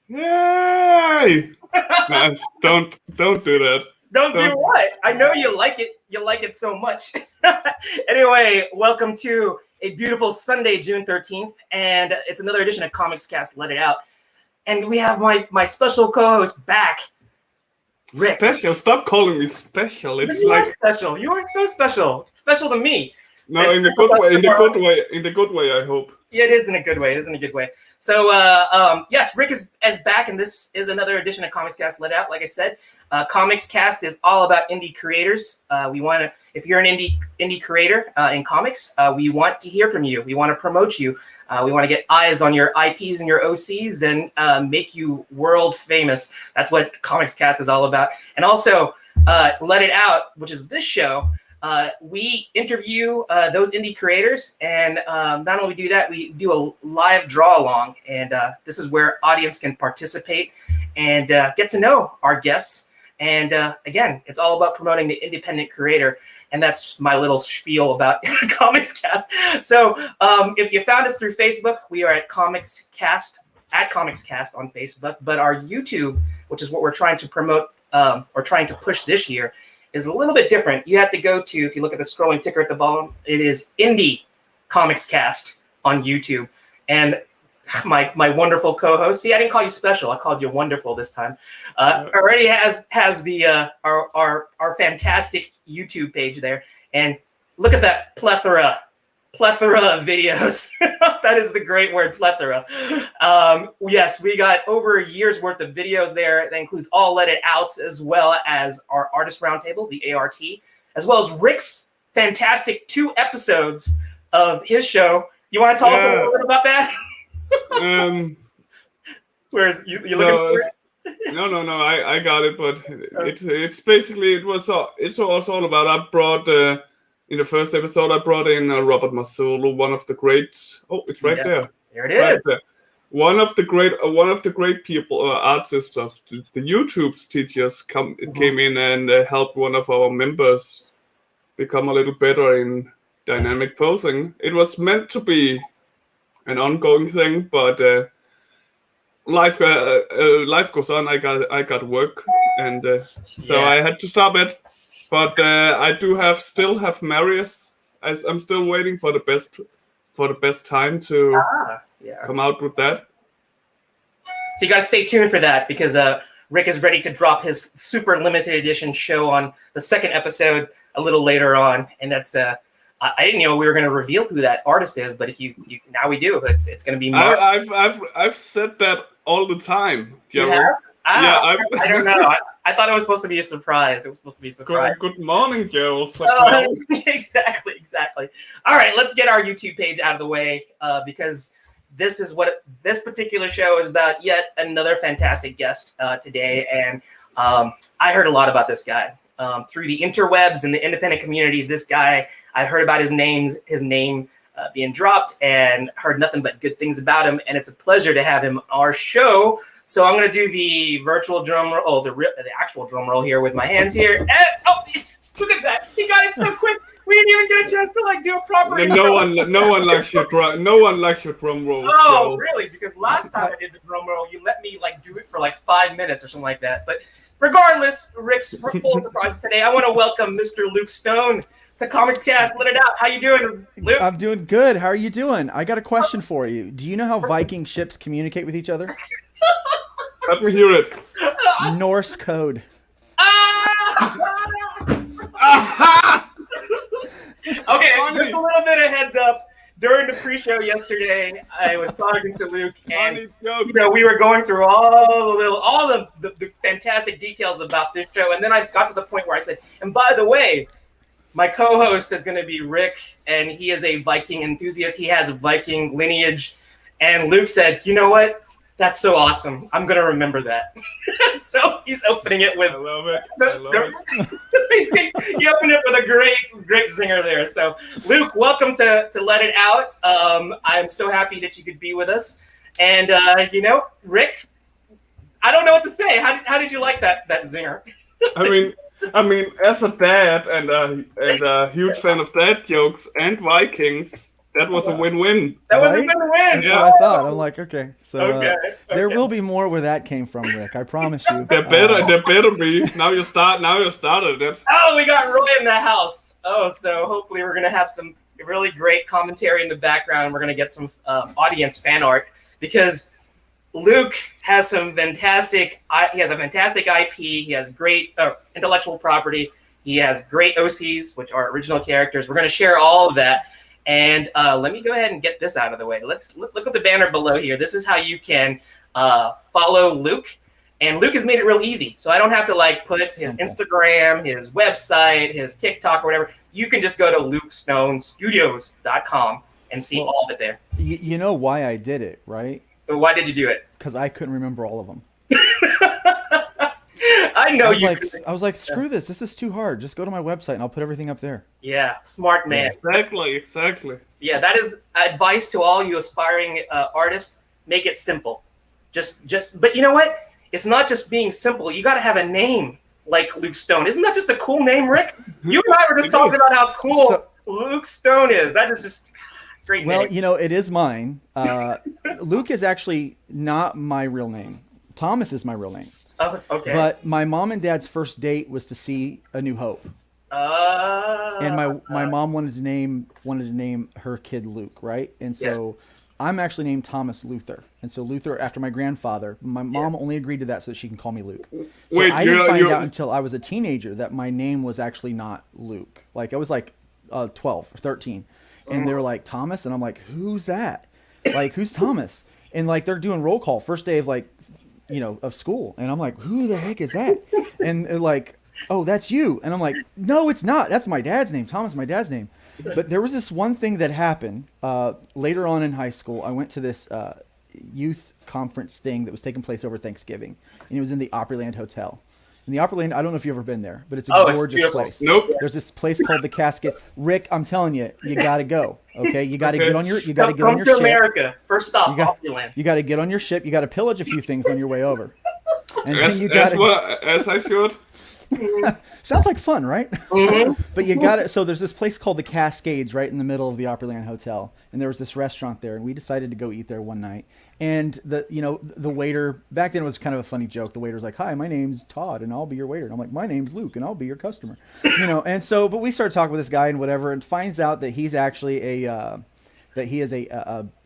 Yay! Nice. Don't do that. Don't do what? I know you like it. You like it so much. Anyway, welcome to a beautiful Sunday, June 13th, and it's another edition of Comics Cast Let It Out. And we have my special co-host back, Rick. Special. Stop calling me special. It's you like are special. You are so special. Special to me. no, It's in the good way. In the good way. In the good way. I hope. Yeah, it is in a good way. It is in a good way. So, yes, Rick is back, and this is another edition of Comics Cast Let Out. Like I said, Comics Cast is all about indie creators. We want to, if you're an indie creator in comics, we want to hear from you. We want to promote you. We want to get eyes on your IPs and your OCs and make you world famous. That's what Comics Cast is all about. And also, Let It Out, which is this show. We interview those indie creators, and not only do that, we do a live draw along, and this is where audience can participate and get to know our guests. And again, it's all about promoting the independent creator, and that's my little spiel about Comics Cast. So if you found us through Facebook, we are at Comics Cast on Facebook, but our YouTube, which is what we're trying to promote or trying to push this year, is a little bit different. You have to go to, if you look at the scrolling ticker at the bottom, it is Indie Comics Cast on YouTube. And my wonderful co-host, see, I didn't call you special, I called you wonderful this time, already has the our fantastic YouTube page there. And look at that plethora of videos. That is the great word, plethora. Yes, we got over a year's worth of videos there. That includes all Let It Outs, as well as our Artist Roundtable, the ART, as well as Rick's fantastic 2 episodes of his show. You want to tell us a little bit about that? Where's you looking for it? No. I got it, but it's basically it's all about. I brought in the first episode I brought in Robert Mazzolo, one of the great. Oh, it's right there. There it is. Right there. One of the great people, artists of the YouTube's teachers came in and helped one of our members become a little better in dynamic posing. It was meant to be an ongoing thing, but life goes on. I got work, and so I had to stop it. But I still have Marius. I'm still waiting for the best time to come out with that. So you guys stay tuned for that, because Rick is ready to drop his super limited edition show on the 2nd episode a little later on, and that's I didn't know we were going to reveal who that artist is, but if you now we do. It's going to be Mark. I've said that all the time. You have? I don't know. I thought it was supposed to be a surprise. It was supposed to be a surprise. Good morning, Joe. Exactly. All right, let's get our YouTube page out of the way, because this is what this particular show is about. Yet another fantastic guest today, and I heard a lot about this guy through the interwebs and the independent community. This guy, I heard about his name being dropped, and heard nothing but good things about him, and it's a pleasure to have him on our show. So I'm going to do the virtual drum roll, the actual drum roll here with my hands here. And, look at that. He got it so quick. We didn't even get a chance to do a proper. No one likes your drum roll. Oh, so. Really? Because last time I did the drum roll, you let me do it for 5 minutes or something like that. But regardless, Rick's full of surprises today. I want to welcome Mr. Luke Stone to Comics Cast. Let it out. How you doing, Luke? I'm doing good. How are you doing? I got a question for you. Do you know how Viking ships communicate with each other? Let me hear it. Norse code. Okay, just a little bit of heads up. During the pre-show yesterday, I was talking to Luke, and we were going through all the fantastic details about this show, and then I got to the point where I said, and by the way, my co-host is going to be Rick, and he is a Viking enthusiast. He has a Viking lineage, and Luke said, you know what? That's so awesome. I'm going to remember that. So he's opening it with... I love it. He opened it with a great zinger there. So, Luke, welcome to Let It Out. I'm so happy that you could be with us. And, Rick, I don't know what to say. How did you like that zinger? I mean, as a dad and a huge fan of dad jokes and Vikings, That was a win-win. That was a Right? win-win. That's Yeah. what I thought. I'm like, okay. So there Okay. will be more where that came from, Rick. I promise you. There better be. Now you started it. Oh, we got Roy in the house. Oh, so hopefully we're gonna have some really great commentary in the background. We're gonna get some audience fan art because Luke has some fantastic. He has a fantastic IP. He has great intellectual property. He has great OCs, which are original characters. We're gonna share all of that. And let me go ahead and get this out of the way. Let's look at the banner below here. This is how you can follow Luke. And Luke has made it real easy. So I don't have to like put his Instagram, his website, his TikTok or whatever. You can just go to lukestonestudios.com and see all of it there. You know why I did it, right? But why did you do it? Because I couldn't remember all of them. I know I was like, screw this. This is too hard. Just go to my website and I'll put everything up there. Yeah, smart man. Exactly. Yeah, that is advice to all you aspiring artists. Make it simple. But you know what? It's not just being simple. You got to have a name like Luke Stone. Isn't that just a cool name, Rick? You and I were just talking about how cool Luke Stone is. That is just great name. Well, you know, it is mine. Luke is actually not my real name. Thomas is my real name. Oh, okay. But my mom and dad's first date was to see A New Hope. And my mom wanted to name her kid Luke, right? And so I'm actually named Thomas Luther. And so Luther after my grandfather. My mom only agreed to that so that she can call me Luke. So Wait, I didn't find out until I was a teenager that my name was actually not Luke. Like I was like 12 or 13. And they were like, Thomas? And I'm like, who's that? Like, who's Thomas? And like they're doing roll call first day of like, you know, of school. And I'm like, who the heck is that? And they're like, oh, that's you. And I'm like, no, it's not. That's my dad's name. Thomas is my dad's name. But there was this one thing that happened later on in high school. I went to this youth conference thing that was taking place over Thanksgiving. And it was in the Opryland Hotel. And the Opryland, I don't know if you've ever been there, but it's a gorgeous place. Nope. There's this place called the Casket. Rick, I'm telling you, you got to go. Okay, you got to get on your ship. Come to America. First stop, Opryland. You got to get on your ship. You got to pillage a few things on your way over. And as, then you got as I should. Sounds like fun, right? Mm-hmm. But you got it. So there's this place called the Cascades right in the middle of the Opryland Hotel, and there was this restaurant there, and we decided to go eat there one night. And the waiter back then, it was kind of a funny joke. The waiter's like, "Hi, my name's Todd, and I'll be your waiter." And I'm like, "My name's Luke, and I'll be your customer." You know. And so, but we started talking with this guy and whatever, and finds out that he's actually an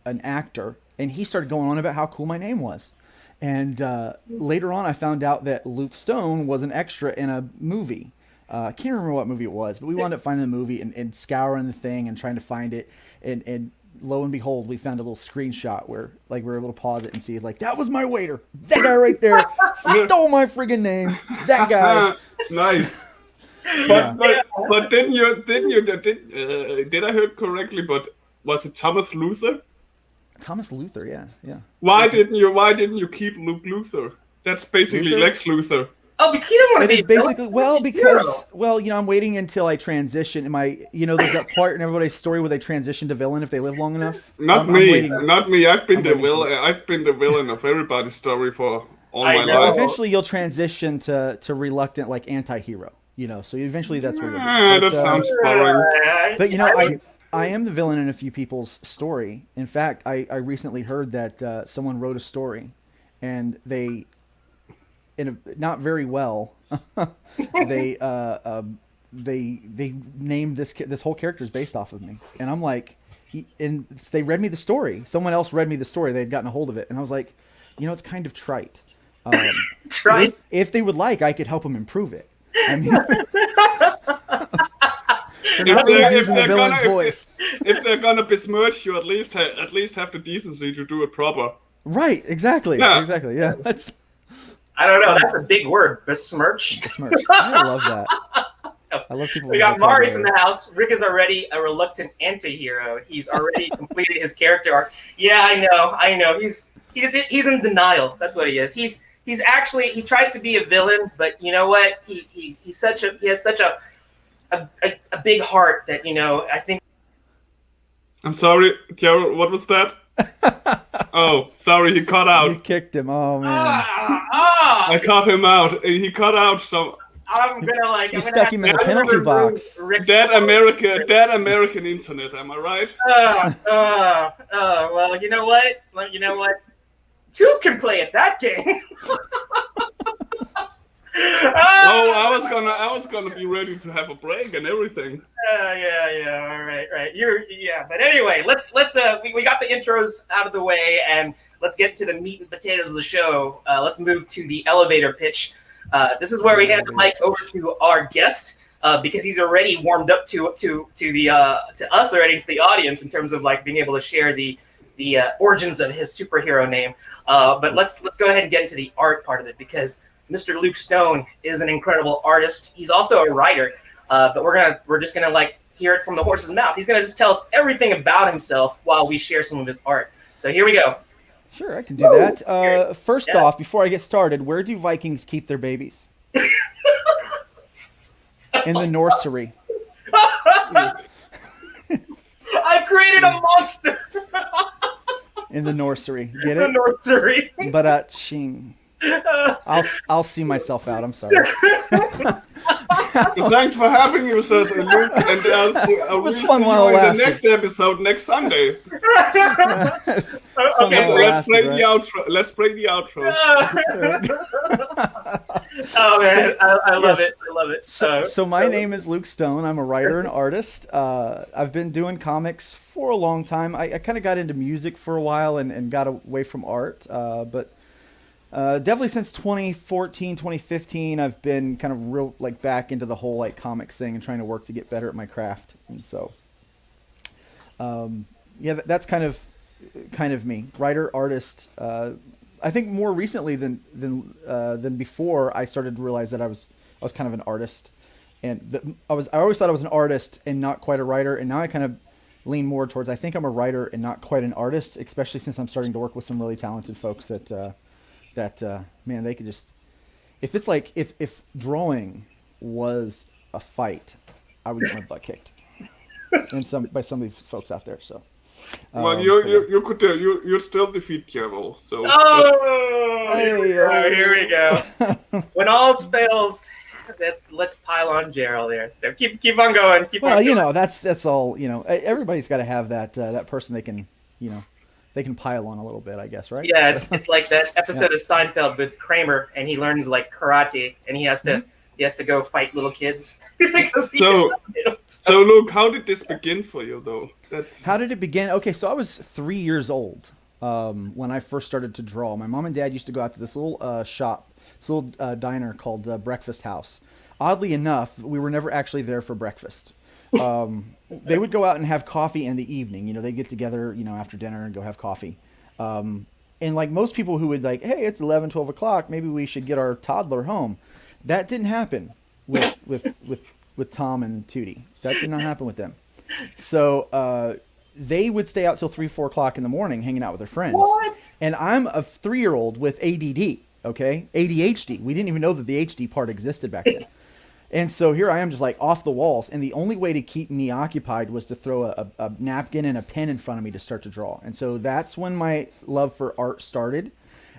actor, and he started going on about how cool my name was. And later on, I found out that Luke Stone was an extra in a movie. I can't remember what movie it was, but we wound up finding the movie and scouring the thing and trying to find it. And lo and behold, we found a little screenshot where like we were able to pause it and see like that was my waiter. That guy right there stole my friggin' name. That guy. Nice. But did I heard correctly? But was it Thomas Luther? Thomas Luther, yeah. Why didn't you keep Luke Luther? That's basically Luther? Lex Luthor. Oh, but you don't want to be basically I'm waiting until I transition. There's that part in everybody's story where they transition to villain if they live long enough. Not me. I've been the villain of everybody's story for all my life. Eventually, you'll transition to reluctant like anti-hero. So eventually that's where you'll be. That sounds boring. But I am the villain in a few people's story. In fact, I recently heard that someone wrote a story, and they, not very well, they named this whole character is based off of me, and I'm like, and they read me the story. Someone else read me the story. They had gotten a hold of it, and I was like, it's kind of trite. Trite. If they would like, I could help them improve it. I mean. If they're gonna besmirch you, at least have the decency to do it proper. Right, exactly. Yeah. Exactly. Yeah. That's. I don't know. That's a big word. Besmirch. I love that. I love people. We got Marius in the house. Rick is already a reluctant anti-hero. He's already completed his character arc. Yeah, I know. He's in denial. That's what he is. He tries to be a villain, but you know what? He has such a big heart that I think. I'm sorry, Gerald. What was that? Oh, sorry, he cut out. You kicked him. Oh man. I cut him out. He cut out some. I'm gonna like. You I'm gonna stuck have him to- in the I'm gonna penalty remove box. Rick's That American internet, am I right? Well, you know what? Two can play at that game. Oh, I was gonna be ready to have a break and everything. Yeah. All right. Yeah. But anyway, we got the intros out of the way, and let's get to the meat and potatoes of the show. Let's move to the elevator pitch. This is where we hand the mic over to our guest. Because he's already warmed up to us already, to the audience, in terms of like being able to share the origins of his superhero name. But let's go ahead and get into the art part of it, because Mr. Luke Stone is an incredible artist. He's also a writer. But we're just gonna like hear it from the horse's mouth. He's gonna just tell us everything about himself while we share some of his art. So here we go. Sure, I can do that. First off, before I get started, where do Vikings keep their babies? In the nursery. I created a monster. In the nursery. Get The it? nursery. But ching. I'll see myself out. I'm sorry. Thanks for having you, sir, Luke. And It was we'll fun see while you it in the lasted. next episode next Sunday. Okay, So let's play right? the outro. Let's play the outro. Oh man, I love Yes. it. I love it. So my name is Luke Stone. I'm a writer and artist. I've been doing comics for a long time. I kind of got into music for a while and got away from art. But definitely since 2014, 2015, I've been kind of real like back into the whole like comics thing and trying to work to get better at my craft. And so, yeah, that's kind of me, writer, artist. I think more recently than before, I started to realize that I was kind of an artist, and I always thought I was an artist and not quite a writer, and now I kind of lean more towards I think I'm a writer and not quite an artist, especially since I'm starting to work with some really talented folks that man, they could just if it's like if drawing was a fight, I would get my butt kicked, and by some of these folks out there. So. Well, you could you'd still defeat Gerald. So Here we go. When all fails, let's pile on Gerald there. So keep on going. Well, you know, that's all. You know, everybody's got to have that person they can pile on a little bit, I guess, right? Yeah, it's like that episode of Seinfeld with Kramer, and he learns like karate, and he has to go fight little kids. So Luke, how did this begin for you, though? How did it begin? Okay, so I was 3 years old when I first started to draw. My mom and dad used to go out to this little shop, this little diner called Breakfast House. Oddly enough, we were never actually there for breakfast. They would go out and have coffee in the evening. You know, they'd get together, after dinner and go have coffee. And like most people who would like, hey, it's 11, 12 o'clock, maybe we should get our toddler home. That didn't happen with Tom and Tootie. That did not happen with them. So they would stay out till 3, 4 o'clock in the morning hanging out with their friends. What? And I'm a 3-year-old with ADD, okay? ADHD. We didn't even know that the HD part existed back then. And so here I am just like off the walls. And the only way to keep me occupied was to throw a napkin and a pen in front of me to start to draw. And so that's when my love for art started.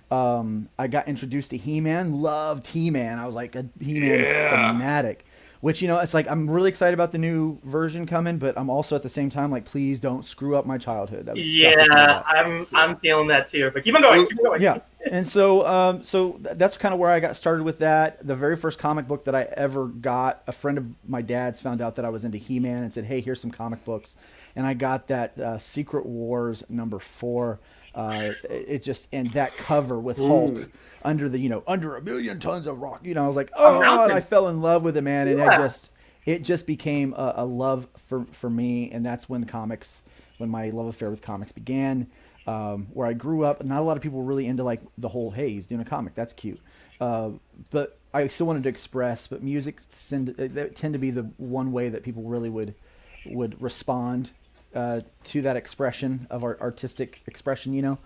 I got introduced to He-Man, loved He-Man. I was like a He-Man fanatic. Which, it's like I'm really excited about the new version coming, but I'm also at the same time like, please don't screw up my childhood. That would suck I'm feeling that too. But keep on going. Yeah, and so that's kind of where I got started with that. The very first comic book that I ever got, a friend of my dad's found out that I was into He-Man and said, "Hey, here's some comic books," and I got that Secret Wars #4. It just, and that cover with Hulk under the under 1 million tons of rock. I was like, oh, and I fell in love with it, man, and it just became a love for me, and that's when my love affair with comics began. Where I grew up, not a lot of people were really into like the whole, hey, he's doing a comic, that's cute. But I still wanted to express, but music tend to be the one way that people really would respond to that expression of our artistic expression,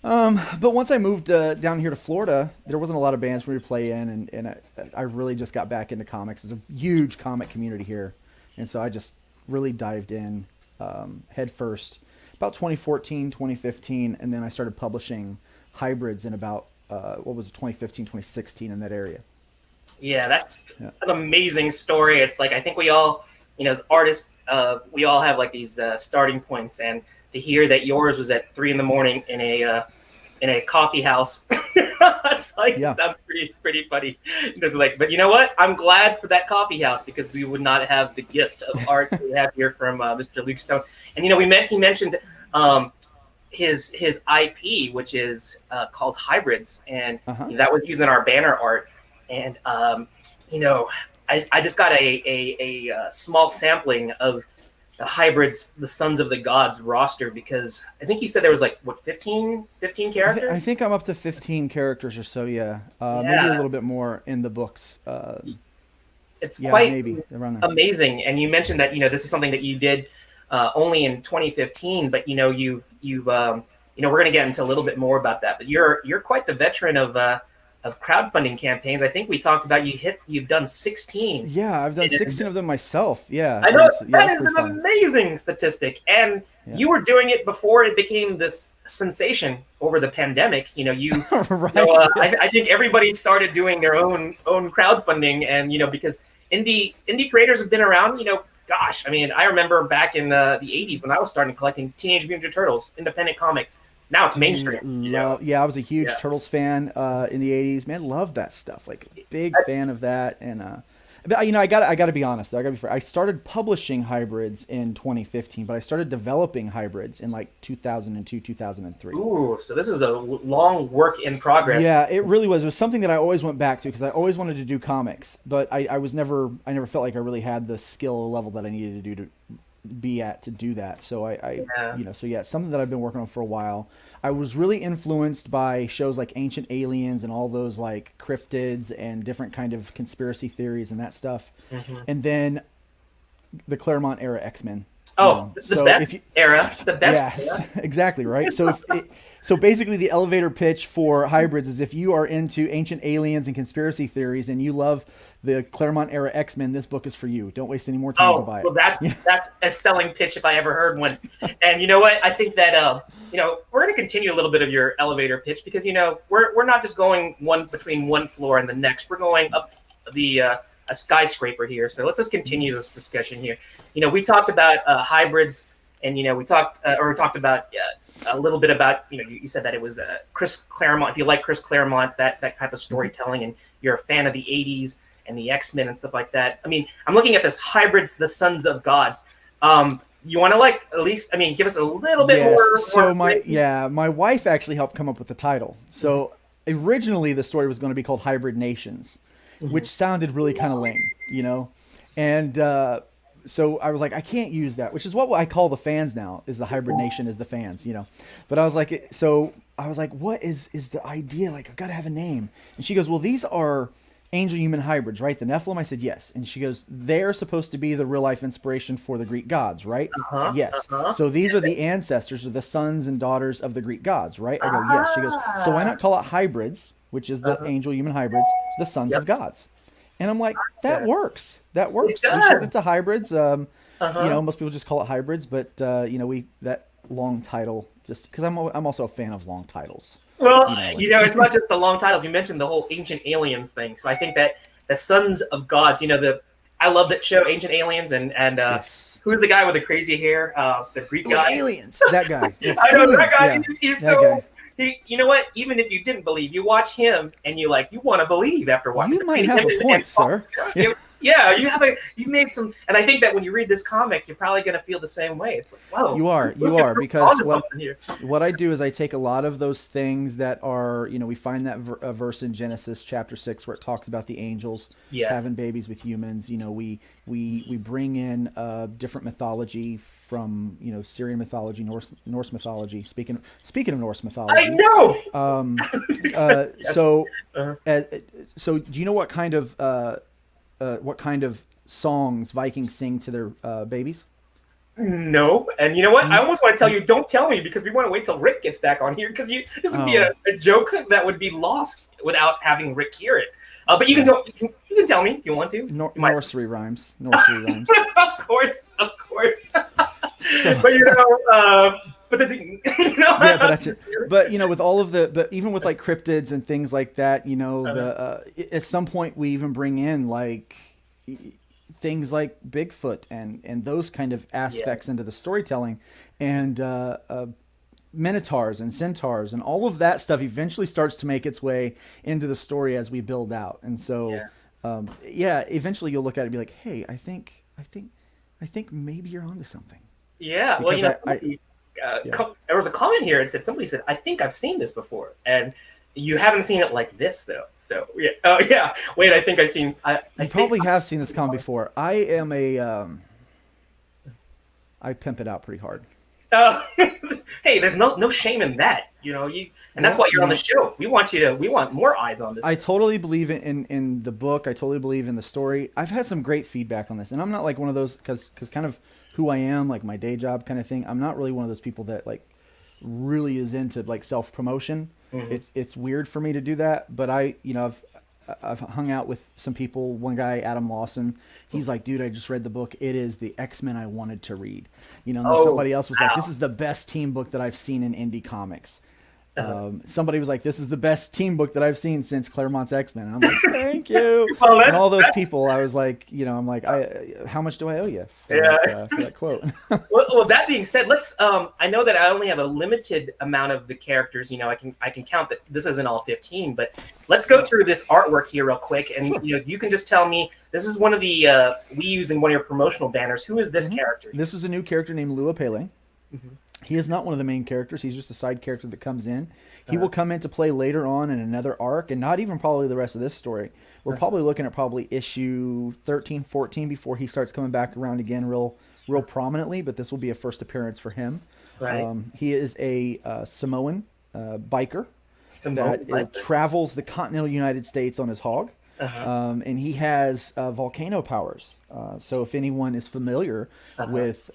But once I moved down here to Florida, there wasn't a lot of bands for me to play in, and I really just got back into comics. There's a huge comic community here, and so I just really dived in head first. About 2014, 2015, and then I started publishing hybrids in about 2015, 2016 in that area. Yeah, that's Yeah. an amazing story. It's like I think we all, as artists, we all have like these starting points, and to hear that yours was at 3 a.m. In a coffee house, it's like it Yeah. sounds pretty funny. There's like, but you know what? I'm glad for that coffee house because we would not have the gift of art we have here from Mr. Luke Stone. And he mentioned his IP, which is called Hybrids, and that was used in our banner art. And I just got a small sampling of the Hybrids, the Sons of the Gods roster, because I think you said there was like what 15 characters. I think I'm up to 15 characters or so. Yeah, maybe a little bit more in the books. It's quite maybe around there. Amazing. And you mentioned that this is something that you did only in 2015, but you've we're going to get into a little bit more about that. But you're quite the veteran of crowdfunding campaigns. I think we talked about you've done 16. Yeah, I've done 16 of them myself. Yeah, I know that that's is an fun. amazing statistic, and you were doing it before it became this sensation over the pandemic. Right. I think everybody started doing their own crowdfunding, and because indie creators have been around. Gosh, I mean, I remember back in the 80s when I was starting collecting Teenage Mutant Ninja Turtles, independent comic. Now it's mainstream. Yeah, I was a huge Turtles fan in the 80s. Man, loved that stuff. Like, big fan of that. And but I got to be honest. I got to be fair. I started publishing Hybrids in 2015, but I started developing Hybrids in like 2002, 2003. Ooh, so this is a long work in progress. Yeah, it really was. It was something that I always went back to because I always wanted to do comics, but I never felt like I really had the skill level that I needed to do to be at to do that. So it's something that I've been working on for a while. I was really influenced by shows like Ancient Aliens and all those like cryptids and different kind of conspiracy theories and that stuff. And then the Claremont era X-Men. The best era. Yes, exactly, right? So basically the elevator pitch for Hybrids is if you are into Ancient Aliens and conspiracy theories and you love the Claremont era X-Men, this book is for you. Don't waste any more time to buy it. Well, that's a selling pitch if I ever heard one. And you know what? I think that we're going to continue a little bit of your elevator pitch because we're not just going between one floor and the next. We're going up a skyscraper here. So let's just continue this discussion here. We talked about Hybrids, and we talked about a little bit about you said that it was Chris Claremont. If you like Chris Claremont, that type of storytelling, and you're a fan of the 80s and the X-Men and stuff like that. I mean, I'm looking at this Hybrids, the Sons of Gods. You want to at least give us a little bit more. So my wife actually helped come up with the title. So originally the story was going to be called Hybrid Nations, which sounded really kind of lame, and so I was like, I can't use that, which is what I call the fans now, is the Hybrid Nation is the fans, but I was like, what is the idea? Like, I've got to have a name. And she goes, well, these are angel human hybrids, right? The Nephilim. I said, yes. And she goes, they're supposed to be the real life inspiration for the Greek gods, right? Yes. So these are the ancestors, or the sons and daughters of the Greek gods, right? I go, yes. She goes, so why not call it Hybrids, which is the angel human hybrids, the sons of gods? And I'm like, that works. That works. We shortened it to Hybrids. Most people just call it Hybrids, but that long title, just because I'm also a fan of long titles. Well, it's not just the long titles. You mentioned the whole Ancient Aliens thing. So I think that the Sons of Gods, I love that show, Ancient Aliens, and yes. Who's the guy with the crazy hair? The Greek guy. Aliens. That guy. I know that guy. Yeah. He's that so. Guy. You know what? Even if you didn't believe, you watch him and you want to believe after watching. You might have a point, sir. Yeah, you made some, and I think that when you read this comic, you're probably going to feel the same way. It's like, whoa. You are because what I do is I take a lot of those things that are, we find that verse in Genesis chapter 6 where it talks about the angels having babies with humans. We bring in different mythology from Syrian mythology, Norse mythology. Speaking of Norse mythology, I know. Yes. So do you know what kind of songs Vikings sing to their babies? No, and you know what? I almost want to tell you, don't tell me, because we want to wait till Rick gets back on here, because this would be a joke that would be lost without having Rick hear it. But you can tell me if you want to. Nursery rhymes. Nursery rhymes. Of course. But but the thing, you know, Yeah, but that's it. But you know, with all of but even with like cryptids and things like that, you know, at some point we even bring in like things like Bigfoot and those kind of aspects into the storytelling, and minotaurs and centaurs and all of that stuff eventually starts to make its way into the story as we build out. And so, eventually you'll look at it and be like, hey, I think maybe you're onto something. Yeah, Because well, you know, there was a comment here. It said somebody said, "I think I've seen this before," and you haven't seen it like this though. So yeah, oh yeah. Wait, I think I've seen. You probably have seen this comic before. I am I pimp it out pretty hard. Hey, there's no shame in that, you know. And that's why you're on the show. We want more eyes on this. I totally believe in the book. I totally believe in the story. I've had some great feedback on this, and I'm not like one of those because kind of who I am, like my day job kind of thing. I'm not really one of those people that like really is into like self promotion. Mm-hmm. It's weird for me to do that, but I've hung out with some people. One guy, Adam Lawson, he's like, dude, I just read the book. It is the X-Men I wanted to read. You know, and then somebody else was like, this is the best team book that I've seen in indie comics. Somebody was like, this is the best team book that I've seen since Claremont's X-Men. And I'm like, thank you. And all those people, I was like, you know, I'm like, how much do I owe you for that quote? well, that being said, let's, I know that I only have a limited amount of the characters, you know, I can count that this isn't all 15, but let's go through this artwork here real quick. And, you know, you can just tell me, this is one of the, we used in one of your promotional banners. Who is this character? This is a new character named Lua Pele. He is not one of the main characters. He's just a side character that comes in. He will come into play later on in another arc, and not even probably the rest of this story. We're probably looking at issue 13, 14 before he starts coming back around again real prominently, but this will be a first appearance for him. Right. He is a Samoan biker that travels the continental United States on his hog. And he has volcano powers. So if anyone is familiar with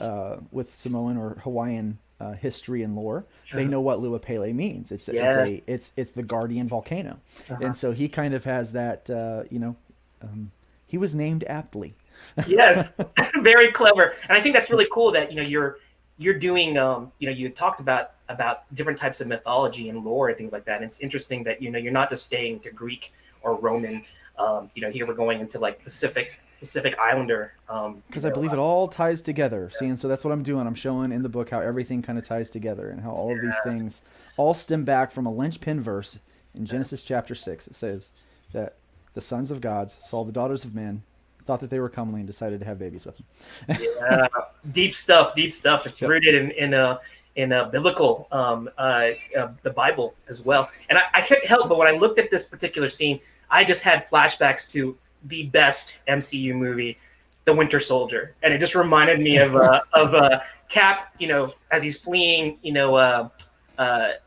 Samoan or Hawaiian history and lore, they know what Lua Pele means. It's the guardian volcano, and so he kind of has that. He was named aptly. Yes, very clever, and I think that's really cool that you're doing. You talked about different types of mythology and lore and things like that. And it's interesting that you're not just staying to Greek or Roman. Here we're going into like Pacific Islander. Because I believe it all ties together. See, and so that's what I'm doing. I'm showing in the book how everything kind of ties together and how all of these things all stem back from a linchpin verse in Genesis chapter 6. It says that the sons of gods saw the daughters of men, thought that they were comely, and decided to have babies with them. Yeah, deep stuff. It's rooted in biblical, the Bible as well. And I couldn't help but when I looked at this particular scene, I just had flashbacks to the best MCU movie, The Winter Soldier, and it just reminded me of Cap, as he's fleeing, I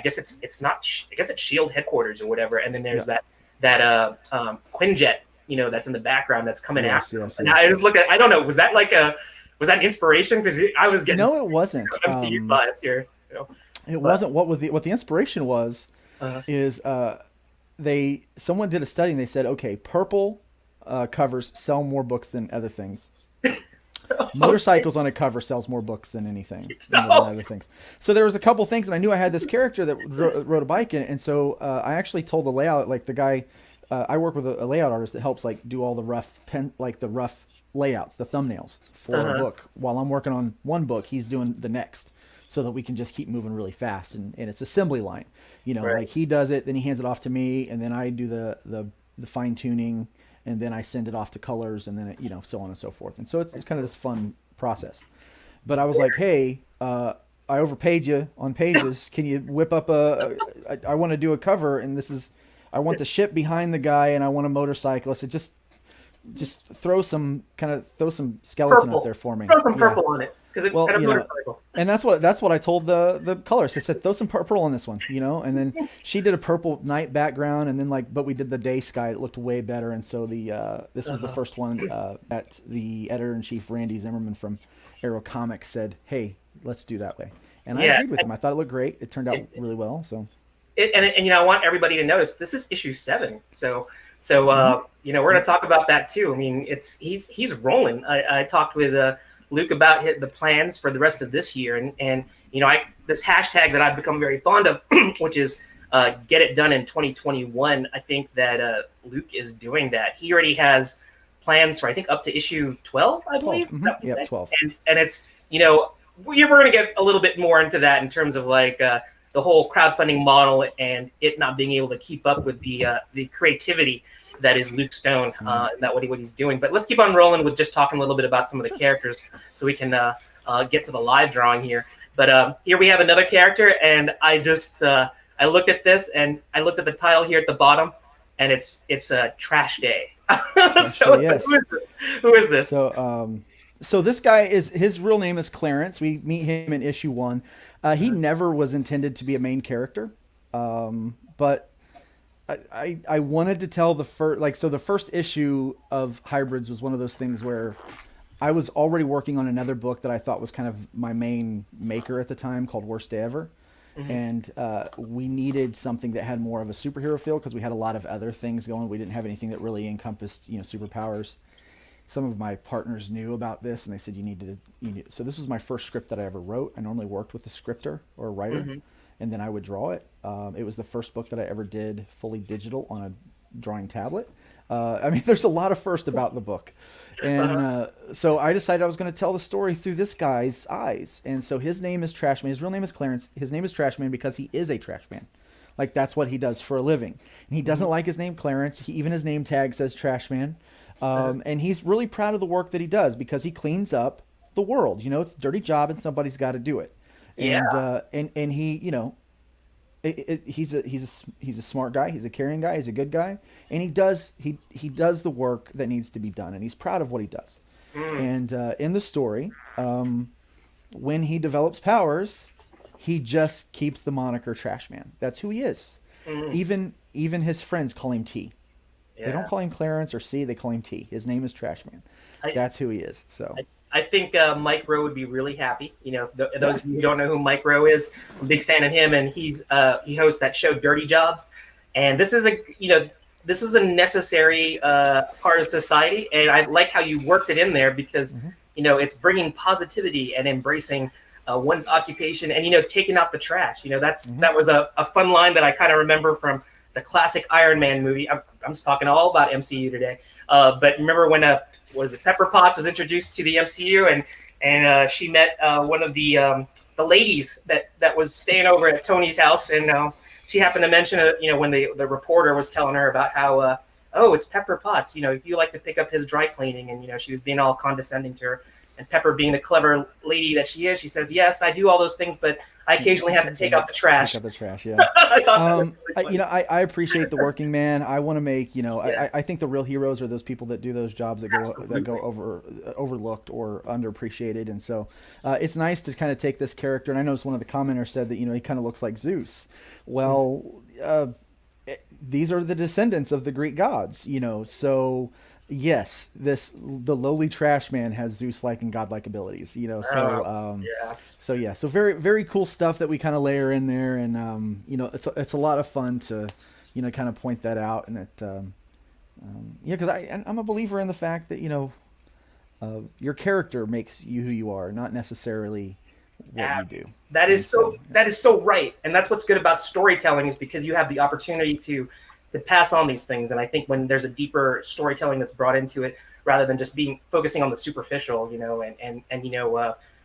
guess it's Shield headquarters or whatever, and then there's that Quinjet, that's in the background that's coming after. Yes. And I just look at, I don't know, was that an inspiration? Because I was getting it wasn't MCU vibes here. It wasn't. What the inspiration was is. Someone did a study and they said, okay, purple covers sell more books than other things. Motorcycles on a cover sells more books than anything, than other things. So there was a couple things, and I knew I had this character that rode a bike in, and so I actually told the layout, like the guy, I work with a layout artist that helps like do all the rough layouts, the thumbnails for a book. While I'm working on one book, he's doing the next, so that we can just keep moving really fast, and it's assembly line. Like he does it, then he hands it off to me, and then I do the fine tuning, and then I send it off to colors, and then it, so on and so forth. And so it's kind of this fun process. But I was like, hey, I overpaid you on pages. Can you whip up I want to do a cover, and I want the ship behind the guy, and I want a motorcycle. So just throw some skeleton up there for me. Throw some purple on it. And that's what I told the colorist. I said, throw some purple on this one, and then she did a purple night background, and then but we did the day sky. It looked way better. And so this was the first one that the editor-in-chief, Randy Zimmerman from Arrow Comics, said, hey, let's do that way. And I agreed with him. I thought it looked great. It turned out really well. So, I want everybody to notice this is issue 7. So we're going to talk about that too. I mean, he's rolling. I talked with Luke about the plans for the rest of this year. And this hashtag that I've become very fond of, which is get it done in 2021. I think that Luke is doing that. He already has plans for, I think, up to issue 12, I believe. 12. Mm-hmm. Yeah, 12. And it's, we're going to get a little bit more into that in terms of like the whole crowdfunding model and it not being able to keep up with the creativity that is Luke Stone, and that what he's doing. But let's keep on rolling with just talking a little bit about some of the characters so we can get to the live drawing here. But here we have another character, and I just I looked at this and I looked at the title here at the bottom, and it's a Trash Day. So yes. Who is this? So this guy his real name is Clarence. We meet him in issue 1. He never was intended to be a main character, but I wanted to tell the first issue of Hybrids was one of those things where I was already working on another book that I thought was kind of my main maker at the time, called Worst Day Ever. Mm-hmm. And we needed something that had more of a superhero feel because we had a lot of other things going. We didn't have anything that really encompassed, superpowers. Some of my partners knew about this, and they said you need. So this was my first script that I ever wrote. I normally worked with a scripter or a writer, mm-hmm. and then I would draw it. It was the first book that I ever did fully digital on a drawing tablet. There's a lot of first about the book. And so I decided I was going to tell the story through this guy's eyes. And so his name is Trashman. His real name is Clarence. His name is Trashman because he is a trash man. Like, that's what he does for a living. And he doesn't like his name Clarence. Even his name tag says Trashman. And he's really proud of the work that he does because he cleans up the world. It's a dirty job and somebody's got to do it. And and he, he's a smart guy. He's a caring guy. He's a good guy, and he does the work that needs to be done, and he's proud of what he does. And in the story, when he develops powers, he just keeps the moniker Trash Man. That's who he is. Even his friends call him T. They don't call him Clarence or C. They call him T. His name is Trash Man. That's who he is. So. I think Mike Rowe would be really happy. If those of you who don't know who Mike Rowe is, I'm a big fan of him, and he hosts that show Dirty Jobs, and this is a necessary part of society, and I like how you worked it in there because it's bringing positivity and embracing one's occupation and taking out the trash. That was a fun line that I kind of remember from the classic Iron Man movie. I'm just talking all about MCU today, but remember when Pepper Potts was introduced to the MCU and she met one of the ladies that was staying over at Tony's house, and she happened to mention when the reporter was telling her about how it's Pepper Potts, if you like to pick up his dry cleaning, and she was being all condescending to her. And Pepper, being the clever lady that she is, she says, "Yes, I do all those things, but I occasionally have to take out the trash." Take out the trash, yeah. I appreciate the working man. I want to make, I think the real heroes are those people that do those jobs that go overlooked or underappreciated. And so it's nice to kind of take this character. And I noticed one of the commenters said that he kind of looks like Zeus. Well, these are the descendants of the Greek gods, so. Yes, the lowly trash man has Zeus-like and godlike abilities, So very, very cool stuff that we kind of layer in there, and it's a lot of fun to, kind of point that out, and because I'm a believer in the fact that your character makes you who you are, not necessarily what you do. That is so right, and that's what's good about storytelling is because you have the opportunity to pass on these things. And I think when there's a deeper storytelling that's brought into it, rather than just focusing on the superficial, and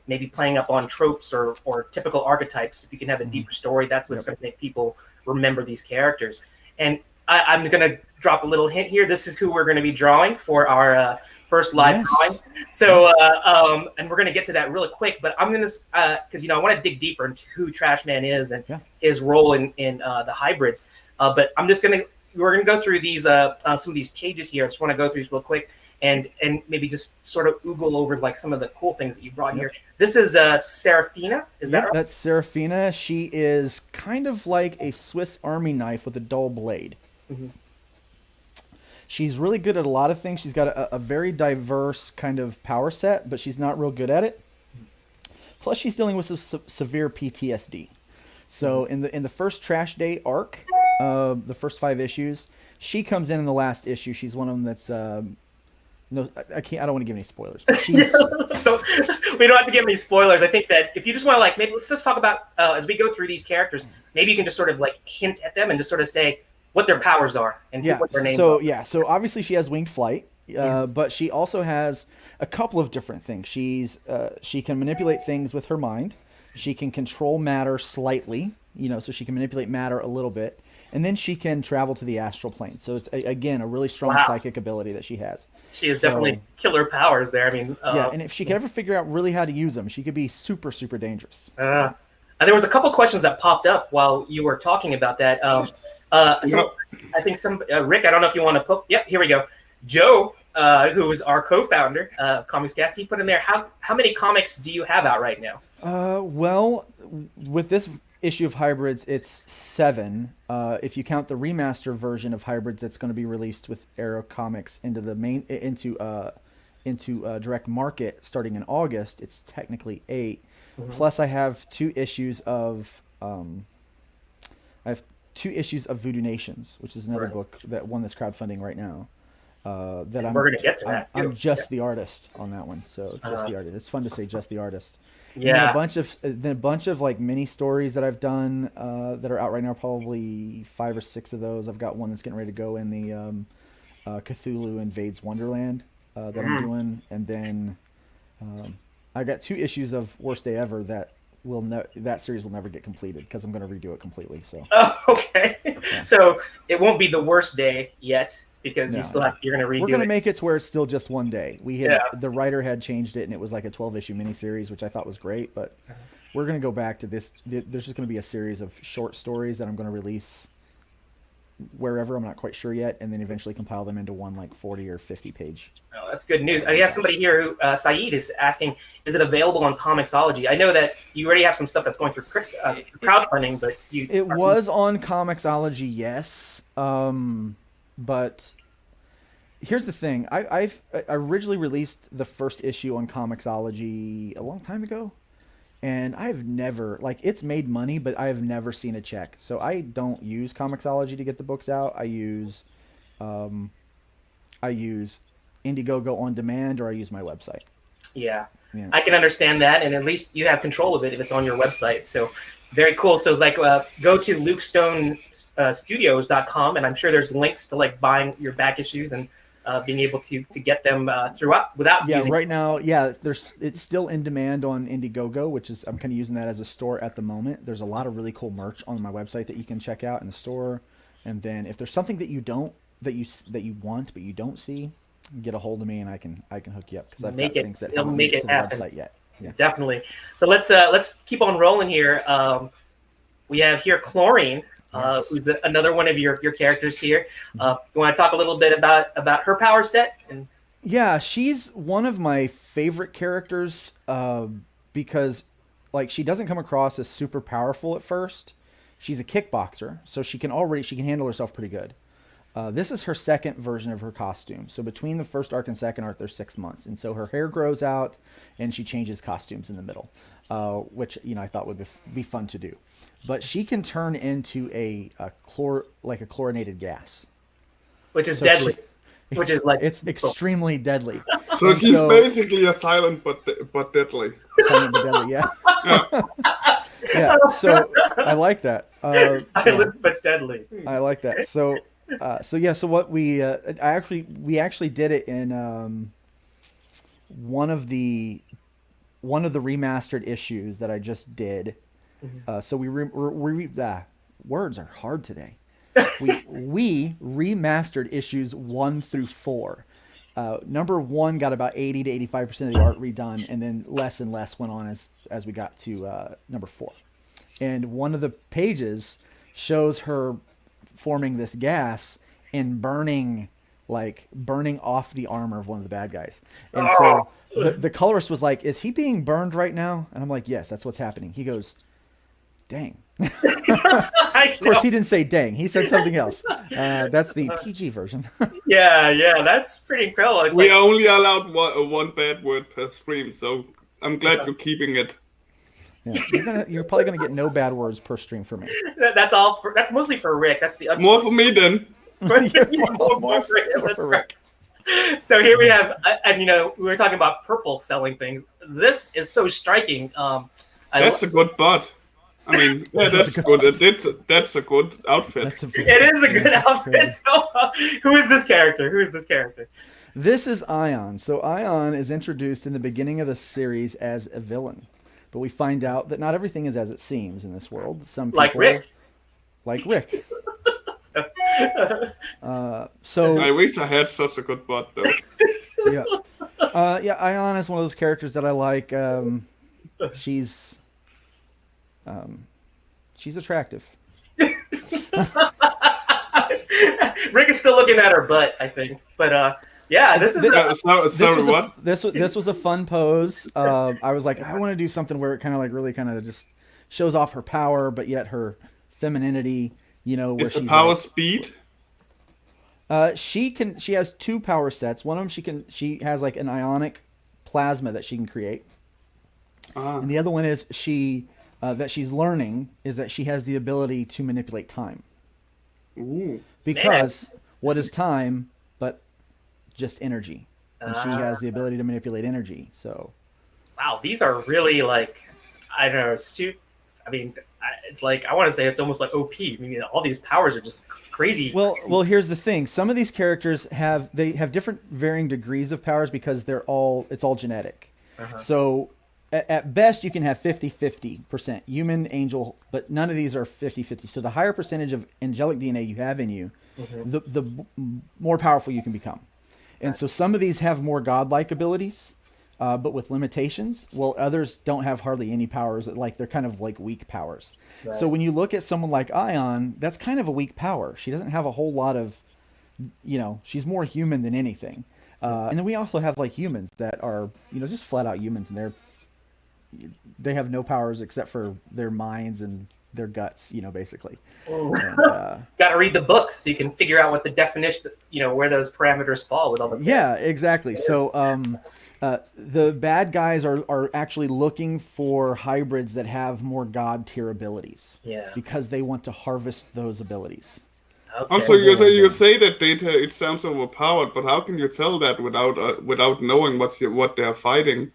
maybe playing up on tropes or typical archetypes, if you can have a deeper story, that's what's going to make people remember these characters. And I'm going to drop a little hint here. This is who we're going to be drawing for our first live drawing. So, and we're going to get to that really quick, but I'm going to, because, I want to dig deeper into who Trash Man is and his role in the hybrids. But we're going to go through these some of these pages here. I just want to go through these real quick and maybe just sort of oogle over like some of the cool things that you brought here. This is Serafina. Is that right? That's Serafina. She is kind of like a Swiss Army knife with a dull blade. Mm-hmm. She's really good at a lot of things. She's got a very diverse kind of power set, but she's not real good at it. Plus, she's dealing with some severe PTSD. So in the first Trash Day arc, the first 5 issues, she comes in the last issue. She's one of them that's no, I can't. I don't want to give any spoilers. But she's So we don't have to give any spoilers. I think that if you just want to like, maybe let's just talk about as we go through these characters. Maybe you can just sort of like hint at them and just sort of say what their powers are and what their names are. So obviously she has winged flight, but she also has a couple of different things. She can manipulate things with her mind. She can control matter slightly, so she can manipulate matter a little bit. And then she can travel to the astral plane. So it's, again, a really strong psychic ability that she has. She has definitely killer powers there. I mean, and if she could ever figure out really how to use them, she could be super, super dangerous. There was a couple questions that popped up while you were talking about that. So I think Rick, I don't know if you want to put. Yep, here we go. Joe, who is our co-founder of ComicsCast, he put in there, how many comics do you have out right now? Well, with this issue of Hybrids, it's 7. If you count the remaster version of Hybrids that's going to be released with Arrow Comics into direct market starting in August, it's technically 8. Mm-hmm. Plus, I have 2 issues of Voodoo Nations, which is another book that's crowdfunding right now. We're going to get to that too. I'm just the artist on that one, so just the artist. It's fun to say just the artist. Yeah. And a bunch of like mini stories that I've done that are out right now. Probably 5 or 6 of those. I've got one that's getting ready to go in the Cthulhu Invades Wonderland that I'm doing, and then I got 2 issues of Worst Day Ever that that series will never get completed because I'm going to redo it completely. So. Oh, okay. Yeah. So it won't be the worst day yet. Because you're going to redo it. We're going to make it to where it's still just one day. The writer had changed it, and it was like a 12-issue miniseries, which I thought was great. But we're going to go back to this. There's just going to be a series of short stories that I'm going to release wherever. I'm not quite sure yet, and then eventually compile them into one like 40 or 50 page. Oh, that's good news. I have somebody here who Saeed is asking, is it available on Comixology? I know that you already have some stuff that's going through crowdfunding, but it was on Comixology, yes. But here's the thing. I originally released the first issue on Comixology a long time ago, and I've never, it's made money, but I have never seen a check. So I don't use Comixology to get the books out. I use Indiegogo on demand, or I use my website. Yeah. I can understand that, and at least you have control of it if it's on your website. So very cool. So go to lukestonestudios.com, and I'm sure there's links to buying your back issues and being able to get them throughout without using. Right now, it's still in demand on Indiegogo, which is I'm kind of using that as a store at the moment. There's a lot of really cool merch on my website that you can check out in the store, and then if there's something that you want but you don't see, get a hold of me and I can hook you up because I've got things that haven't made it to the website yet. Yeah. Definitely. So let's keep on rolling here. We have here Chlorine, who's another one of your characters here. You want to talk a little bit about her power set? Yeah, she's one of my favorite characters because she doesn't come across as super powerful at first. She's a kickboxer, so she can handle herself pretty good. This is her second version of her costume. So between the first arc and second arc, there's 6 months. And so her hair grows out and she changes costumes in the middle, which, I thought would be fun to do. But she can turn into a chlorinated gas. Which is deadly. It's extremely deadly. So she's basically a silent but deadly. Silent but deadly, yeah. Yeah, so I like that. Silent but deadly. I like that. So what we actually did it in one of the remastered issues that I just did. So words are hard today. We remastered issues 1 through 4. Number 1 got about 80 to 85% of the art redone, and then less and less went on as we got to number 4. And one of the pages shows her forming this gas and burning off the armor of one of the bad guys. And so the colorist was like, "Is he being burned right now?" And I'm like, "Yes, that's what's happening." He goes, "Dang." Of course, he didn't say "dang." He said something else. That's the PG version. Yeah, that's pretty incredible. We are only allowed one bad word per stream, so I'm glad you're keeping it. Yeah, you're probably gonna get no bad words per stream for me. That's mostly for Rick. That's the more for me then. more for Rick. So here we have, and we were talking about purple selling things. This is so striking. That's a good bot. I mean, yeah, that's good. That's a good outfit. It is a good outfit. So, who is this character? This is Ion. So Ion is introduced in the beginning of the series as a villain, but we find out that not everything is as it seems in this world. Some people, like Rick. So I wish I had such a good bot, though. Yeah, Ion is one of those characters that I like. She's attractive. Rick is still looking at her butt, I think. But this is this was a fun pose. I was like, I want to do something where it kind of like really kind of just shows off her power, but yet her femininity. Where is the power speed? She has 2 power sets. One of them she has like an ionic plasma that she can create, and the other one is that she's learning is that she has the ability to manipulate time. Ooh. Because what is time but just energy, and she has the ability to manipulate energy. So, wow, these are really like, I don't know, it's like, I want to say it's almost like OP. I mean, all these powers are just crazy. Well, here's the thing. Some of these characters have different varying degrees of powers because it's all genetic. So at best you can have 50-50% human, angel, but none of these are 50-50. So the higher percentage of angelic DNA you have in you, the more powerful you can become. And so some of these have more godlike abilities, but with limitations, while others don't have hardly any powers. Like they're kind of like weak powers. Right. So when you look at someone like Ion, that's kind of a weak power. She doesn't have a whole lot of, she's more human than anything. And then we also have like humans that are, just flat out humans, and they have no powers except for their minds and their guts, basically. Got to read the book so you can figure out what the definition, where those parameters fall with all the. Yeah, exactly. So the bad guys are actually looking for hybrids that have more god tier abilities. Yeah. Because they want to harvest those abilities. Okay. Also, you say that data, it sounds overpowered, but how can you tell that without knowing what they're fighting?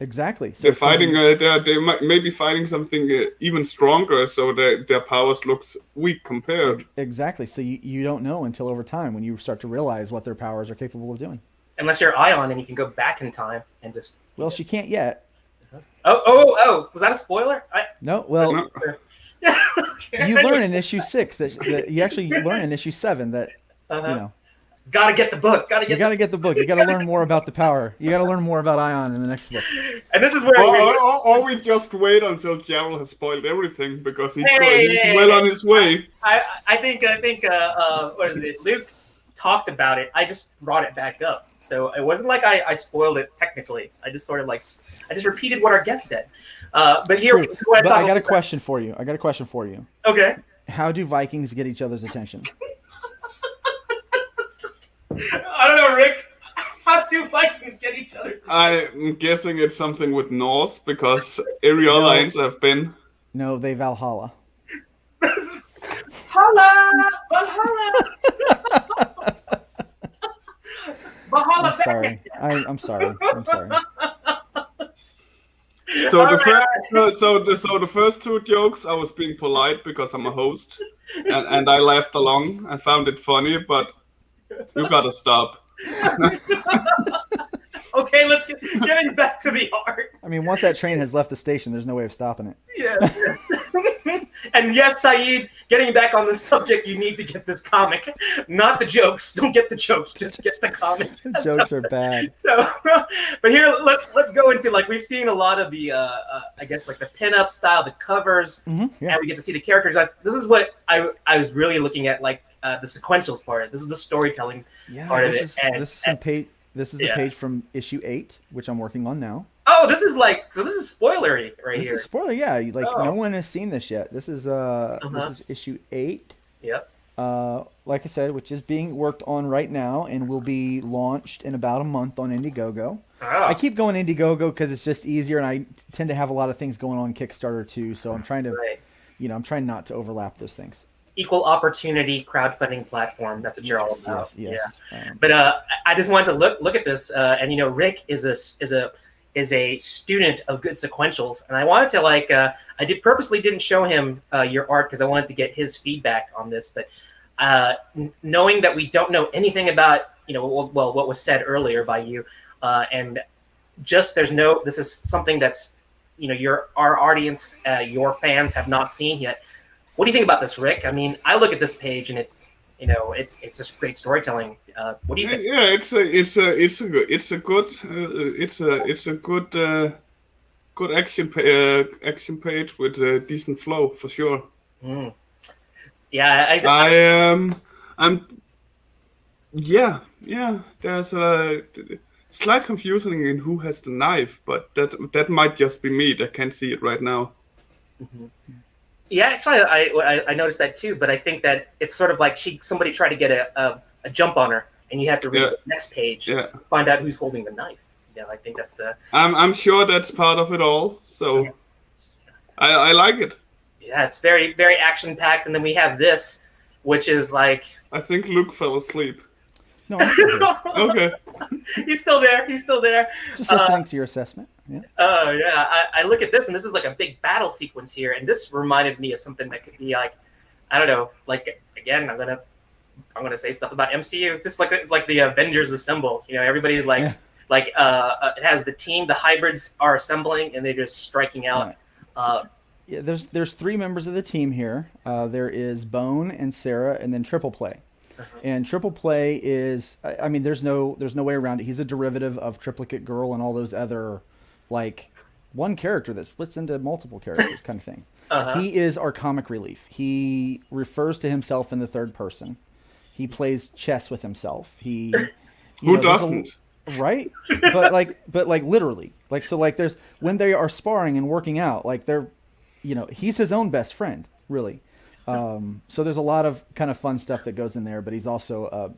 Exactly. So they're fighting. They may be fighting something even stronger, so their powers looks weak compared. Exactly. So you don't know until over time when you start to realize what their powers are capable of doing. Unless you're Ion and you can go back in time and just. Well, she can't yet. Oh! Was that a spoiler? No. Well, no. Okay. You learn in issue 6 that you actually learn in issue 7 that Gotta get the book. You gotta get the book. You gotta learn more about the power. You gotta learn more about Ion in the next book. And this is where or we just wait until Gerald has spoiled everything because he's well on his way. I think what is it? Luke talked about it. I just brought it back up. So it wasn't like I spoiled it technically. I just sort of I just repeated what our guest said. But here, but I got a question for you. Okay. How do Vikings get each other's attention? I don't know, Rick. How do Vikings get each other's attention? I'm guessing it's something with Norse because every other answer have been. No, they Valhalla. Holla! Valhalla! Valhalla! I'm sorry. So the first 2 jokes, I was being polite because I'm a host, and I laughed along. I found it funny, but you gotta stop. Okay, let's getting back to the art. I mean, once that train has left the station, there's no way of stopping it. Yeah. And yes, Saeed, getting back on the subject, you need to get this comic. Not the jokes. Don't get the jokes. Just get the comic. The jokes are bad. So, but here, let's go into we've seen a lot of the, I guess the pinup style, the covers, and we get to see the characters. This is what I was really looking at, the sequentials part. This is the storytelling part of it. This is a page from issue 8, which I'm working on now. Oh, this is this is spoilery here. This is spoiler, yeah. No one has seen this yet. This is this is issue 8. Yep. Like I said, which is being worked on right now and will be launched in about a month on Indiegogo. I keep going Indiegogo because it's just easier, and I tend to have a lot of things going on Kickstarter too. So I'm trying to, I'm trying not to overlap those things. equal opportunity crowdfunding platform. That's what you're all about. Yes. Yeah. But I just wanted to look at this, and you know, Rick is a student of good sequentials, and I wanted to purposely didn't show him your art because I wanted to get his feedback on this. But knowing that we don't know anything about, you know, well, what was said earlier by you, and just this is something that's, you know, our audience, your fans have not seen yet. What do you think about this, Rick? I mean, I look at this page and it's just great storytelling. What do you think? Yeah, it's a good action page with a decent flow for sure. Mm. Yeah, I'm yeah. There's a slight confusion in who has the knife, but that might just be me that can't see it right now. Mm-hmm. Yeah, actually, I noticed that too. But I think that it's sort of like somebody tried to get a jump on her, and you have to read the next page, to find out who's holding the knife. Yeah, I think that's. I'm sure that's part of it all. So, I like it. Yeah, it's very, very action packed, and then we have this, which is like. I think Luke fell asleep. No, I'm still here. Okay. He's still there. Just listening to your assessment. Yeah. Oh yeah, I look at this, and this is like a big battle sequence here, and this reminded me of something that could be like, I don't know, like again, I'm gonna say stuff about MCU. It's like the Avengers assemble. You know, everybody's like, it has the team, the hybrids are assembling, and they're just striking out. Yeah, there's 3 members of the team here. There is Bone and Sarah, and then Triple Play. And Triple Play is, I mean, there's no way around it. He's a derivative of Triplicate Girl and all those other, like, one character that splits into multiple characters kind of things. He is our comic relief. He refers to himself in the third person. He plays chess with himself. Who doesn't? Right? But like literally. Like, so like there's, when they are sparring and working out, like they're, you know, he's his own best friend, really. So there's a lot of kind of fun stuff that goes in there, but he's also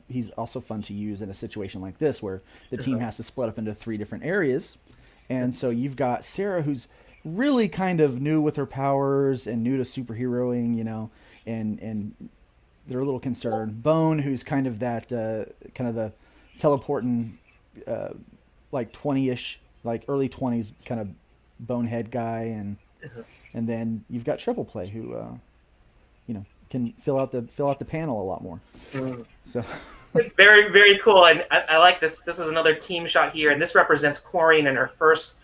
fun to use in a situation like this where the team has to split up into 3 different areas. And so you've got Sarah, who's really kind of new with her powers and new to superheroing, you know, and they're a little concerned. Bone, who's kind of that, kind of the teleporting, like 20-ish, like early 20s kind of bonehead guy. And then you've got Triple Play, who, you know, can fill out the panel a lot more. So very, very cool. And I like this. This is another team shot here, and this represents Chlorine in her first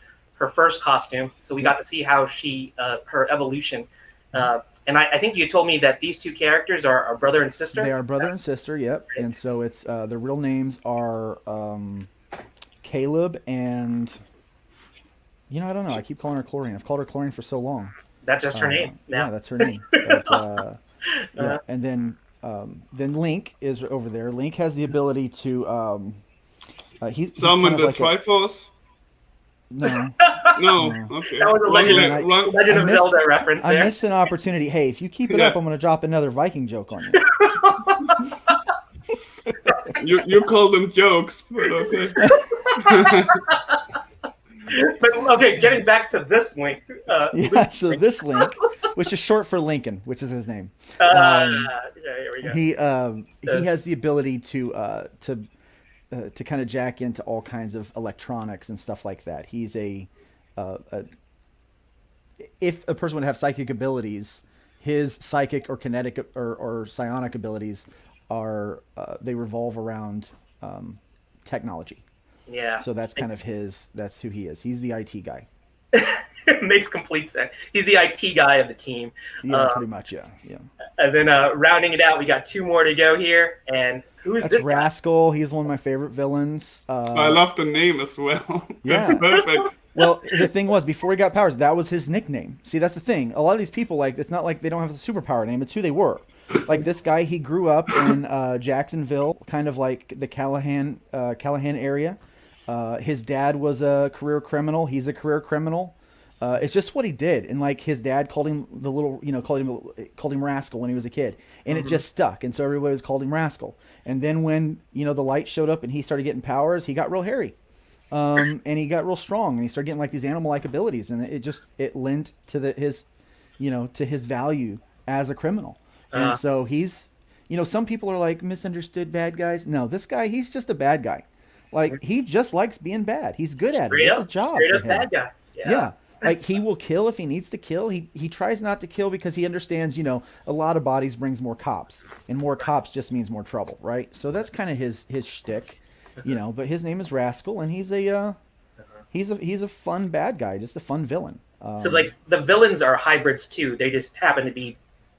costume. So we got to see how she her evolution. And I think you told me that these 2 characters are brother and sister. They are brother and sister. Yep. And so it's their real names are Caleb and, you know, I don't know. I keep calling her Chlorine. I've called her Chlorine for so long. That's just her name. Yeah, that's her name. But, yeah. And then Link is over there. Link has the ability to summon the like Triforce. No. Okay. That was a Legend of Zelda reference there. I missed an opportunity. Hey, if you keep it up, I'm going to drop another Viking joke on you. You call them jokes, but okay. But okay, getting back to this Link. So this Link, which is short for Lincoln, which is his name. Here we go. He has the ability to kind of jack into all kinds of electronics and stuff like that. He's if a person would have psychic abilities, his psychic or kinetic or psionic abilities are they revolve around technology. Yeah. So that's kind of that's who he is. He's the IT guy. It makes complete sense. He's the IT guy of the team. Yeah, pretty much, yeah. And then rounding it out, we got 2 more to go here. And who is this guy? Rascal. He's one of my favorite villains. I love the name as well. That's perfect. Well, the thing was, before he got powers, that was his nickname. See, that's the thing. A lot of these people, like, it's not like they don't have a superpower name. It's who they were. Like this guy, he grew up in Jacksonville, kind of like the Callahan area. His dad was a career criminal. He's a career criminal. It's just what he did, and like his dad called him called him Rascal when he was a kid, and it just stuck, and so everybody was called him Rascal. And then when the light showed up and he started getting powers, he got real hairy, and he got real strong, and he started getting like these animal-like abilities, and it lent to his value as a criminal. And so he's, some people are like misunderstood bad guys. No, this guy, he's just a bad guy. Like, he just likes being bad. He's good at it. It's a job straight for up him. bad guy. Yeah. Like, he will kill if he needs to kill. He tries not to kill because he understands, a lot of bodies brings more cops, and more cops just means more trouble, right? So that's kind of his shtick, But his name is Rascal, and he's a fun bad guy, just a fun villain. So like the villains are hybrids too. They just happen to be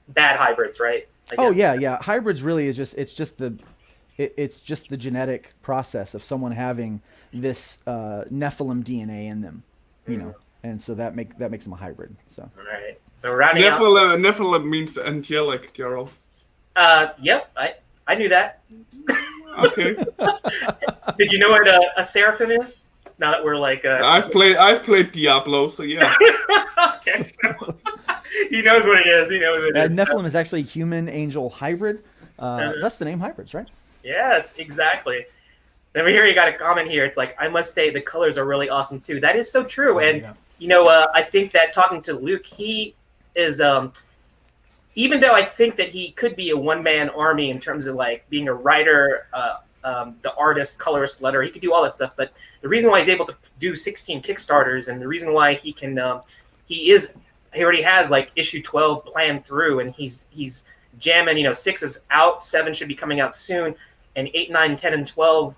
bad hybrids, right? Oh yeah. Hybrids really is it's just the genetic process of someone having this Nephilim DNA in them, and so that makes them a hybrid. So all right. So rounding out. Nephilim means angelic, Gerald. Yep. I knew that. Okay. Did you know what a seraphim is? Now that we're like, I've played Diablo, so yeah. Okay. He knows what it is. He knows what it is. Nephilim is actually human angel hybrid. That's the name hybrids, right? Yes, exactly. Over here, you got a comment here. It's like, I must say the colors are really awesome too. That is so true. And I think that talking to Luke, he is even though I think that he could be a one-man army in terms of like being a writer, the artist, colorist, letterer, he could do all that stuff. But the reason why he's able to do 16 Kickstarters, and the reason why he can, he already has like issue 12 planned through, and he's jamming. 6 is out, 7 should be coming out soon, and 8, 9, 10, and 12.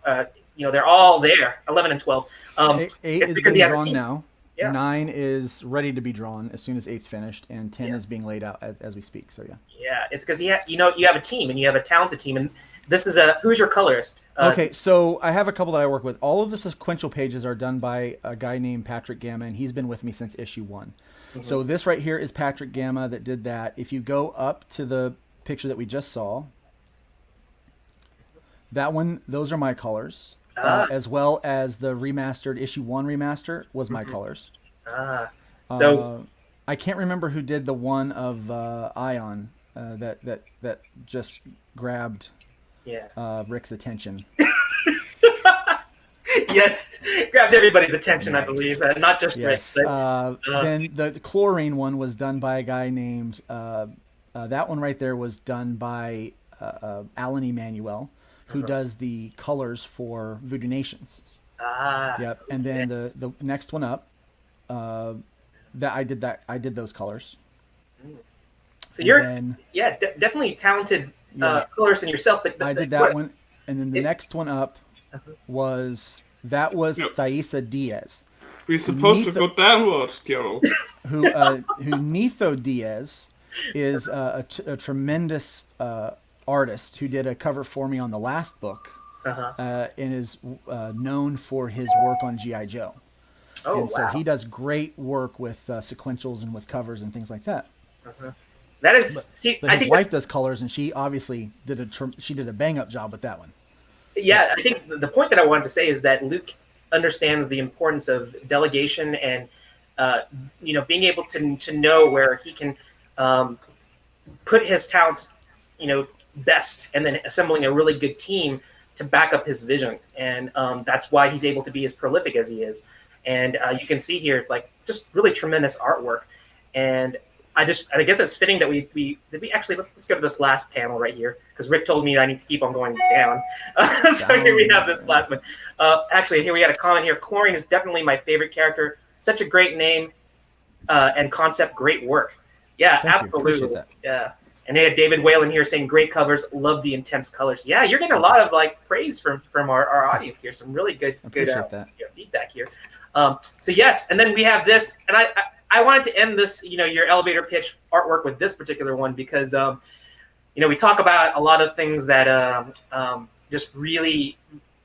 They're all there. 11 and 12. 8 is because being drawn now. Yeah. 9 is ready to be drawn as soon as 8's finished, and 10 is being laid out as we speak. So yeah. Yeah, it's because you have a team, and you have a talented team, and this is who's your colorist? Okay, so I have a couple that I work with. All of the sequential pages are done by a guy named Patrick Gamma, and he's been with me since issue 1. Mm-hmm. So this right here is Patrick Gamma that did that. If you go up to the picture that we just saw, that one, those are my colors. As well as the remastered issue 1 remaster was my colors. So I can't remember who did the one of Ion that just grabbed Rick's attention. Yes, grabbed everybody's attention, Nice. I believe, not just Yes. Rick's. But, then the chlorine one was done by a guy named that one right there was done by Alan Emanuel, who does the colors for Voodoo Nations. Yep. And then the next one up, I did those colors. So you're definitely talented colorist in yourself. But I did that one, and then the next one up was Thaisa Diaz. We're supposed to go downwards, Gerald. Who Netho Diaz is a tremendous artist who did a cover for me on the last book, and is known for his work on G.I. Joe. So he does great work with sequentials and with covers and things like that. That is, but his wife does colors, and she obviously did a bang up job with that one. Yeah, I think the point that I wanted to say is that Luke understands the importance of delegation and being able to know where he can put his talents best, and then assembling a really good team to back up his vision. And that's why he's able to be as prolific as he is. And you can see here, it's like just really tremendous artwork. And I guess it's fitting that we actually, let's go to this last panel right here, because Rick told me I need to keep on going down. So here we have this last one. Actually, here we got a comment here. Chlorine is definitely my favorite character. Such a great name and concept. Great work. Yeah, Thank absolutely. you. Yeah. And they had David Whalen here saying great covers, love the intense colors. Yeah, you're getting a lot of praise from our audience here. Some really good feedback here. So yes, and then we have this, and I wanted to end this, your elevator pitch artwork with this particular one because, we talk about a lot of things that just really,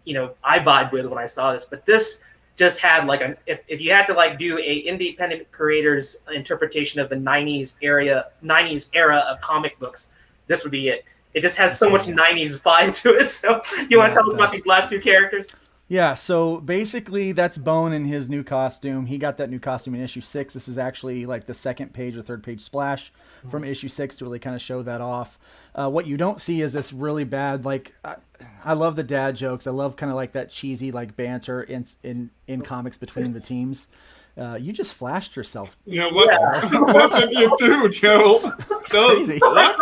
I vibe with when I saw this, but this just had if you had to do a independent creator's interpretation of the 90s era of comic books, this would be it. It just has so much 90s vibe to it. So you want to tell us about these last two characters? Yeah, so basically that's Bone in his new costume. He got that new costume in issue 6. This is actually the second page or third page splash from issue 6 to really kind of show that off. What you don't see is this really bad, I love the dad jokes. I love kind of that cheesy banter in comics between the teams. You just flashed yourself. Yeah, what did you do, Gerald? Crazy. What?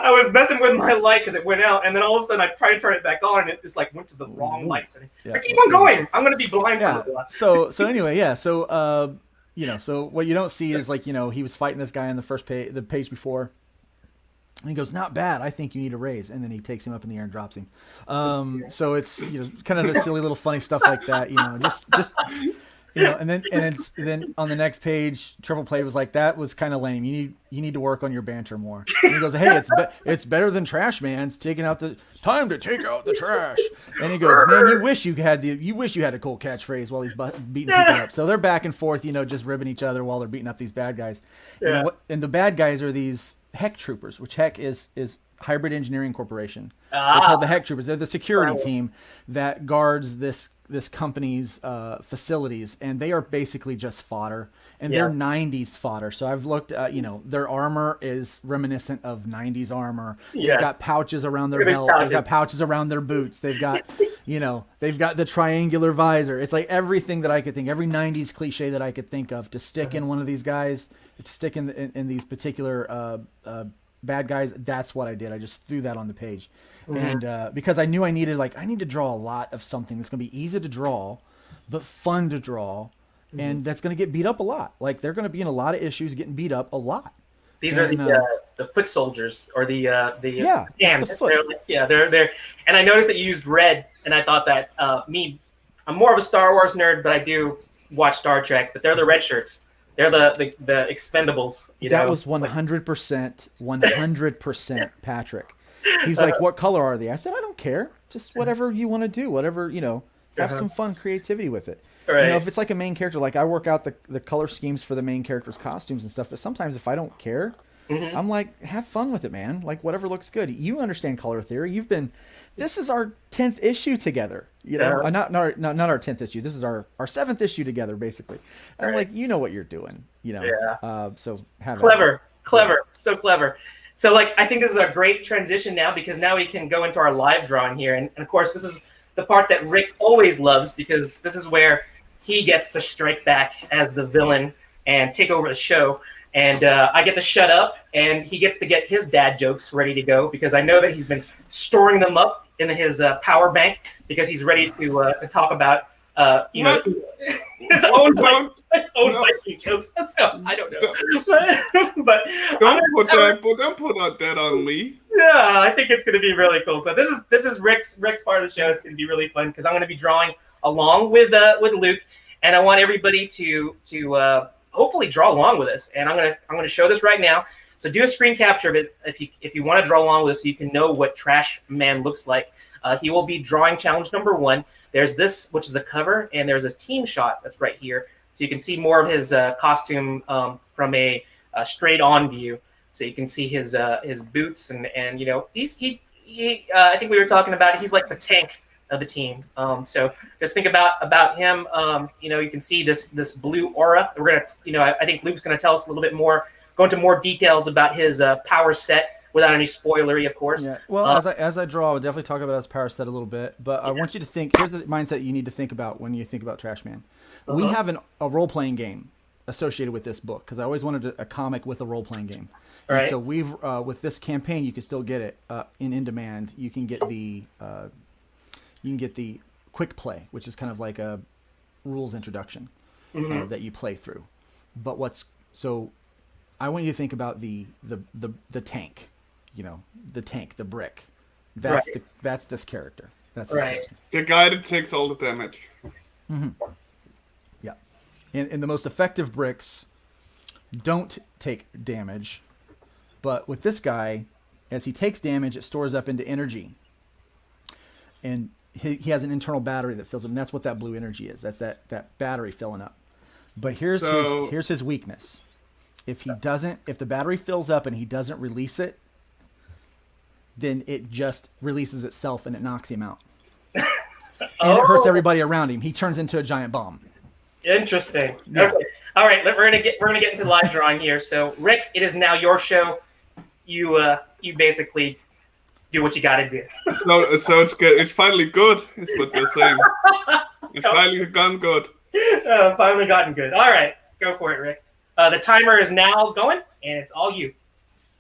I was messing with my light because it went out, and then all of a sudden I tried to turn it back on, and it just like went to the wrong light setting. Yeah, keep on going. I'm gonna be blind for a while. So anyway, yeah. So so what you don't see is like, he was fighting this guy on the page before. And he goes, not bad. I think you need a raise. And then he takes him up in the air and drops him. So it's, kind of the silly little funny stuff like that, just and then on the next page, Triple Play was like, that was kind of lame. You need to work on your banter more. And he goes, hey, it's better than Trash Man's taking out time to take out the trash. And he goes, man, you wish you had a cool catchphrase while he's beating people up. So they're back and forth, just ribbing each other while they're beating up these bad guys. Yeah. And the bad guys are these Heck Troopers, which Heck is Hybrid Engineering Corporation. They're called the Heck Troopers. They're the security team that guards this company's facilities, and they are basically just fodder. And they're 90s fodder. So I've looked, their armor is reminiscent of 90s armor. Yeah. They've got pouches around their belt. They've got pouches around their boots. They've got, they've got the triangular visor. It's like everything that I could think, every 90s cliche that I could think of to stick in one of these guys, to stick in these particular bad guys. That's what I did. I just threw that on the page. And because I knew I need to draw a lot of something that's going to be easy to draw, but fun to draw. And that's going to get beat up a lot. Like, they're going to be in a lot of issues getting beat up a lot. These are the foot soldiers, or the the foot. They're and I noticed that you used red, and I thought that I'm more of a Star Wars nerd, but I do watch Star Trek. But they're the red shirts. They're the Expendables. That was 100% Patrick. He was like, "What color are they?" I said, "I don't care. Just whatever you want to do. Whatever, have some fun creativity with it." Right. If it's like a main character, like I work out the color schemes for the main character's costumes and stuff, but sometimes if I don't care, I'm like, have fun with it, man. Like, whatever looks good. You understand color theory. This is our 10th issue together, not our 10th issue. This is our 7th issue together, basically. And I'm like, what you're doing, so have clever, so clever. So like, I think this is a great transition now, because now we can go into our live drawing here. And of course, this is the part that Rick always loves, because this is where he gets to strike back as the villain and take over the show. And I get to shut up, and he gets to get his dad jokes ready to go, because I know that he's been storing them up in his power bank, because he's ready to talk about his own Viking jokes. So I don't know, but don't put that on me. Yeah, I think it's going to be really cool. So this is Rick's part of the show. It's going to be really fun, because I'm going to be drawing along with Luke, and I want everybody to hopefully draw along with us. And I'm gonna show this right now. So do a screen capture of it if you want to draw along with us, so you can know what Trash Man looks like. He will be drawing challenge number 1. There's this, which is the cover, and there's a team shot that's right here, so you can see more of his costume from a straight on view. So you can see his boots, and he I think we were talking about, he's like the tank of the team. So just think about him. You can see this blue aura. We're gonna, I think Luke's gonna tell us a little bit more, go into more details about his power set without any spoilery, of course. Yeah. Well, as I draw, I would definitely talk about his power set a little bit. But I want you to think. Here's the mindset you need to think about when you think about Trash Man. We have a role playing game associated with this book, because I always wanted a comic with a role playing game. Right. And so we've with this campaign, you can still get it in demand. You can get the quick play, which is kind of like a rules introduction that you play through. But I want you to think about the tank, the tank, the brick. That's this character. That's right. The guy that takes all the damage. Mm-hmm. Yeah, and the most effective bricks don't take damage, but with this guy, as he takes damage, it stores up into energy, and he has an internal battery that fills up, and that's what that blue energy is. That's that battery filling up. But here's his weakness. If the battery fills up and he doesn't release it, then it just releases itself and it knocks him out. And it hurts everybody around him. He turns into a giant bomb. Interesting. Yeah. Okay. All right, we're gonna get into live drawing here. So Rick, it is now your show. You basically do what you got to do. So it's good. It's finally good, is what you're saying. It's finally gone good. Finally gotten good. All right, go for it, Rick. The timer is now going, and it's all you.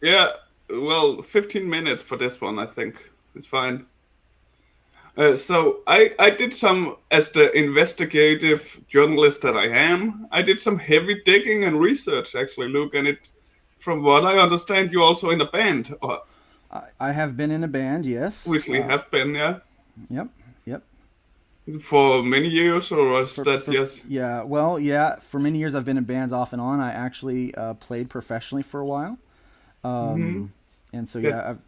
Yeah, well, 15 minutes for this one, I think. It's fine. So I did some, as the investigative journalist that I am, I did some heavy digging and research, actually, Luke. And from what I understand, you're also in a band, or I have been in a band, yes. obviously have been, yeah, Yep, yep. for many years, or was that just? Yeah, well, yeah. For many years, I've been in bands off and on. I actually played professionally for a while, and so Good. yeah, I've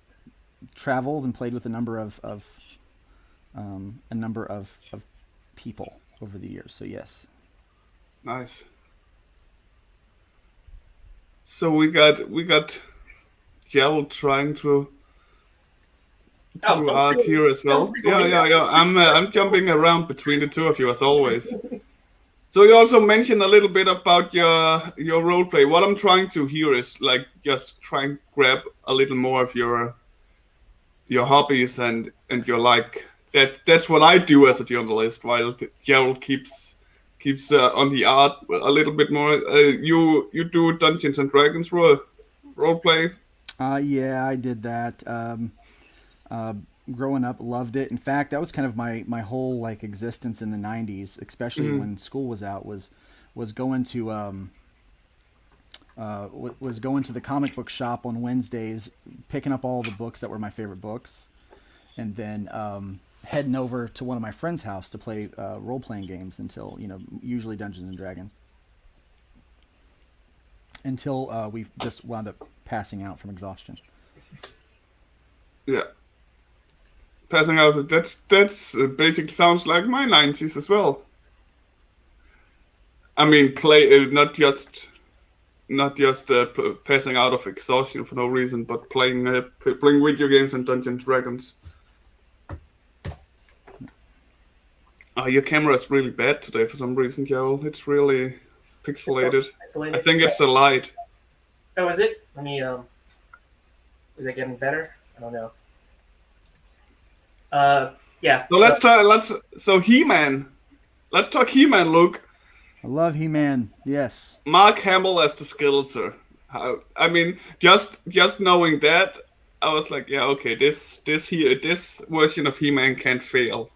traveled and played with a number of people over the years. So yes. Nice. So we got Gerald trying to Oh, do art here as well. Yeah. I'm jumping around between the two of you as always. So you also mentioned a little bit about your role play. What I'm trying to hear is like just try and grab a little more of your hobbies and your like. That's what I do as a journalist. While Gerald keeps on the art a little bit more. You do Dungeons and Dragons role play. Yeah, I did that. Growing up, loved it. In fact, that was kind of my whole like existence in the '90s, especially when school was out. Was going to was going to the comic book shop on Wednesdays, picking up all the books that were my favorite books, and then heading over to one of my friends' house to play role playing games until usually Dungeons and Dragons, until we just wound up passing out from exhaustion. Yeah. Passing out. That's basically sounds like my '90s as well. I mean, play not just passing out of exhaustion for no reason, but playing video games and Dungeons and Dragons. Your camera is really bad today for some reason, Joel. It's really pixelated. I think it's the light. Oh, is it? Let me. Is it getting better? I don't know. Yeah. So let's talk. So He-Man. Let's talk He-Man, Luke. I love He-Man. Yes. Mark Hamill as the Skeletor. I mean, just knowing that, I was like, yeah, okay, this version of He-Man can't fail.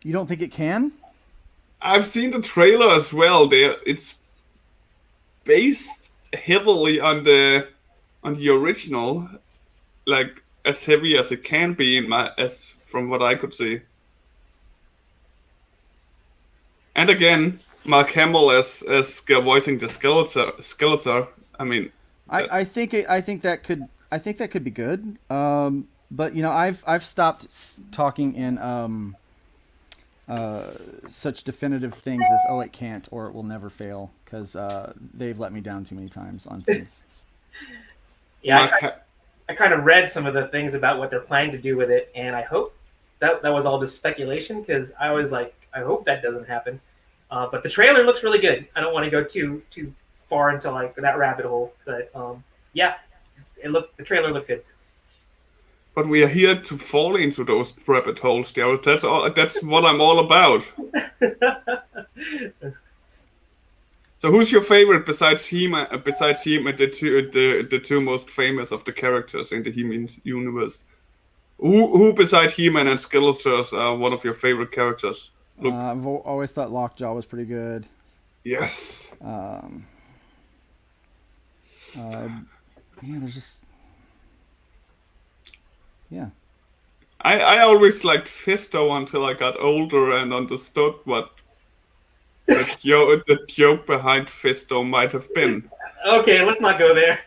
You don't think it can? I've seen the trailer as well. It's based heavily on the original, like as heavy as it can be as from what I could see. And again, Mark Hamill as voicing the Skeletor. I mean, I think that could be good. But I've stopped talking in such definitive things as it can't or it will never fail, because they've let me down too many times on things. Yeah, I kind of read some of the things about what they're planning to do with it, and I hope that was all just speculation, because I was like, I hope that doesn't happen. But the trailer looks really good. I don't want to go too far into like that rabbit hole, but yeah, the trailer looked good. But we are here to fall into those rabbit holes, Gerald. That's what I'm all about. So, who's your favorite besides He-Man? The two most famous of the characters in the He-Man universe. Who besides He-Man and Skeletor are one of your favorite characters? I've always thought Lockjaw was pretty good. Yes. There's just. Yeah. I always liked Fisto until I got older and understood what the joke behind Fisto might have been. Okay, let's not go there.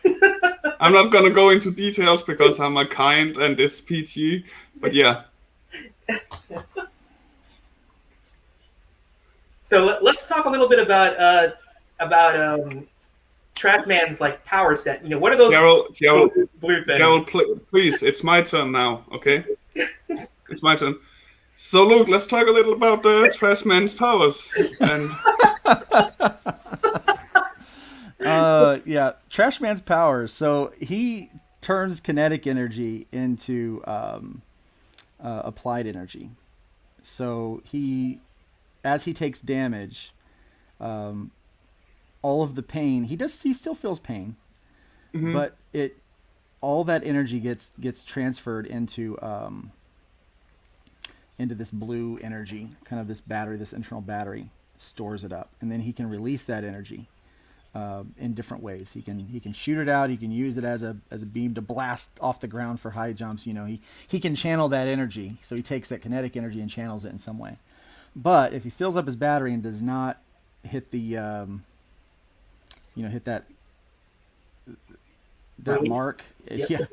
I'm not gonna go into details because I'm a kind and this PG, but yeah. So let's talk a little bit about Trackman's like power set. What are those Gerald, blue things? Gerald, please, it's my turn now, okay? It's my turn. So, look, let's talk a little about Trashman's powers. And yeah, Trashman's powers. So he turns kinetic energy into applied energy. So he as he takes damage, all of the pain he still feels pain, but all that energy gets transferred into this blue energy, kind of this battery, this internal battery stores it up, and then he can release that energy in different ways. He can shoot it out. He can use it as a beam to blast off the ground for high jumps. He can channel that energy. So he takes that kinetic energy and channels it in some way. But if he fills up his battery and does not hit the hit that Release. mark, Yep.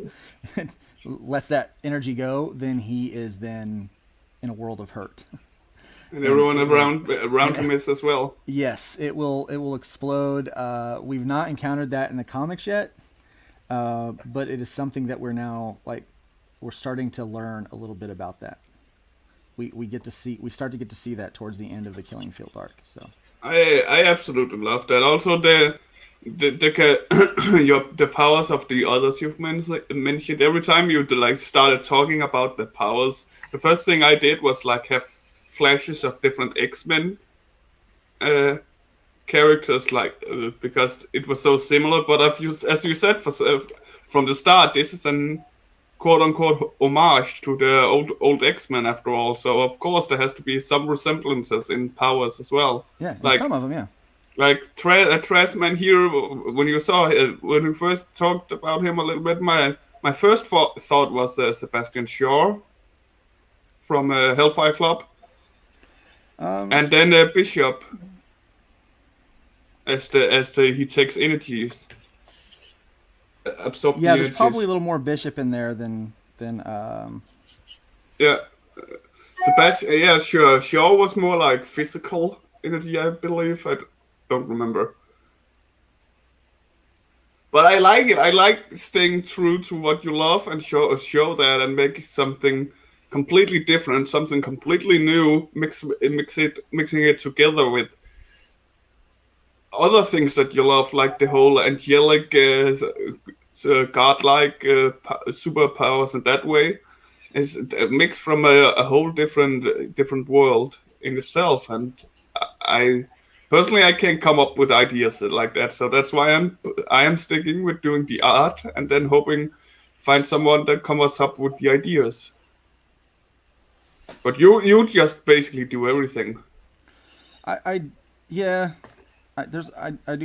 lets that energy go, then he is then in a world of hurt. And everyone around him is as well. Yes, it will explode. We've not encountered that in the comics yet, but it is something that we're starting to learn a little bit about that. We start to get to see that towards the end of the Killing Field arc. So I absolutely love that. Also the powers of the others you've mentioned. Every time you started talking about the powers, the first thing I did was have flashes of different X-Men characters, because it was so similar. But as you said from the start, this is an quote-unquote homage to the old X-Men after all. So of course there has to be some resemblances in powers as well. yeah, and some of them, yeah. Like Trasman here, when you first talked about him a little bit, my first thought was Sebastian Shaw from Hellfire Club. And then Bishop, as he takes energies, absorb. Yeah, there's probably a little more Bishop in there than. Yeah, Sebastian. Yeah, sure. Shaw was more like physical energy, I believe. I don't remember. But I like it. I like staying true to what you love and show that and make something completely different, something completely new, mixing it together with other things that you love, like the whole angelic, godlike superpowers, and that way is a mix from a whole different world in itself. And I personally can't come up with ideas like that, so that's why I am sticking with doing the art and then hoping find someone that comes up with the ideas. But you just basically do everything. I do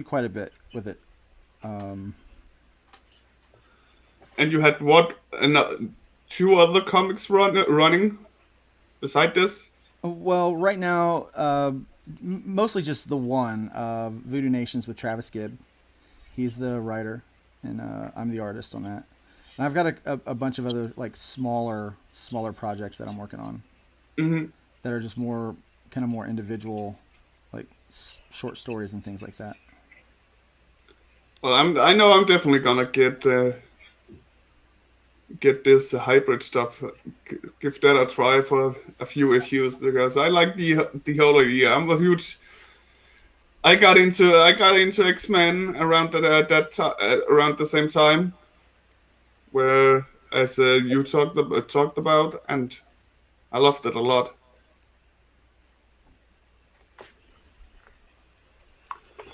quite a bit with it. And you had what? 2 other comics running beside this? Well, right now, mostly just the one, Voodoo Nations with Travis Gibb. He's the writer, and I'm the artist on that. And I've got a bunch of other smaller projects that I'm working on. Mm-hmm. That are just more individual, short stories and things like that. Well, I know I'm definitely gonna get this hybrid stuff. Give that a try for a few issues because I like the whole idea. I'm a huge. I got into X-Men around around the same time, where as you talked about, and I loved it a lot.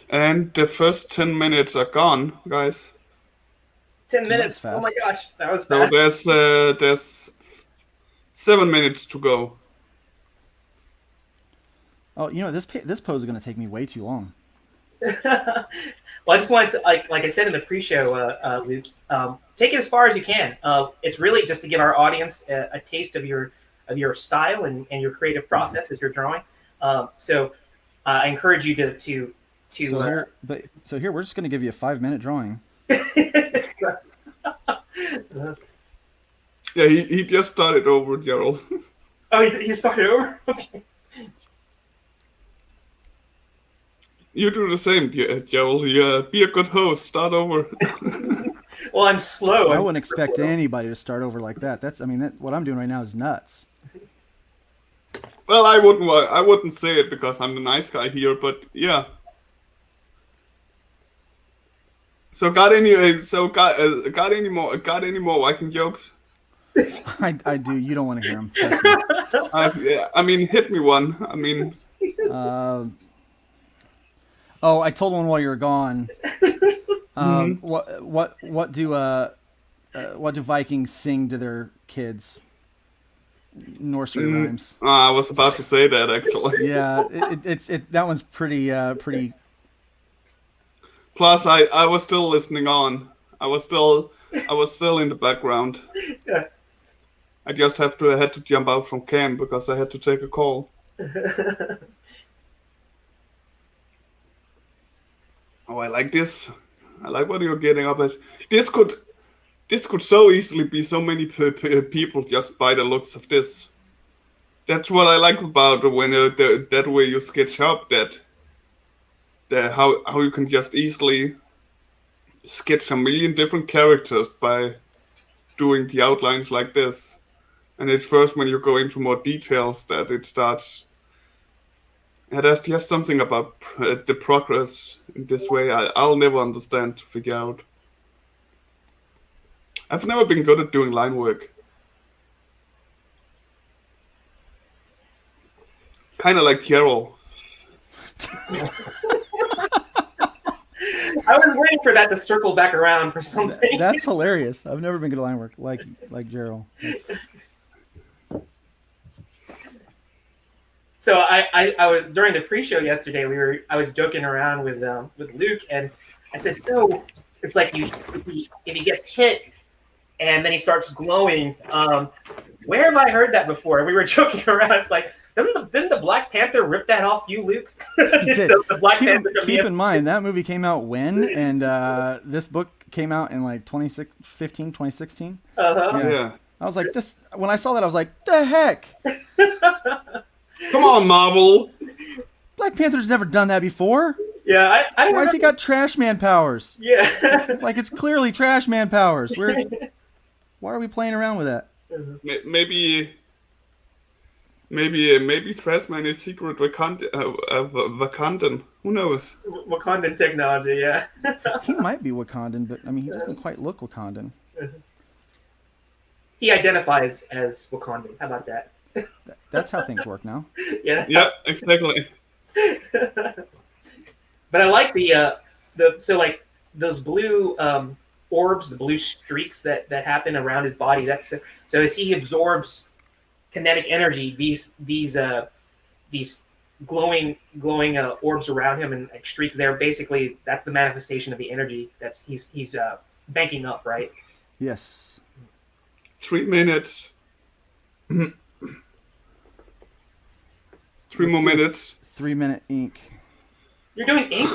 And the first 10 minutes are gone, guys. 10 minutes. Oh my gosh, that was So fast. there's 7 minutes to go. Oh, this pose is going to take me way too long. Well, I just wanted to, like I said in the pre-show, Luke, take it as far as you can. It's really just to give our audience a taste of your style and your creative process as you're drawing. So I encourage you to. So here we're just going to give you a 5-minute drawing. Yeah, he just started over, Gerald. Oh, he started over. Okay. You do the same, Gerald. Be a good host. Start over. Well, I'm slow. I wouldn't expect anybody to start over like that. What I'm doing right now is nuts. Well, I wouldn't say it because I'm the nice guy here, but yeah. So got any more Viking jokes? I do. You don't want to hear them. I mean, hit me one. I mean, Oh, I told one while you were gone. Mhm. What do Vikings sing to their kids? Nursery rhymes. I was about to say that actually. Yeah, it's that one's pretty. Plus, I was still listening on. I was still in the background. Yeah. I just had to jump out from camp because I had to take a call. Oh, I like this. I like what you're getting up as. This could so easily be so many people just by the looks of this. That's what I like about when that way you sketch up that how you can just easily sketch a million different characters by doing the outlines like this. And it's first when you go into more details that it starts. And there's just something about the progress in this way I'll never understand to figure out. I've never been good at doing line work. Kind of like Carol. I was waiting for that to circle back around for something. That's hilarious. I've never been good at line work like Gerald. So I was during the pre-show yesterday. I was joking around with Luke, and I said, so it's like if he gets hit and then he starts glowing. Where have I heard that before? We were joking around. It's like, didn't the Black Panther rip that off you, Luke? The Black Panther. Keep in mind that movie came out when, and this book came out in like 2015, 2016. Yeah. I was like, this. When I saw that, I was like, the heck. Come on, Marvel. Black Panther's never done that before. Yeah, I Why has he got Trash Man powers? Yeah. Like, it's clearly Trash Man powers. Why are we playing around with that? Maybe Trash Man is secret Wakandan. Who knows? Wakandan technology, yeah. He might be Wakandan, but I mean, he doesn't quite look Wakandan. He identifies as Wakandan. How about that? That's how things work now. Yeah. Yeah, exactly. But I like so like those blue orbs, the blue streaks that happen around his body. That's so as he absorbs kinetic energy, these glowing orbs around him and like streaks there. Basically, that's the manifestation of the energy that's he's banking up, right? Yes. 3 minutes. 3 more minutes. 3-minute ink. You're doing ink?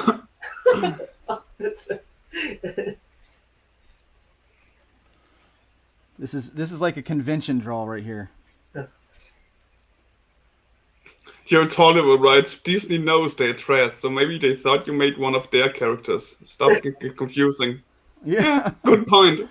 This is like a convention draw right here. Jared's Hollywood writes, Disney knows they're trash, so maybe they thought you made one of their characters. Stop confusing. Yeah. Good point.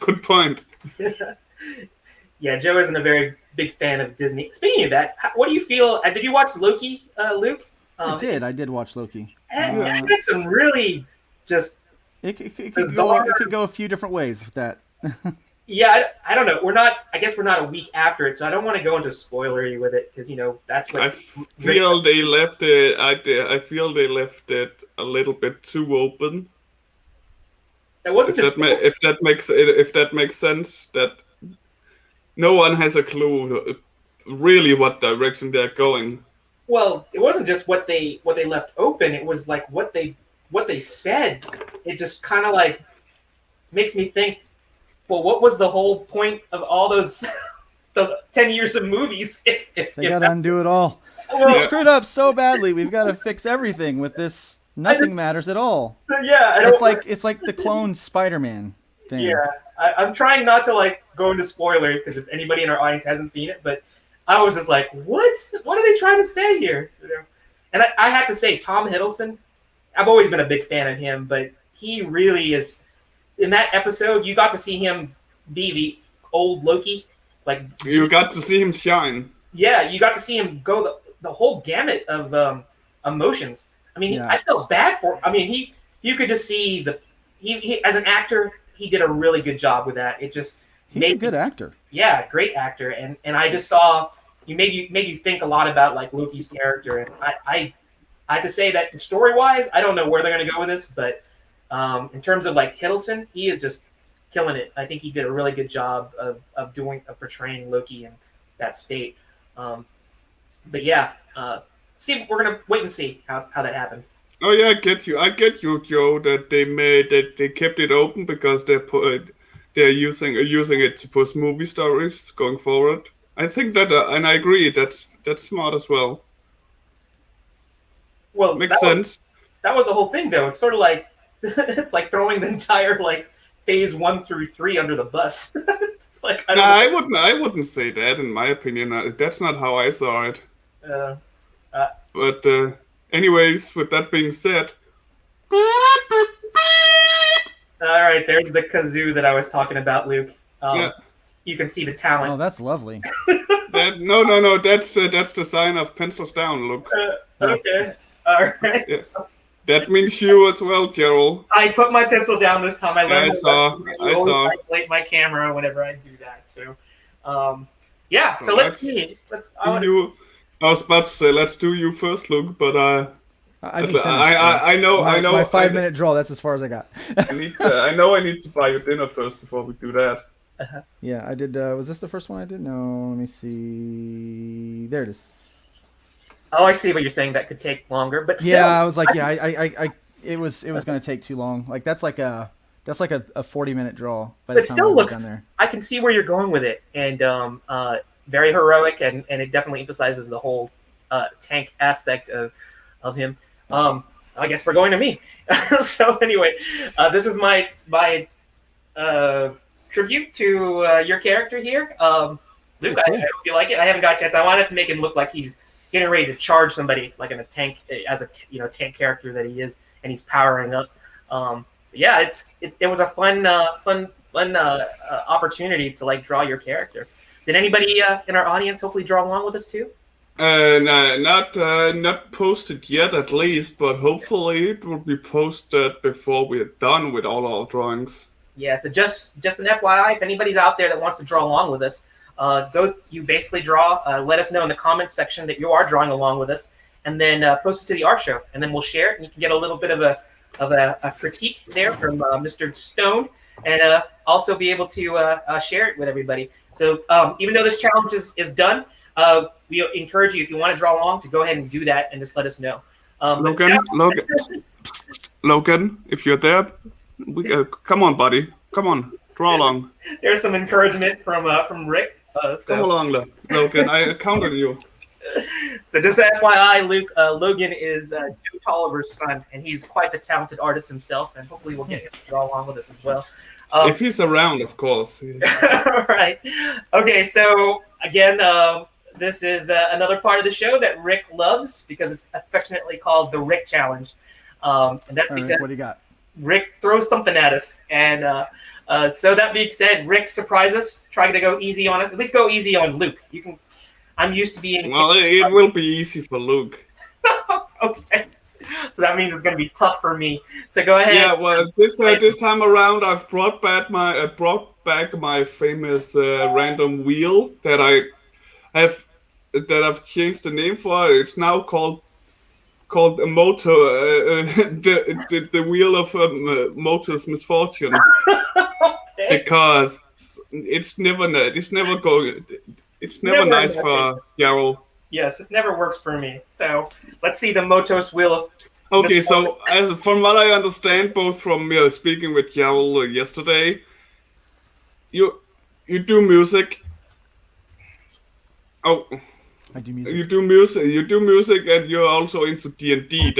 Yeah, Joe isn't a very big fan of Disney. Speaking of that, what do you feel? Did you watch Loki, Luke? I did watch Loki. It had some really just. It could go a few different ways with that. Yeah, I don't know. I guess we're not a week after it, so I don't want to go into spoilery with it because that's what. I feel they left it. I feel they left it a little bit too open. That wasn't if that makes sense. That no one has a clue really what direction they're going. Well, it wasn't just what they left open. It was like what they said. It just kind of like makes me think. Well, what was the whole point of all those 10 years of movies? If they got to undo it all. Well, we screwed up so badly. We've got to fix everything with this. Nothing matters at all. Yeah, it's like the clone Spider-Man thing. Yeah, I'm trying not to like go into spoiler because if anybody in our audience hasn't seen it, but I was just like, what? What are they trying to say here? And I have to say, Tom Hiddleston, I've always been a big fan of him, but he really is. In that episode, you got to see him be the old Loki. Like you got to see him shine. Yeah, you got to see him go the whole gamut of emotions. I mean, Yeah. I felt bad for. I mean, you could just see he as an actor, he did a really good job with that. It just He's a good actor. Yeah, great actor, and I just saw made you think a lot about like Loki's character, and I I have to say that story-wise, I don't know where they're going to go with this, but in terms of like Hiddleston, he is just killing it. I think he did a really good job of portraying Loki in that state. But yeah, we're gonna wait and see how that happens. Oh yeah, I get you, Joe. That they kept it open because they're using it to push movie stories going forward. I think that, and I agree. That's smart as well. Well, Makes sense. That was the whole thing, though. It's sort of like it's like throwing the entire like phase 1 through 3 under the bus. It's like I wouldn't say that. In my opinion, that's not how I saw it. But anyways, with that being said. All right, there's the kazoo that I was talking about, Luke. Yeah. You can see the talent. Oh, that's lovely. No. That's the sign of pencils down. Look. Okay. All right. Yeah. That means you as well, Carol. I put my pencil down this time. I learned. I saw. Isolate my camera whenever I do that. So, yeah. So let's see. I was about to say let's do you first, Luke, but I know. My 5-minute draw. That's as far as I got. I know I need to buy you dinner first before we do that. Yeah, I did. Was this the first one I did? No, let me see. There it is. Oh, I see what you're saying. That could take longer, but still. Yeah, I was like, it was going to take too long. Like that's like a 40-minute draw. By the It time still I looks. down there. I can see where you're going with it, and very heroic, and it definitely emphasizes the whole tank aspect of him. I guess we're going to me. So anyway, this is my tribute to your character here, Luke. Cool. I hope you like it. I haven't got a chance. I wanted to make him look like he's getting ready to charge somebody, like in a tank, as a tank character that he is, and he's powering up. Yeah, it was a fun opportunity to like draw your character. Did anybody in our audience hopefully draw along with us too? Not posted yet, at least, but hopefully it will be posted before we're done with all our drawings. Yeah, so just an FYI, if anybody's out there that wants to draw along with us, you basically draw. Let us know in the comments section that you are drawing along with us, and then post it to the art show, and then we'll share it, and you can get a little bit of a critique there from Mr. Stone, and also be able to share it with everybody. So even though this challenge is done, we encourage you, if you want to draw along, to go ahead and do that and just let us know. Logan, if you're there, come on, buddy. Come on, draw along. There's some encouragement from Rick. Come along, Logan. I count on you. So just FYI, Luke, Logan is Joe Tolliver's son, and he's quite the talented artist himself, and hopefully we'll get him to draw along with us as well. If he's around, of course. Right. Okay, so again, this is another part of the show that Rick loves because it's affectionately called the Rick Challenge. And that's because what do you got? Rick throws something at us. And so that being said, Rick, surprise us. Try to go easy on us. At least go easy on Luke. You can. I'm used to being. Well, it will be easy for Luke. Okay. So that means it's going to be tough for me. So go ahead. Yeah, well, this time around, I've brought back my famous random wheel that I've changed the name for. It's now called a motor, the wheel of motor's misfortune. Okay. Because it's never nice for Yarrow. Yes, it never works for me. So let's see the Motos wheel of. Okay, so from what I understand, both from speaking with Yarrow yesterday, you do music. Oh, I do music. You do music, and you're also into D&D.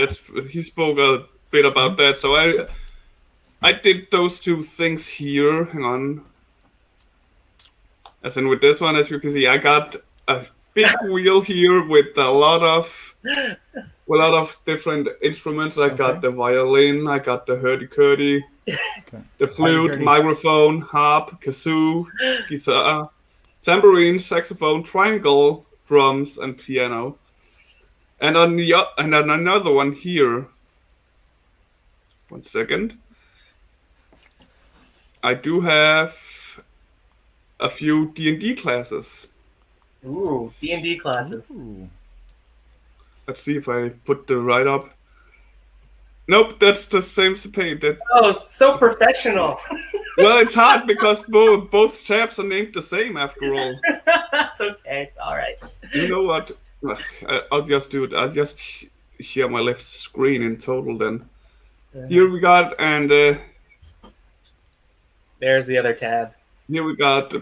He spoke a bit about that. So I did those two things here. Hang on. As in with this one, as you can see, I got a big wheel here with a lot of different instruments. I got the violin, I got the hurdy-gurdy, the flute, microphone, harp, kazoo, guitar, tambourine, saxophone, triangle, drums, and piano. And on another one here. 1 second. I do have a few D&D classes. Ooh, D&D classes. Ooh. Let's see if I put the right up. Nope, that's the same page. Oh, so professional. Well, it's hard because both tabs are named the same after all. It's okay. It's all right. You know what? I'll just do it. I'll just share my left screen in total then. Here we got, and there's the other tab. Here we got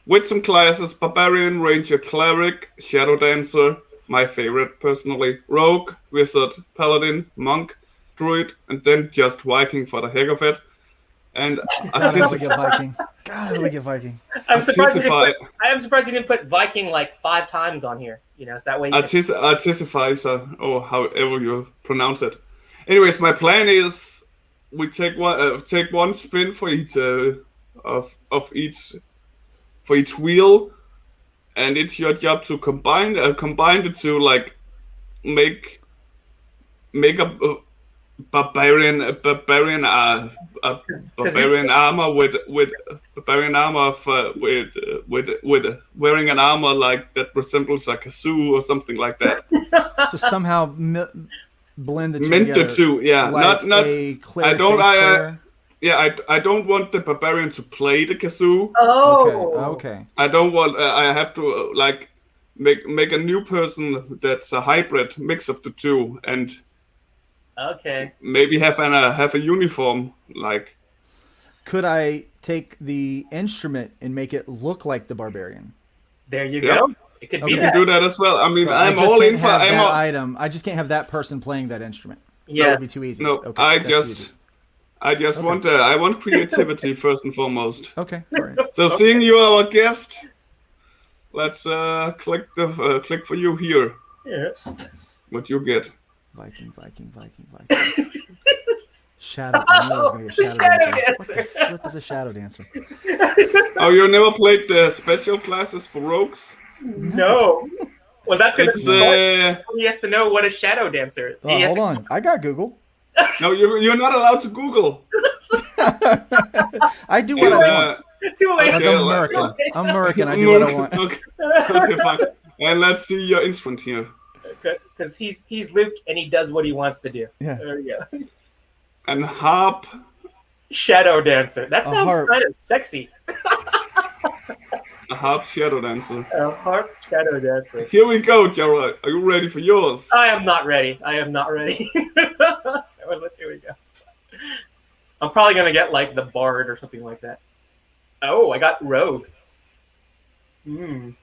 with some classes: Barbarian, Ranger, Cleric, Shadow Dancer, my favorite personally, Rogue, Wizard, Paladin, Monk, Druid, and then just Viking for the heck of it. And God, I like a Viking. God, I like a Viking. I am surprised you didn't put Viking like 5 times on here. You know, it's that way. Artificer, or however you pronounce it. Anyways, my plan is we take one spin for each of each wheel, and it's your job to combine the two, like make a barbarian armor with wearing an armor like that resembles a kazoo or something like that. So somehow blend the two Mint together. the two, yeah. Like not a cleric player. I don't want the barbarian to play the kazoo. Oh, okay. I don't want. I have to like make a new person that's a hybrid mix of the two, and okay, maybe have a uniform like. Could I take the instrument and make it look like the barbarian? There you go. It could be You can do that as well. I mean, So I'm all in for that item. I just can't have that person playing that instrument. Yeah, that would be too easy. No, okay, I just want I want creativity first and foremost. Okay. All right. So seeing you our guest, let's click for you here. Yeah. What you get? Viking. Shadow. I knew I was going to get Shadow Dancer. What the flip is a Shadow Dancer? Oh, you never played the special classes for rogues? No. Well, that's gonna It's he has to know what a Shadow Dancer is. Oh, hold on. I got Google. No, you're not allowed to Google. I do what I want. Too late. Because I'm American. I'm American. I do what I want. Okay, fine. And let's see your instrument here. Because he's Luke and he does what he wants to do. Yeah. There you go. And harp. Shadow Dancer. That sounds kind of sexy. A harp shadow dancer. A harp shadow dancer. Here we go, Gerald. Are you ready for yours? I am not ready. So let's here we go. I'm probably gonna get like the bard or something like that. Oh, I got rogue. And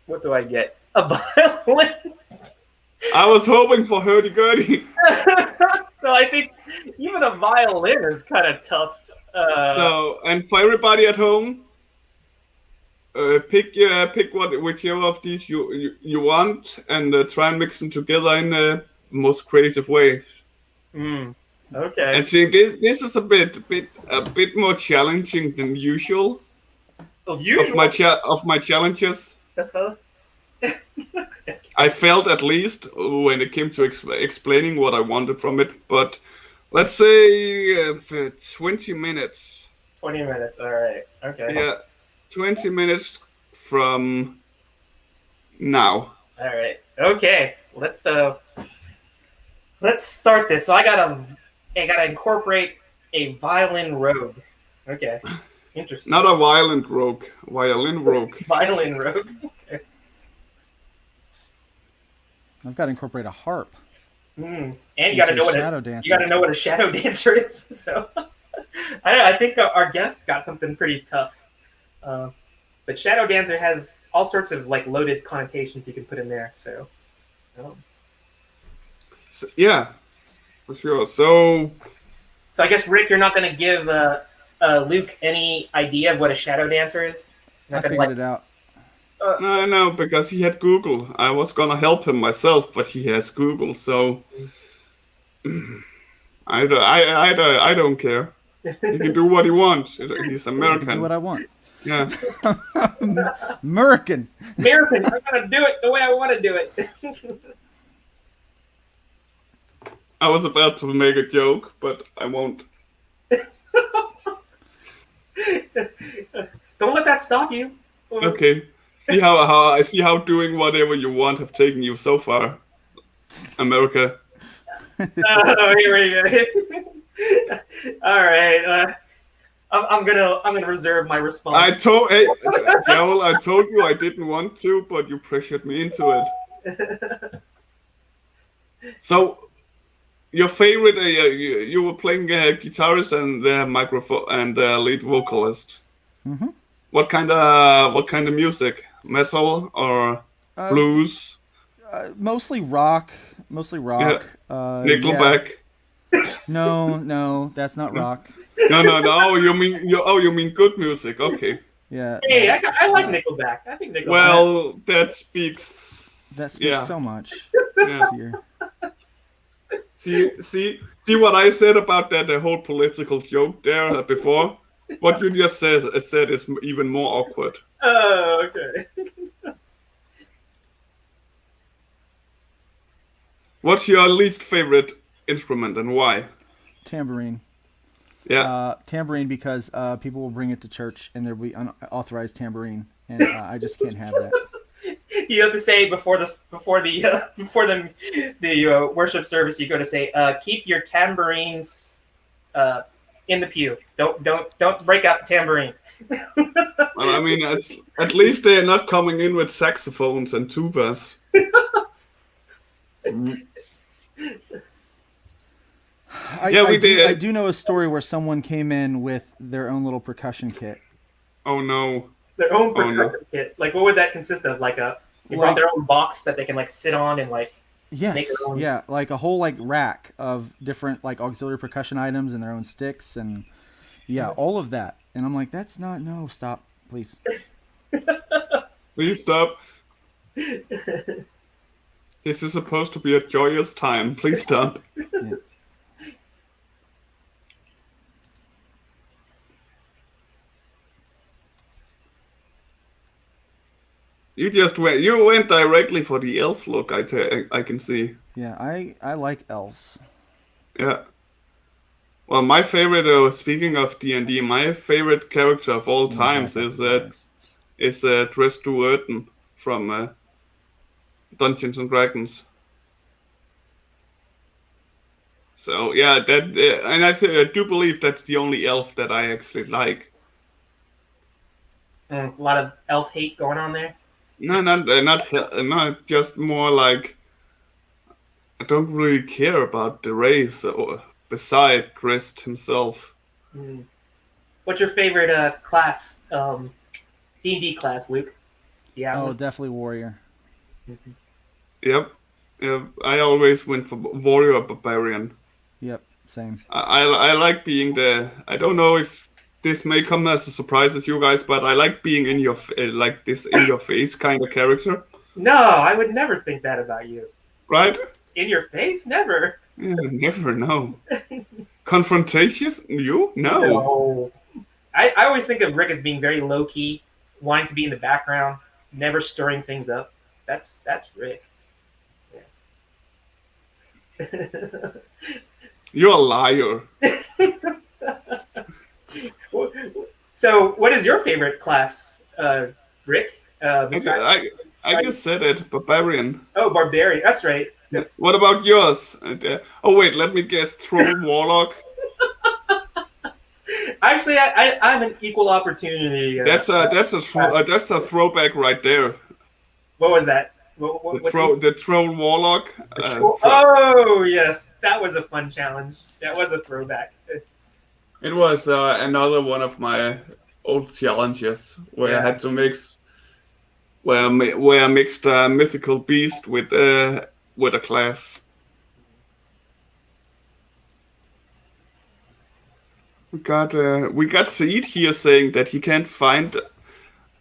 what do I get? A violin. I was hoping for hurdy-gurdy. So I think even a violin is kind of tough. And for everybody at home, pick whichever of these you want, and try and mix them together in the most creative way. Okay. And see, this is a bit more challenging than usual. Of my challenges. I felt, at least when it came to explaining what I wanted from it, but let's say 20 minutes. 20 minutes, all right. Okay. Yeah, 20 minutes from now. All right. Okay. Let's start this. So I gotta incorporate a violin rogue. Okay. Interesting. Not a violin rogue. Violin rogue. Violin rogue. Okay. I've got to incorporate a harp. And you got to know what a shadow dancer is. So I think our guest got something pretty tough. But shadow dancer has all sorts of like loaded connotations you can put in there. So yeah, for sure. So I guess Rick, you're not going to give Luke any idea of what a shadow dancer is. I figured it out. No, because he had Google. I was gonna help him myself, but he has Google, so I don't care. He can do what he wants. He's American. I can do what I want. Yeah. American. I'm gonna do it the way I want to do it. I was about to make a joke, but I won't. Don't let that stop you. Okay. See how I see how doing whatever you want have taken you so far, America. Oh, here we go. All right. I'm gonna reserve my response. Hey, Carol, I told you I didn't want to, but you pressured me into it. So, your favorite? You were playing guitarist and microphone and lead vocalist. Mm-hmm. What kind of music? Metal or Uh, blues? mostly rock. Mostly Yeah, rock. Yeah. Nickelback. No, that's not rock. No. You mean good music? Okay. Yeah, Hey, no. I like Nickelback. I think Nickelback. Well, that speaks. That speaks Yeah. so much. Yeah. Here. See what I said about that the whole political joke there before. What you just said is even more awkward. Oh, okay. What's your least favorite instrument and why? Tambourine. Yeah. Tambourine because people will bring it to church and there will be unauthorized tambourine, and I just can't have that. You have to say before the worship service, you go to say, keep your tambourines in the pew. Don't break out the tambourine. Well, I mean, at least they're not coming in with saxophones and tubas. We did. I do know a story where someone came in with their own little percussion kit. Oh no. Their own Oh, no. percussion kit. Like, what would that consist of? Like they brought their own box that they can like sit on and like. Yes, yeah, like a whole like rack of different like auxiliary percussion items and their own sticks and all of that. And I'm like, that's not stop, please. Please stop. This is supposed to be a joyous time. Please stop. Yeah. You went directly for the elf look. I can see. Yeah, I like elves. Yeah. Well, my favorite. Speaking of D&D, my favorite character of all times is Dres Duerden from Dungeons and Dragons. So yeah, that and I do believe that's the only elf that I actually like. A lot of elf hate going on there. No, not just more like I don't really care about the race or beside Dres himself. Mm. What's your favorite class? D&D class, Luke. Yeah. Oh, definitely warrior. Mm-hmm. Yep. I always went for warrior or barbarian. Yep, same. I like being the. I don't know if this may come as a surprise to you guys, but I like being in your like this in your face kind of character. No, I would never think that about you. Right? In your face, never. Yeah, never know. Confrontations? You? No. I always think of Rick as being very low key, wanting to be in the background, never stirring things up. That's Rick. Yeah. You're a liar. So, what is your favorite class, Rick? I just said it. Barbarian. Oh, barbarian. That's right. Yes. What about yours? Oh wait, let me guess. Troll Warlock. Actually, I'm an equal opportunity. That's a throwback right there. What was that? The Troll Warlock. Oh yes, that was a fun challenge. That was a throwback. It was another one of my old challenges where I had to mix, where I mixed a mythical beast with a class. We got Saeed here saying that he can't find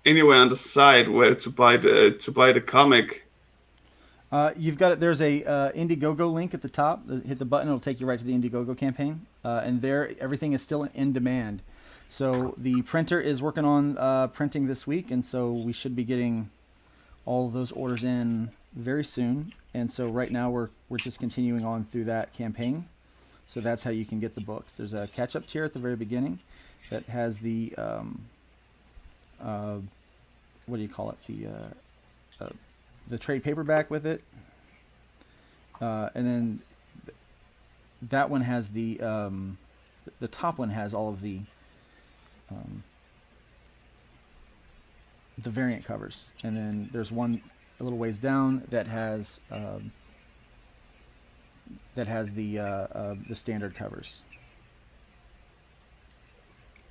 anywhere on the site where to buy the comic. You've got it. There's a Indiegogo link at the top. Hit the button; it'll take you right to the Indiegogo campaign. And there, everything is still in demand. So the printer is working on printing this week, and so we should be getting all of those orders in very soon. And so right now we're just continuing on through that campaign. So that's how you can get the books. There's a catch-up tier at the very beginning that has the what do you call it? The trade paperback with it, and then that one has the top one has all of the variant covers, and then there's one a little ways down that has the standard covers.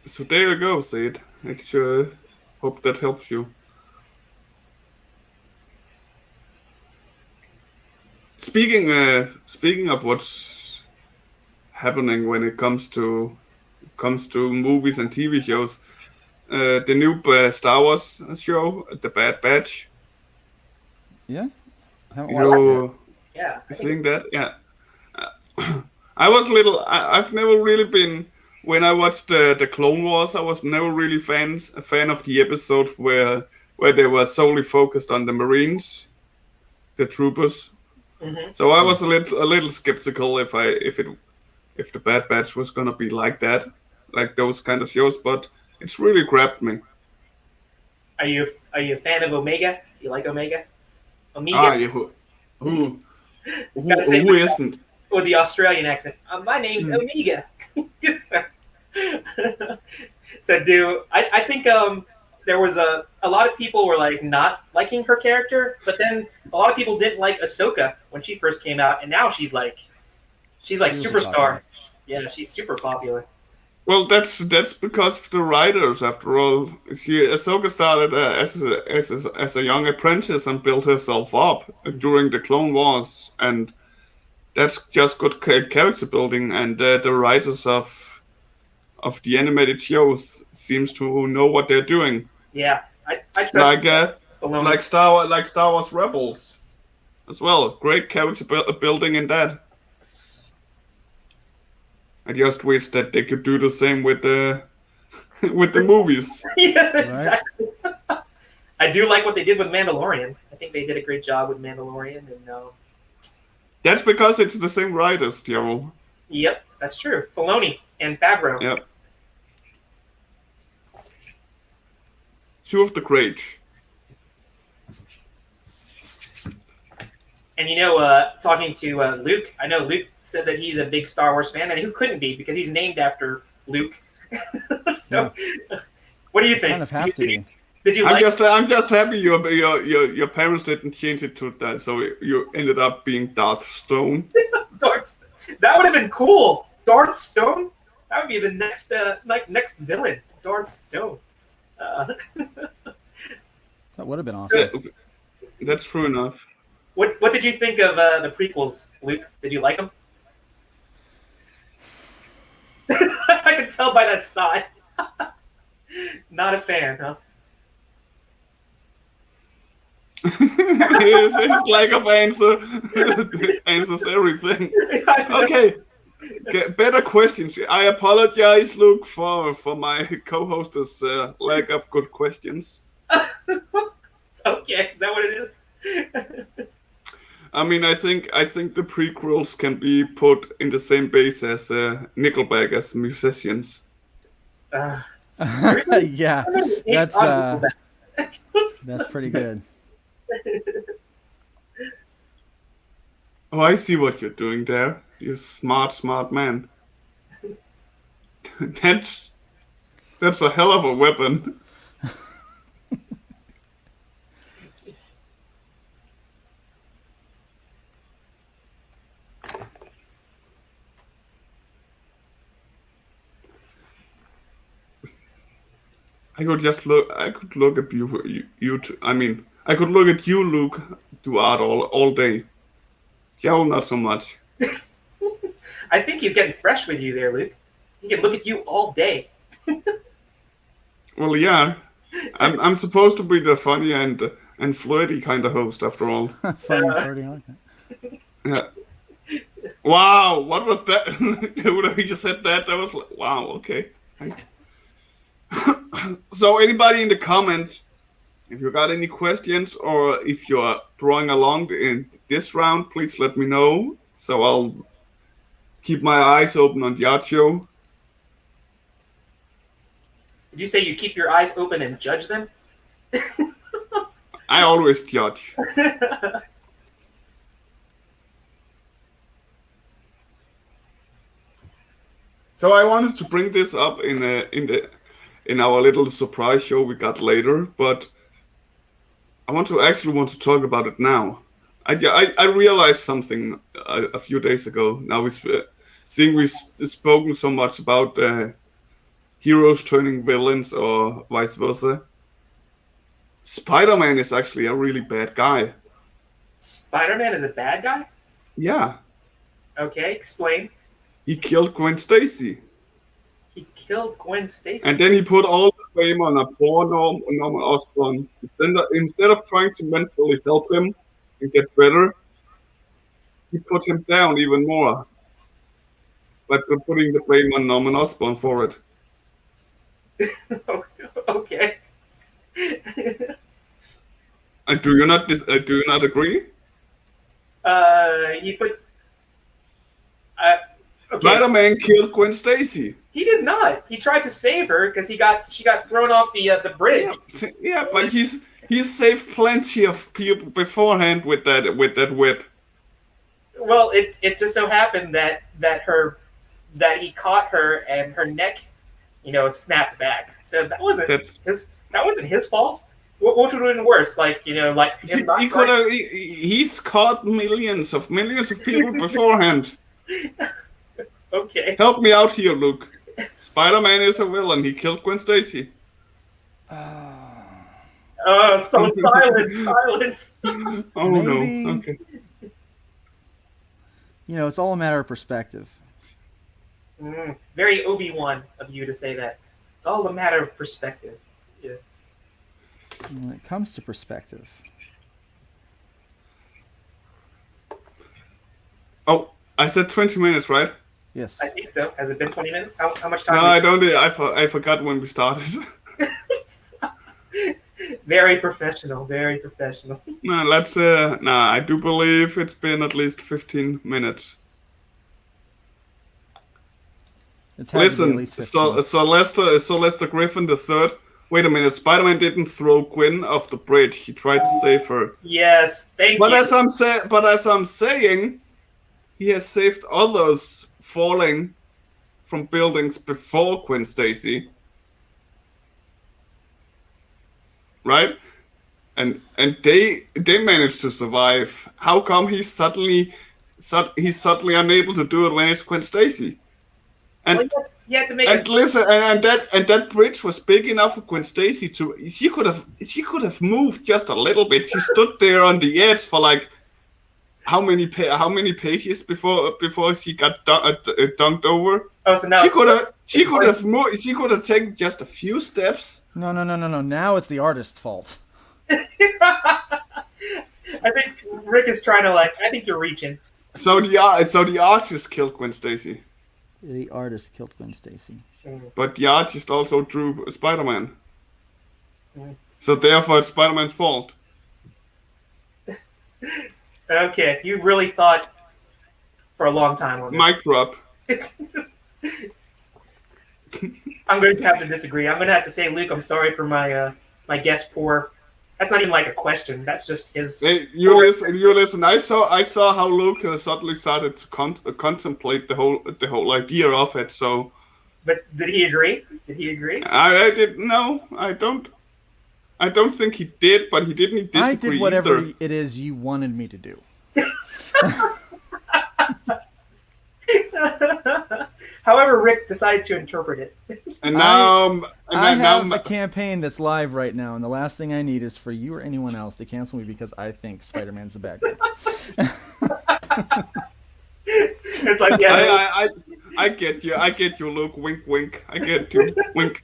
So there you go, Sid. I sure hope that helps you. Speaking of what's happening when it comes to movies and TV shows, the new Star Wars show, The Bad Batch. Yeah, I haven't watched it yet. You Yeah. seeing that? Yeah. I was little. I've never really been. When I watched the Clone Wars, I was never really a fan of the episode where they were solely focused on the Marines, the troopers. Mm-hmm. So I was a little skeptical if the Bad Batch was gonna be like that, like those kind of shows. But it's really grabbed me. Are you a fan of Omega? You like Omega? Omega? Ah, who isn't? With the Australian accent. My name's Omega. So I think there was a lot of people were like not liking her character, but then a lot of people didn't like Ahsoka when she first came out, and now she's like superstar. Popular. Yeah, she's super popular. Well, that's because of the writers. After all, Ahsoka started as a young apprentice and built herself up during the Clone Wars, and that's just good character building. And the writers of the animated shows seems to know what they're doing. Yeah, I trust like Star Wars Rebels as well. Great character building in that. I just wish that they could do the same with the movies. Yeah, exactly. Right? I do like what they did with Mandalorian. I think they did a great job with Mandalorian, and that's because it's the same writers, Joe. Yep, that's true. Filoni and Favreau. Yep. Two of the great. And talking to Luke, I know Luke said that he's a big Star Wars fan, and who couldn't be because he's named after Luke. So, yeah. What do you think? Kind of have to be. Did you I'm just happy your parents didn't change it to that, so you ended up being Darth Stone. That would have been cool. Darth Stone. That would be the next next villain. Darth Stone. That would have been awesome. That's true enough. What did you think of the prequels, Luke? Did you like them? I can tell by that sigh. Not a fan, huh? His lack of answer answers everything. Okay, better questions. I apologize, Luke, for my co-host's lack of good questions. Okay, is that what it is? I mean, I think the prequels can be put in the same base as Nickelback as musicians. Yeah, that's pretty good. Oh, I see what you're doing there. You smart man. That's a hell of a weapon. I could look at you. I mean, I could look at you, Luke, do art all day. Joe, not so much. I think he's getting fresh with you there, Luke. He can look at you all day. Well, yeah, I'm supposed to be the funny and flirty kind of host, after all. Funny and flirty, I like that. Yeah. Wow, what was that? Dude, you just said that. That was like, wow. Okay. So, anybody in the comments, if you got any questions or if you're drawing along in this round, please let me know. So I'll keep my eyes open on the art show. Did you say you keep your eyes open and judge them? I always judge. So I wanted to bring this up in our little surprise show we got later, but I want to talk about it now. I realized something a few days ago. Now we've spoken so much about heroes turning villains or vice versa. Spider-Man is actually a really bad guy. Spider-Man is a bad guy? Yeah, Okay, explain. he killed Gwen Stacy. He killed Gwen Stacy. And then he put all the blame on a poor Norman Osborn. Instead of trying to mentally help him and get better, he put him down even more by putting the blame on Norman Osborn for it. Okay. And do you not agree? He put. Okay. Spider-Man killed Gwen Stacy. He did not. He tried to save her because she got thrown off the bridge. Yeah, but he's saved plenty of people beforehand with that whip. Well, it just so happened that he caught her and her neck, snapped back. So that wasn't his fault. What would have been worse? Like him he could have. He's caught millions of people beforehand. Okay. Help me out here, Luke. Spider-Man is a villain. He killed Gwen Stacy. Oh, so silence. Oh Maybe. no. Okay. It's all a matter of perspective. Very Obi-Wan of you to say that. It's all a matter of perspective. Yeah. When it comes to perspective. Oh, I said 20 minutes, right? Yes. I think so. Has it been 20 minutes? How much time? No, I don't. I forgot when we started. Very professional. Very professional. No, let's. I do believe it's been at least 15 minutes. It's had to be at Listen, least 15. so Lester Griffin the third. Wait a minute, Spider-Man didn't throw Gwen off the bridge. He tried to save her. Yes, thank But you. as I'm saying, he has saved others falling from buildings before Gwen Stacy. Right? And they managed to survive. How come he's suddenly unable to do it when it's Gwen Stacy? And you had to make and listen, and that bridge was big enough for Gwen Stacy to. She could have moved just a little bit. She stood there on the edge for like how many pages before she got dunked over. Oh, so now she could have moved. She could have taken just a few steps. No. Now it's the artist's fault. I think Rick is trying to I think you're reaching. So the artist killed Gwen Stacy. The artist killed Gwen Stacy. But the artist also drew Spider-Man. So therefore, it's Spider-Man's fault. Okay, you really thought for a long time on this. Mic drop. I'm going to have to disagree. I'm going to have to say, Luke, I'm sorry for my guest pour. That's not even like a question. That's just his. Hey, you listen. I saw how Luke suddenly started to contemplate the whole idea of it. So. But did he agree? I didn't know. I don't think he did, but he didn't disagree. I did whatever either. it is you wanted me to do. However, Rick decided to interpret it. And now I have a campaign that's live right now, and the last thing I need is for you or anyone else to cancel me because I think Spider-Man's a bad guy. It's like, yeah. I get you, Luke. Wink, wink. I get you. Wink.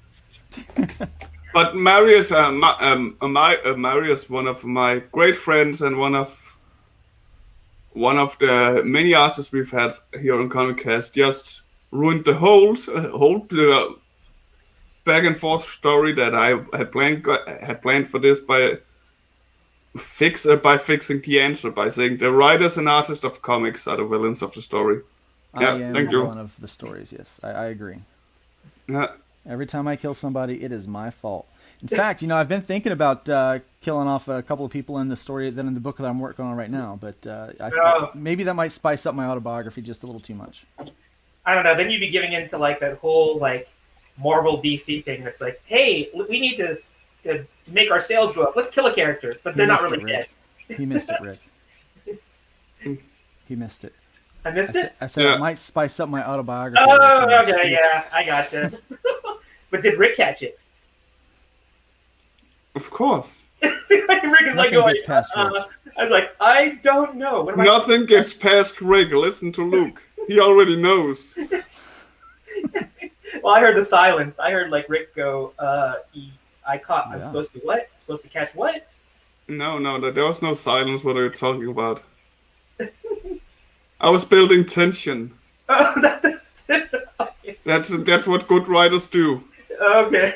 But Marius, Marius, one of my great friends and one of the many artists we've had here on ComicCast, just ruined the whole back and forth story that I had planned for this by fixing the answer by saying the writers and artists of comics are the villains of the story. Yeah, I am thank you. one of the stories. Yes, I agree. Yeah. Every time I kill somebody, it is my fault. In fact, I've been thinking about killing off a couple of people in the story, then in the book that I'm working on right now. But maybe that might spice up my autobiography just a little too much. I don't know. Then you'd be giving into like that whole like Marvel DC thing that's like, hey, we need to make our sales go up. Let's kill a character, but they're not really dead. He missed it, Rick. He missed it. I missed it? I said it might spice up my autobiography. Oh, okay, yeah, I gotcha. But did Rick catch it? Of course. Rick is like going, I was like, I don't know. What am Nothing gets past Rick. Listen to Luke. He already knows. Well, I heard the silence. I heard like Rick go, I'm supposed to what? Supposed to catch what? No, there was no silence. What are you talking about? I was building tension. Oh, That's what good writers do. Okay.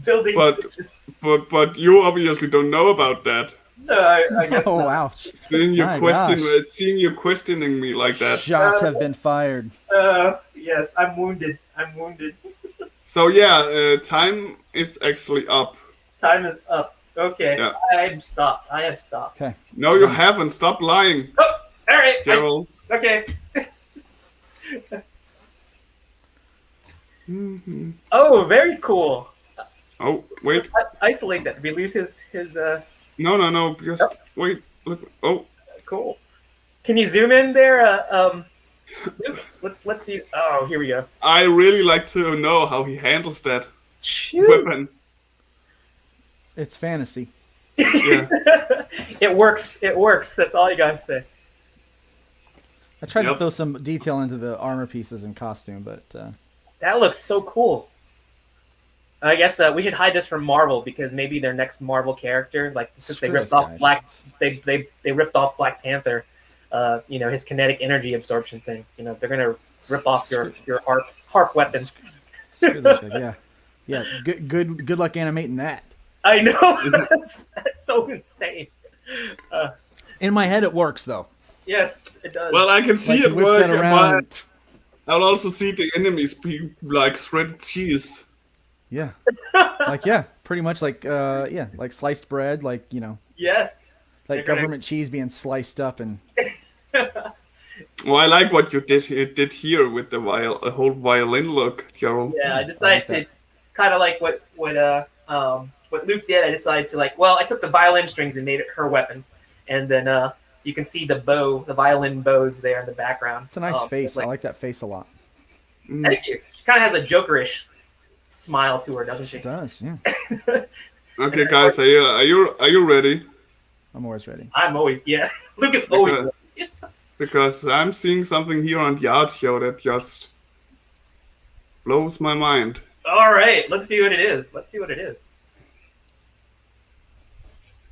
Building tension. But you obviously don't know about that. No, I guess not. Ouch. Seeing you questioning me like that. Shots have been fired. Yes, I'm wounded. So yeah, time is actually up. Time is up. Okay. Yeah. I have stopped. Okay. No, you haven't. Stop lying. Oh, all right. Gerald. Okay. Oh, very cool. Oh, wait. Isolate that. Did we lose his No. Just wait. Oh. Cool. Can you zoom in there, Luke? Let's see. Oh, here we go. I really like to know how he handles that weapon. It's fantasy. Yeah. It works. That's all you gotta say. I tried to throw some detail into the armor pieces and costume, but that looks so cool. I guess we should hide this from Marvel because maybe their next Marvel character, like since they ripped off they ripped off Black Panther, his kinetic energy absorption thing. They're gonna rip off your harp weapon. Yeah. Good luck animating that. I know. That's so insane. In my head, it works though. Yes, it does. Well, I can see it work. Around. I'll also see the enemies be like shredded cheese. Yeah. Pretty much like sliced bread, Yes. Like government cheese being sliced up and. Well, I like what you did here with the whole violin look, Gerald. Yeah, I decided to kind of like what Luke did. I decided to I took the violin strings and made it her weapon, and then you can see the violin bows there in the background. It's a nice face. I like that face a lot. Thank you. She kind of has a Jokerish smile to her, doesn't she? She does, yeah. Okay, guys, are you ready? I'm always ready. I'm always, yeah. Luke is always ready. Because I'm seeing something here on the art show that just blows my mind. All right, let's see what it is.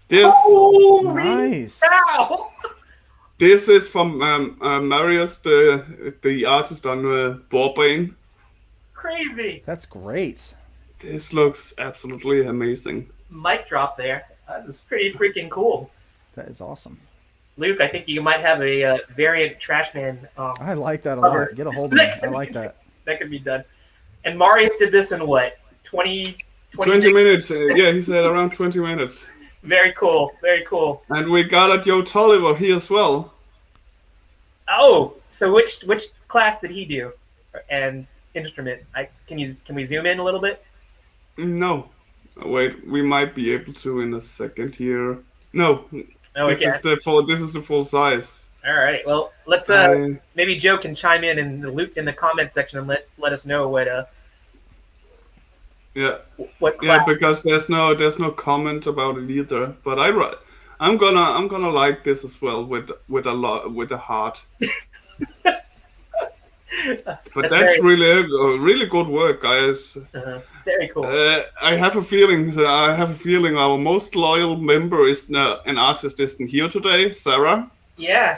This nice. Wow. This is from Marius, the artist on Barbane. Crazy. That's great. This looks absolutely amazing. Mic drop there. That is pretty freaking cool. That is awesome. Luke, I think you might have a variant Trashman. I like that a lot. Get a hold of me. I like that. That could be done. And Marius did this in what? 20 minutes. Yeah, he said around 20 minutes. Very cool. And we got a Joe Tolliver here as well. Oh, so which class did he do? And instrument? Can we zoom in a little bit? No. Wait, we might be able to in a second here. No. This is the full size. All right. Well, let's maybe Joe can chime in the comment section and let us know what what class. Yeah, because there's no comment about it either. But I'm gonna like this as well with a heart. But that's really good work, guys. Very cool. I have a feeling our most loyal member is an artist isn't here today, Sarah. Yeah,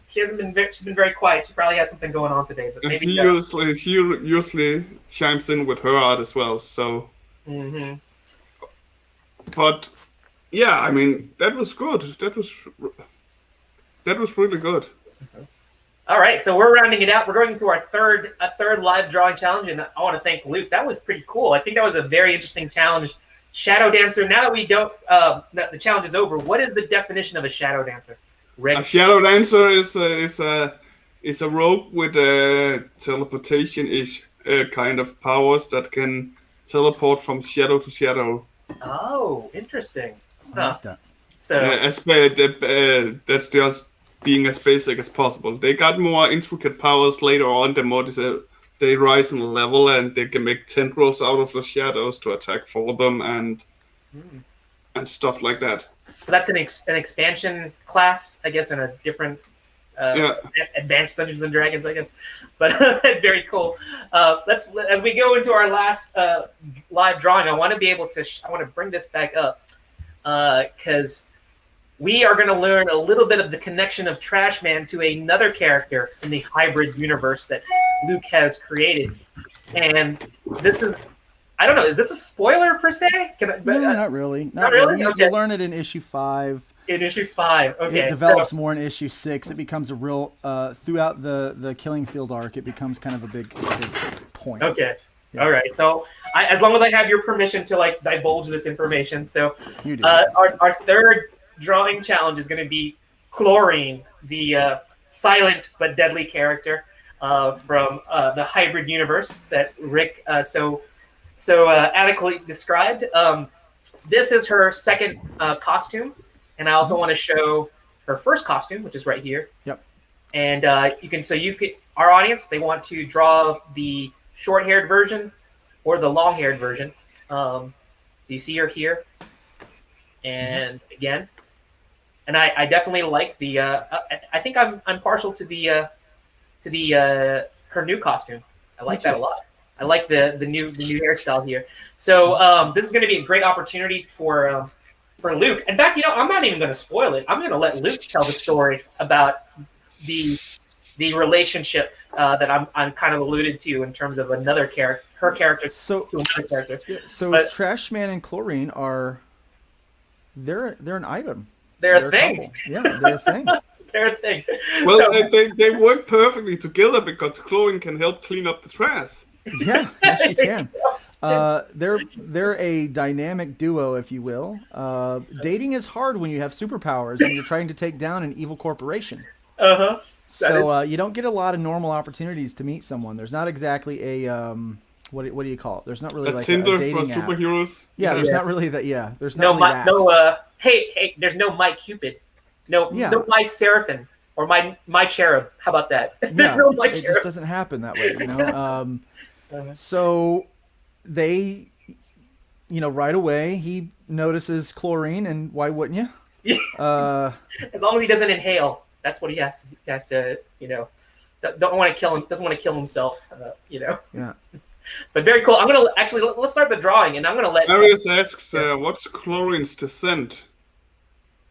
she's been very quiet. She probably has something going on today, but maybe she usually chimes in with her art as well. So. Mm-hmm. But yeah, I mean that was good. That was really good. Mm-hmm. All right, so we're rounding it out. We're going into our third live drawing challenge, and I want to thank Luke. That was pretty cool. I think that was a very interesting challenge. Shadow dancer. Now that we don't, that the challenge is over. What is the definition of a shadow dancer? Rick? A shadow dancer is a rogue with teleportation-ish kind of powers that can teleport from shadow to shadow. Oh, interesting. I like that. So That's just being as basic as possible. They got more intricate powers later on. The more they rise in level, and they can make tendrils out of the shadows to attack for them and stuff like that. So that's an expansion class, I guess, in a different advanced Dungeons and Dragons, I guess. But very cool. Let's as we go into our last live drawing, I want to be able to I want to bring this back up because we are going to learn a little bit of the connection of Trash Man to another character in the hybrid universe that Luke has created. And this is, I don't know, is this a spoiler per se? No, not really. Not really? You, Okay. you learn it in issue 5. In issue 5, okay. It develops more in issue 6. It becomes a real, throughout the Killing Field arc, it becomes kind of a big point. Okay. Yeah. All right. So as long as I have your permission to like divulge this information. So You do. our third drawing challenge is going to be Chlorine, the silent but deadly character from the hybrid universe that Rick so adequately described. This is her second costume, and I also want to show her first costume, which is right here. Yep. And our audience, if they want to draw the short-haired version or the long-haired version. So you see her here, and again. And I definitely like the. I think I'm partial to the her new costume. I like that a lot. I like the new hairstyle here. So this is going to be a great opportunity for Luke. In fact, I'm not even going to spoil it. I'm going to let Luke tell the story about the relationship that I'm kind of alluded to in terms of another character, her character to another character. So Trash Man and Chlorine are they're an item. They're a thing. Couple. Yeah, they're a thing. They're a thing. Well, So- they work perfectly together because chlorine can help clean up the trash. Yeah, yes, you can. They're a dynamic duo, if you will. Dating is hard when you have superpowers and you're trying to take down an evil corporation. Uh-huh. So you don't get a lot of normal opportunities to meet someone. There's not exactly a what do you call it? There's not really like Tinder a for dating app. superheroes. Yeah, there's Yeah. not really that. Yeah, there's No, not really that. hey, there's no my Cupid. No my Seraphim or my cherub. How about that? There's no my it cherub. just doesn't happen that way, you know. So they, right away he notices Chlorine, and why wouldn't you? As long as he doesn't inhale, that's what he has to don't want to kill him. Doesn't want to kill himself. Yeah. But very cool. I'm gonna actually let's start the drawing, and I'm gonna let. Marius asks, "What's chlorine's descent?"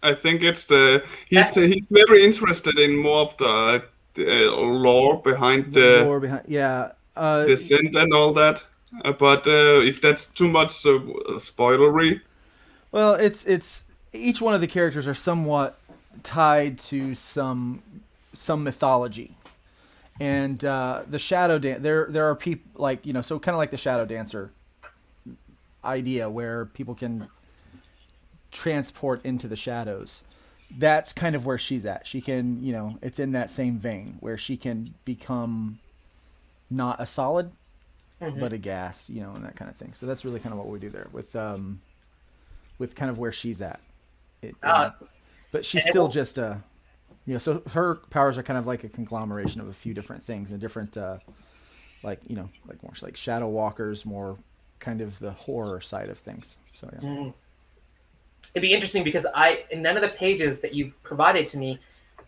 I think it's he's very interested in more of the lore behind the lore behind, descent and all that. But if that's too much spoilery, well, it's each one of the characters are somewhat tied to some mythology. And the shadow dance, there are people so kind of like the shadow dancer idea where people can transport into the shadows. That's kind of where she's at. She can, it's in that same vein where she can become not a solid, but a gas, and that kind of thing. So that's really kind of what we do there with kind of where she's at. But she's still just so her powers are kind of like a conglomeration of a few different things and different, like more like shadow walkers, more kind of the horror side of things. So yeah. Mm. It'd be interesting because in none of the pages that you've provided to me,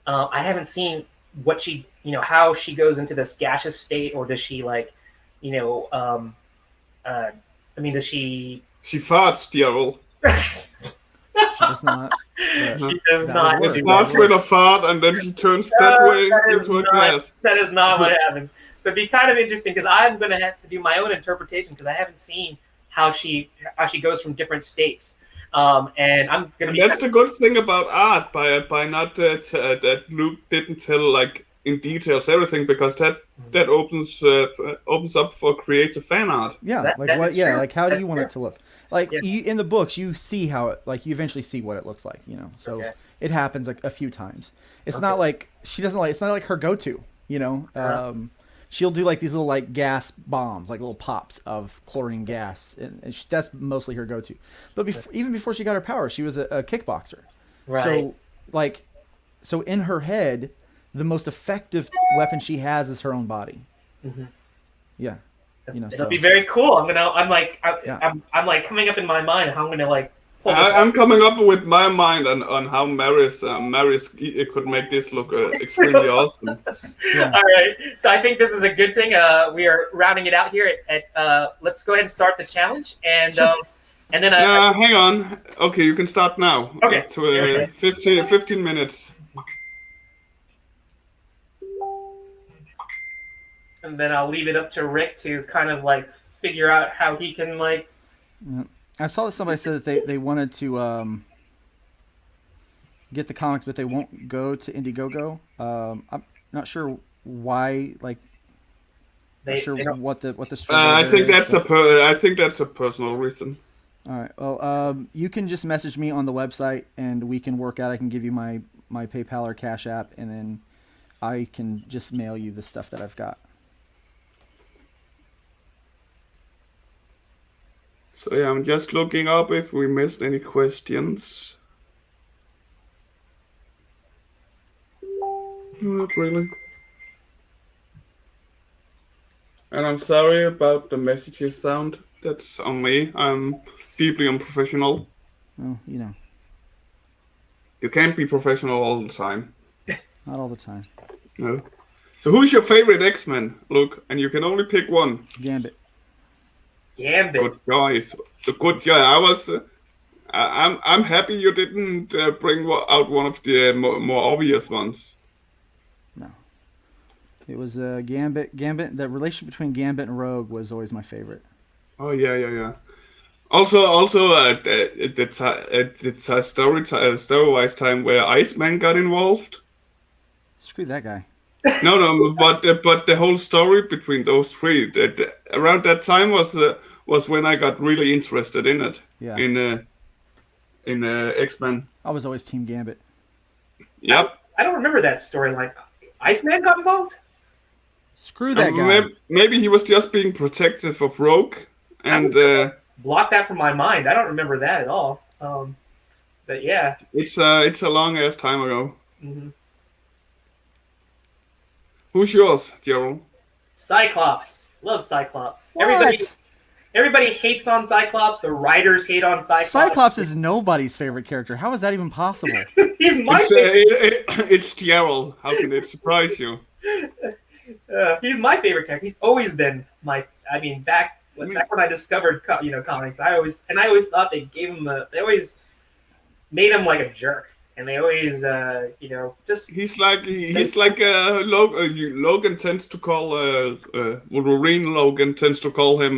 I haven't seen what she, how she goes into this gaseous state, or does she does she? She farts, Daryl. She does not. She does not. It starts with a fart, and then she turns that way into a glass. That is not what happens. So it'd be kind of interesting because I'm going to have to do my own interpretation because I haven't seen how she goes from different states. And I'm going to be. That's the good thing about art, by not that Luke didn't tell in details everything, because that opens up for creative fan art. Yeah, That- like that what? is Yeah, true. like how do That's you want true. it to look? Like Yeah. in the books, you see how it. Like you eventually see what it looks like. So Okay. it happens like a few times. It's Okay. not like she doesn't like. It's not like her go-to. Uh-huh. She'll do like these little like gas bombs, like little pops of chlorine gas, and that's mostly her go-to. But even before she got her power, she was a kickboxer. Right. So like, so in her head, the most effective weapon she has is her own body. Mhm. Yeah. It'll So be very cool. I'm like Yeah. I'm like coming up in my mind how I'm gonna like pull this I'm off. coming up with my mind on how Maris could make this look extremely awesome. Yeah. All right. So I think this is a good thing. We are rounding it out here at let's go ahead and start the challenge and then Hang on. Okay, you can start now. Okay. To 15 minutes. and then I'll leave it up to Rick to kind of like figure out how he can like I saw that somebody said that they wanted to get the comics, but they won't go to Indiegogo. I'm not sure why. Like, not sure what the struggle I there think is, that's but- I think that's a personal reason. All right. Well, you can just message me on the website, and we can work out. I can give you my PayPal or Cash App, and then I can just mail you the stuff that I've got. So yeah, I'm just looking up if we missed any questions. Not really. And I'm sorry about the messages sound. That's on me. I'm deeply unprofessional. Well, You can't be professional all the time. not all the time. No. So who's your favorite X-Men, Luke? And you can only pick one. Gambit. Gambit. Good choice. The good guy. I'm happy you didn't bring out one of the more obvious ones. No. It was Gambit. The relationship between Gambit and Rogue was always my favorite. Oh yeah. Also at the story-wise time where Iceman got involved. Screw that guy. No, but the whole story between those three, around that time was when I got really interested in it. Yeah. In X-Men. I was always Team Gambit. Yep. I don't remember that storyline. Iceman got involved? Screw that guy. Maybe he was just being protective of Rogue, and Block that from my mind. I don't remember that at all. But yeah. it's a long ass time ago. Mhm. Who's yours, Gerald? Cyclops. Love Cyclops. What? Everybody hates on Cyclops. The writers hate on Cyclops. Cyclops is nobody's favorite character. How is that even possible? He's my favorite. It's Gerald. How can it surprise you? He's my favorite character. He's always been my. I mean, back when I discovered comics, I always thought they gave him they always made him like a jerk, and they always just He's like Logan tends to call Wolverine. Logan tends to call him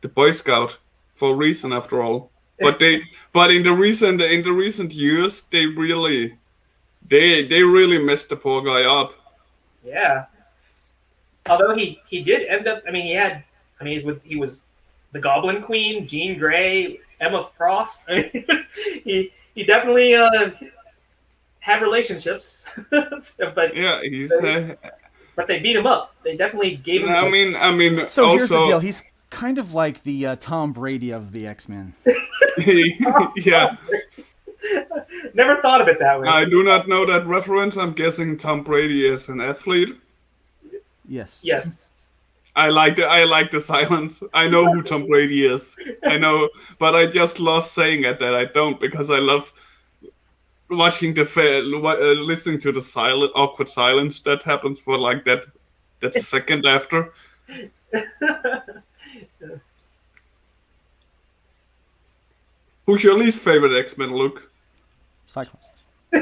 the Boy Scout for a reason, after all. But in the recent years, they really messed the poor guy up. yeah. Although he did end up. He was the Goblin Queen, Jean Grey, Emma Frost. He definitely had relationships, but Yeah, he's. but they beat him up. They definitely gave him. I mean. So also, here's the deal. He's kind of like the Tom Brady of the X-Men. Yeah. Never thought of it that way. I do not know that reference. I'm guessing Tom Brady is an athlete. Yes. Yes. I like the silence. I know who Tom Brady is. I know, but I just love saying it that I don't, because I love watching listening to the awkward silence that happens for like that second after. Who's your least favorite X-Men, Luke? Cyclops. I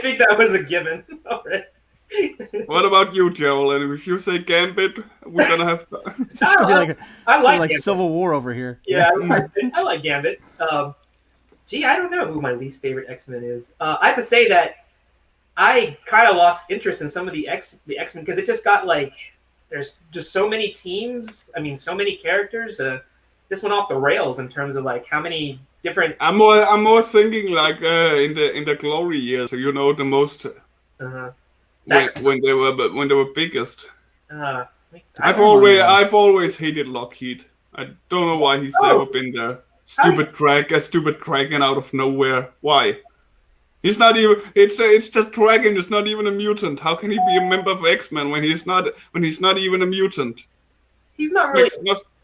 think that was a given. Alright. What about you, Joel? And if you say Gambit, we're gonna have. It's gonna be I like like Gambit. Civil War over here. Yeah, I like Gambit. I don't know who my least favorite X-Men is. I have to say that I kind of lost interest in some of the X-Men because it just got like there's just so many teams. I mean, so many characters. This went off the rails in terms of like how many different. I'm more thinking like in the glory years. So the most when they were biggest. I've always hated Lockheed. I don't know why he's ever been there. Stupid dragon out of nowhere. Why? He's not even. It's just dragon. It's not even a mutant. How can he be a member of X-Men when he's not even a mutant? He's not really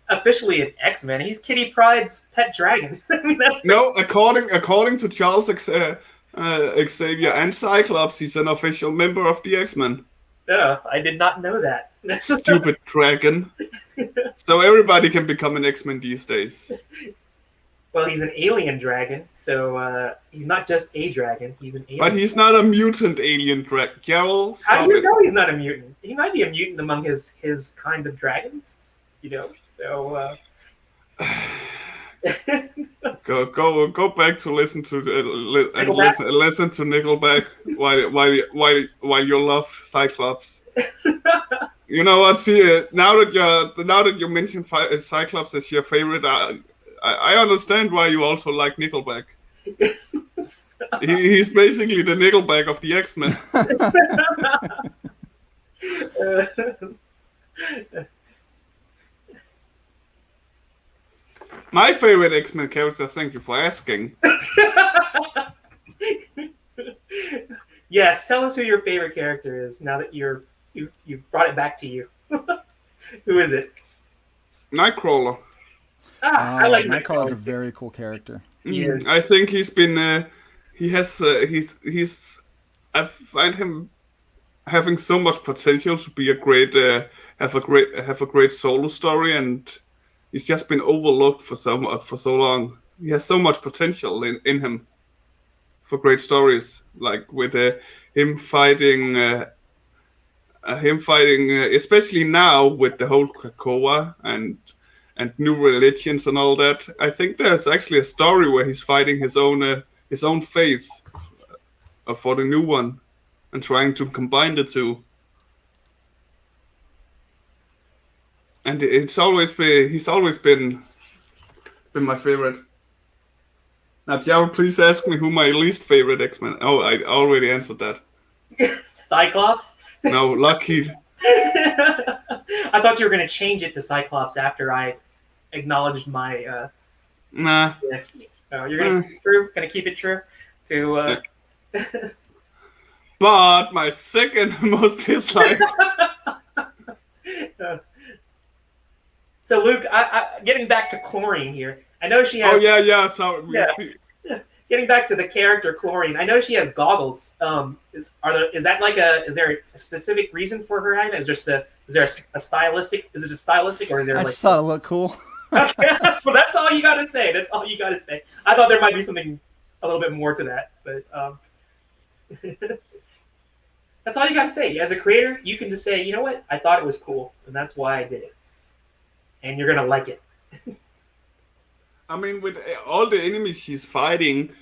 officially an X-Men. He's Kitty Pryde's pet dragon. I mean, no, according to Charles Xavier and Cyclops, he's an official member of the X-Men. Oh, I did not know that. Stupid dragon. So everybody can become an X-Men these days. Well, he's an alien dragon, so he's not just a dragon. He's an alien. But he's not a mutant alien dragon. Gerald, how do you know he's not a mutant? He might be a mutant among his kind of dragons, So. Go back to listen to listen to Nickelback while you love Cyclops. You know what? See, now that you mentioned Cyclops as your favorite, I understand why you also like Nickelback. He's basically the Nickelback of the X-Men. My favorite X-Men character, thank you for asking. Yes, tell us who your favorite character is now that you've brought it back to you. Who is it? Nightcrawler. I like Nightcrawler is a very cool character. I think he's been I find him having so much potential to be have a great solo story, and he's just been overlooked for so long. He has so much potential in him for great stories, like with him fighting, especially now with the whole Krakoa and new religions and all that. I think there's actually a story where he's fighting his own faith for the new one and trying to combine the two. And he's always been my favorite. Now, Jared, please ask me who my least favorite X-Men. Oh, I already answered that. Cyclops? No, Lockheed. I thought you were going to change it to Cyclops after I acknowledged my. Nah. Yeah. You're going to keep it true? Going to keep it true to. But my second most disliked. So Luke, getting back to Chlorine here, I know she has. Oh yeah. So Getting back to the character Chlorine, I know she has goggles. Is there a specific reason for her having it? Is there a stylistic? Is it a stylistic, or is there? I just thought it looked cool. Okay, well, that's all you gotta say. That's all you gotta say. I thought there might be something a little bit more to that, but that's all you gotta say. As a creator, you can just say, you know what? I thought it was cool, and that's why I did it. And you're gonna like it. I mean, with all the enemies she's fighting,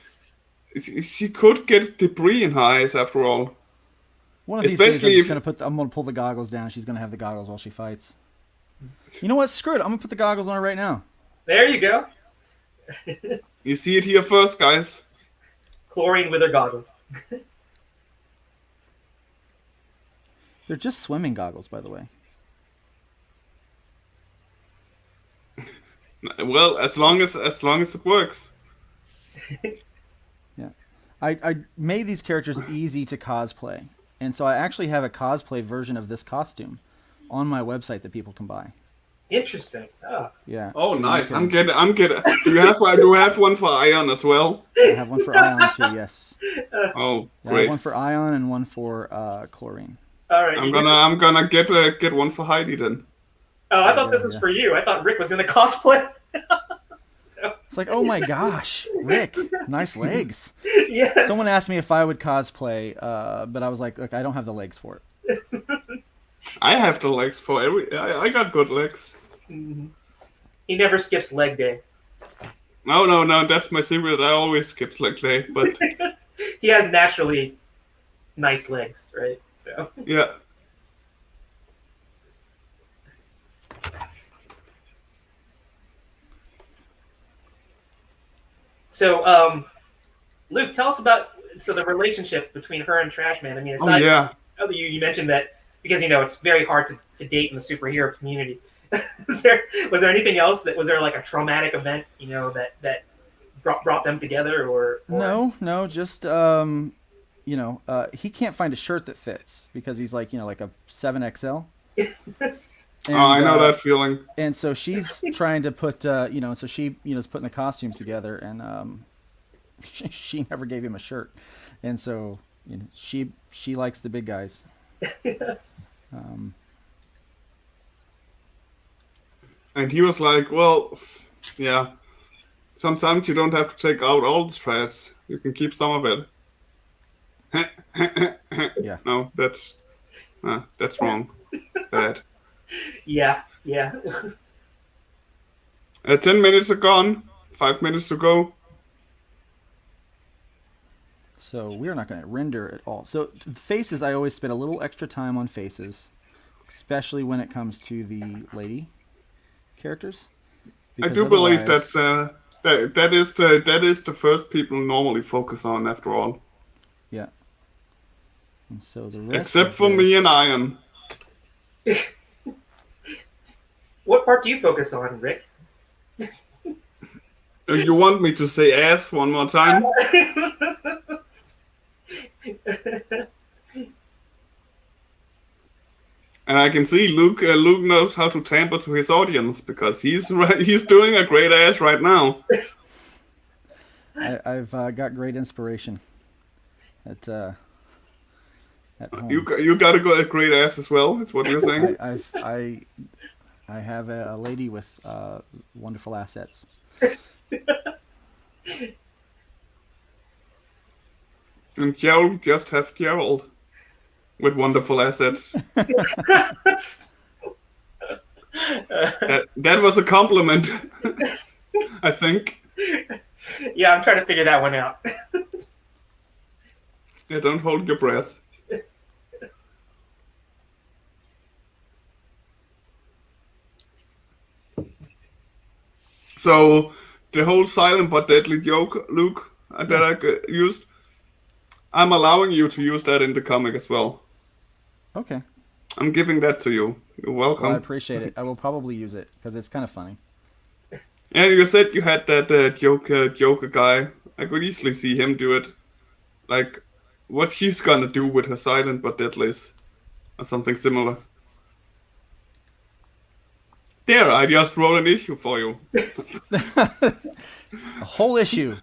she could get debris in her eyes after all. One of these days, I'm gonna pull the goggles down. She's gonna have the goggles while she fights. You know what? Screw it. I'm gonna put the goggles on her right now. There you go. You see it here first, guys. Chlorine with her goggles. They're just swimming goggles, by the way. Well, as long as it works. Yeah, I made these characters easy to cosplay, and so I actually have a cosplay version of this costume on my website that people can buy. Interesting. Oh. Yeah. Oh, so nice. I'm getting. Do you have one for Ion as well? I have one for Ion too. Yes. Oh, yeah, great. I have one for Ion and one for Chlorine. All right. I'm gonna get one for Heidi then. Oh, I thought this was for you. I thought Rick was going to cosplay. It's like, oh my gosh, Rick, nice legs. Yes. Someone asked me if I would cosplay, but I was like, look, I don't have the legs for it. I have the legs for I got good legs. Mm-hmm. He never skips leg day. No, that's my secret. I always skip leg day, but he has naturally nice legs, right? So Yeah. Luke, tell us about the relationship between her and Trash Man. I mean, Oh aside yeah. from you mentioned that because it's very hard to date in the superhero community. Was there anything else was there like a traumatic event that brought them together or No, just he can't find a shirt that fits because he's like like a 7XL. Oh, I And know that feeling. and so she's trying to put so she is putting the costumes together, and she never gave him a shirt, and so she likes the big guys. And he was like, well, yeah, sometimes you don't have to take out all the trash. You can keep some of it. Yeah. No, that's wrong. Bad. yeah. 10 minutes are gone. 5 minutes to go. So we are not going to render at all. So faces, I always spend a little extra time on faces, especially when it comes to the lady characters. I do believe that that is the first people normally focus on after all. Yeah. And so the rest Except for me and Iron. What part do you focus on, Rick? You want me to say ass one more time? And I can see Luke knows how to tamper to his audience because he's doing a great ass right now. I've got great inspiration at home. You got a great ass as well. Is what you're saying? I have a lady with wonderful assets. And Gerald just have Gerald with wonderful assets. that was a compliment, I think. Yeah, I'm trying to figure that one out. Yeah, don't hold your breath. So the whole silent but deadly joke, Luke, that I used, I'm allowing you to use that in the comic as well. Okay. I'm giving that to you. You're welcome. Well, I appreciate it. I will probably use it because it's kind of funny. Yeah, you said you had that Joker guy. I could easily see him do it. Like, what he's gonna do with her silent but deadlies. Or something similar. There, I just wrote an issue for you. A whole issue.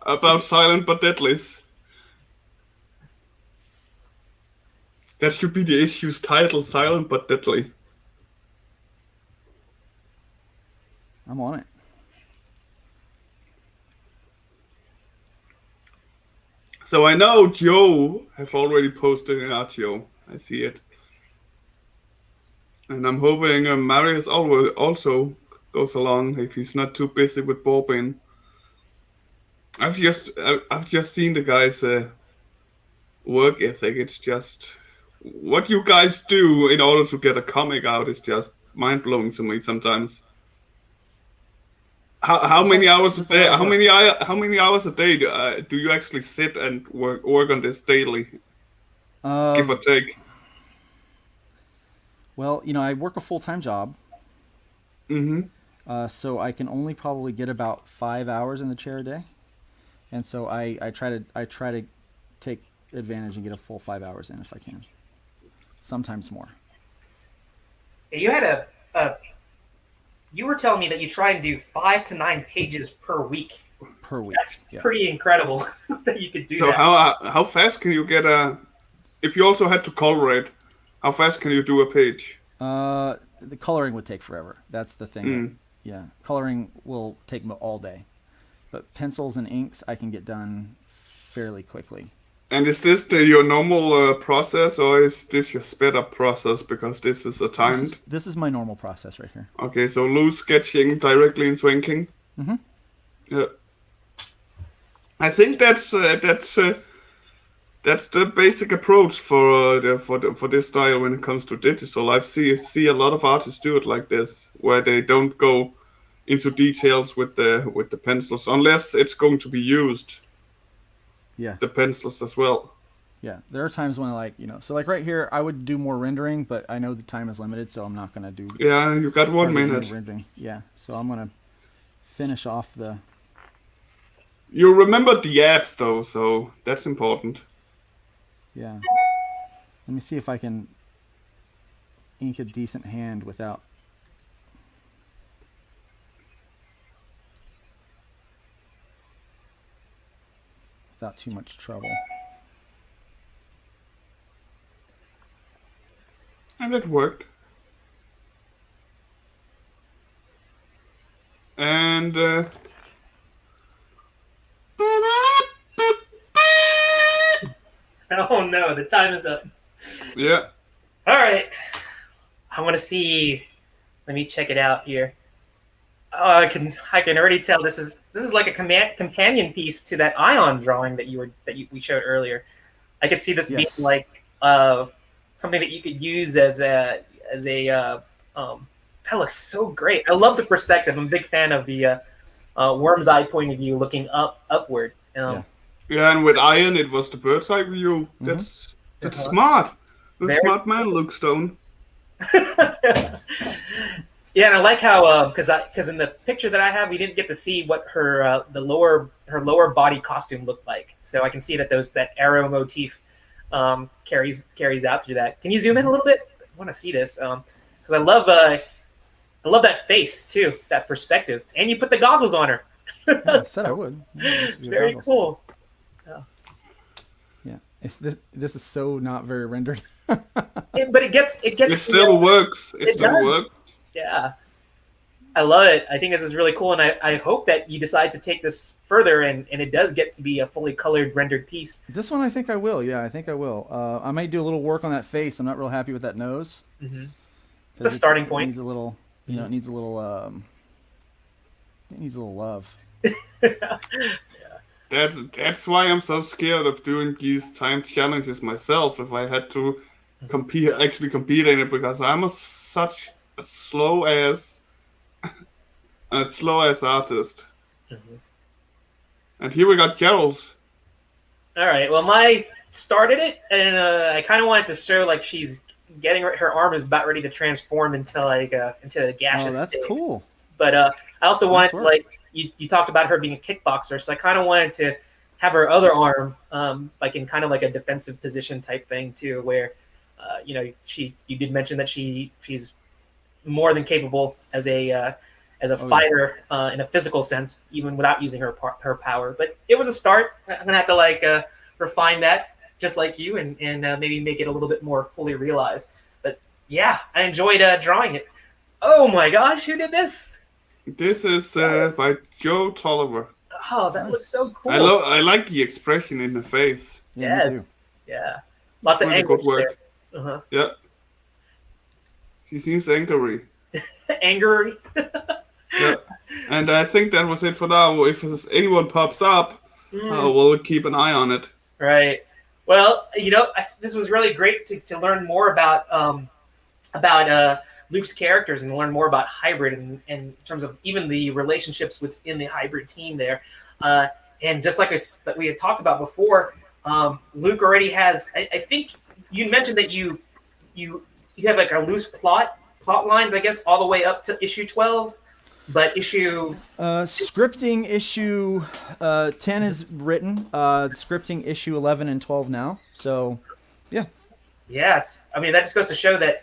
About silent but deadlies. That should be the issue's title, Silent but Deadly. I'm on it. So I know Joe have already posted an Artio. I see it. And I'm hoping Marius also goes along if he's not too busy with Borbin. I've just seen the guy's work ethic. It's just what you guys do in order to get a comic out is just mind blowing to me sometimes. How many hours a day? How many hours a day do you actually sit and work on this daily? Give or take. Well, I work a full-time job. Mm-hmm. So I can only probably get about 5 hours in the chair a day, and so I try to take advantage and get a full 5 hours in if I can. Sometimes more. You had you were telling me that you try and do 5 to 9 pages per week. Per week. That's pretty incredible that you could do So that. how fast can you get if you also had to color it, how fast can you do a page? The coloring would take forever. That's the thing. Yeah, coloring will take all day, but pencils and inks I can get done fairly quickly. And is this your normal process, or is this your sped up process? Because this is a timed. This is my normal process right here. Okay, so loose sketching directly into inking. Mm-hmm. Yeah. I think that's That's the basic approach for for this style when it comes to digital. I see a lot of artists do it like this, where they don't go into details with the pencils unless it's going to be used. Yeah. The pencils as well. Yeah. There are times when so like right here, I would do more rendering, but I know the time is limited, so I'm not gonna do Yeah, you got 1 minute. rendering. Yeah. So I'm gonna finish off the. You remember the apps though, so that's important. Yeah. Let me see if I can ink a decent hand without too much trouble. And it worked. And Oh no, the time is up. yeah. All right, I want to see. Let me check it out here. Oh, I can already tell this is like a companion piece to that Ion drawing that we showed earlier. I could see this being like something that you could use as a that looks so great. I love the perspective. I'm a big fan of the worm's eye point of view, looking upward. Yeah, and with Iron, it was the bird's eye view. That's smart. The smart man, Luke Stone. Yeah, and I like how because in the picture that I have, we didn't get to see what her lower body costume looked like. So I can see that that arrow motif carries out through that. Can you zoom in a little bit? I want to see this because I love that face too, that perspective, and you put the goggles on her. Yeah, I said I would. Very cool. Yeah, this is so not very rendered. But it gets. It still works. It still works. Yeah, I love it. I think this is really cool, and I hope that you decide to take this further, and it does get to be a fully colored rendered piece. This one, I think I will. Yeah, I think I will. I might do a little work on that face. I'm not real happy with that nose. Mm-hmm. It's a starting point. It needs a little, it needs a little, it needs a little love. Yeah. That's why I'm so scared of doing these time challenges myself. If I had to compete in it, because I'm such a slow ass artist. Mm-hmm. And here we got Carol's. All right. Well, I started it, and I kind of wanted to show like she's getting her arm is about ready to transform into the gaseous. Oh, that's state. cool. But I also wanted to like you talked about her being a kickboxer, so I kind of wanted to have her other arm like in kind of like a defensive position type thing too, where you did mention that she's more than capable as a fighter in a physical sense, even without using her power. But it was a start. I'm gonna have to like refine that, just like you, and maybe make it a little bit more fully realized. But yeah, I enjoyed drawing it. Oh my gosh, who did this? This is by Joe Tolliver. Oh, that looks so cool. I like the expression in the face. Yeah, yes. Yeah. Lots of really angles good work. there. Uh-huh. Yeah. She seems angry. Angry. Yeah. And I think that was it for now. If anyone pops up, we'll keep an eye on it. Right. Well, this was really great to learn more about Luke's characters and learn more about Hybrid and in terms of even the relationships within the Hybrid team there. And just like we had talked about before, Luke already has. I think you mentioned that you have like a loose plot lines, I guess, all the way up to issue 12. But scripting issue 10 is written. Scripting issue 11 and 12 now. So, yeah. Yes, I mean that just goes to show that.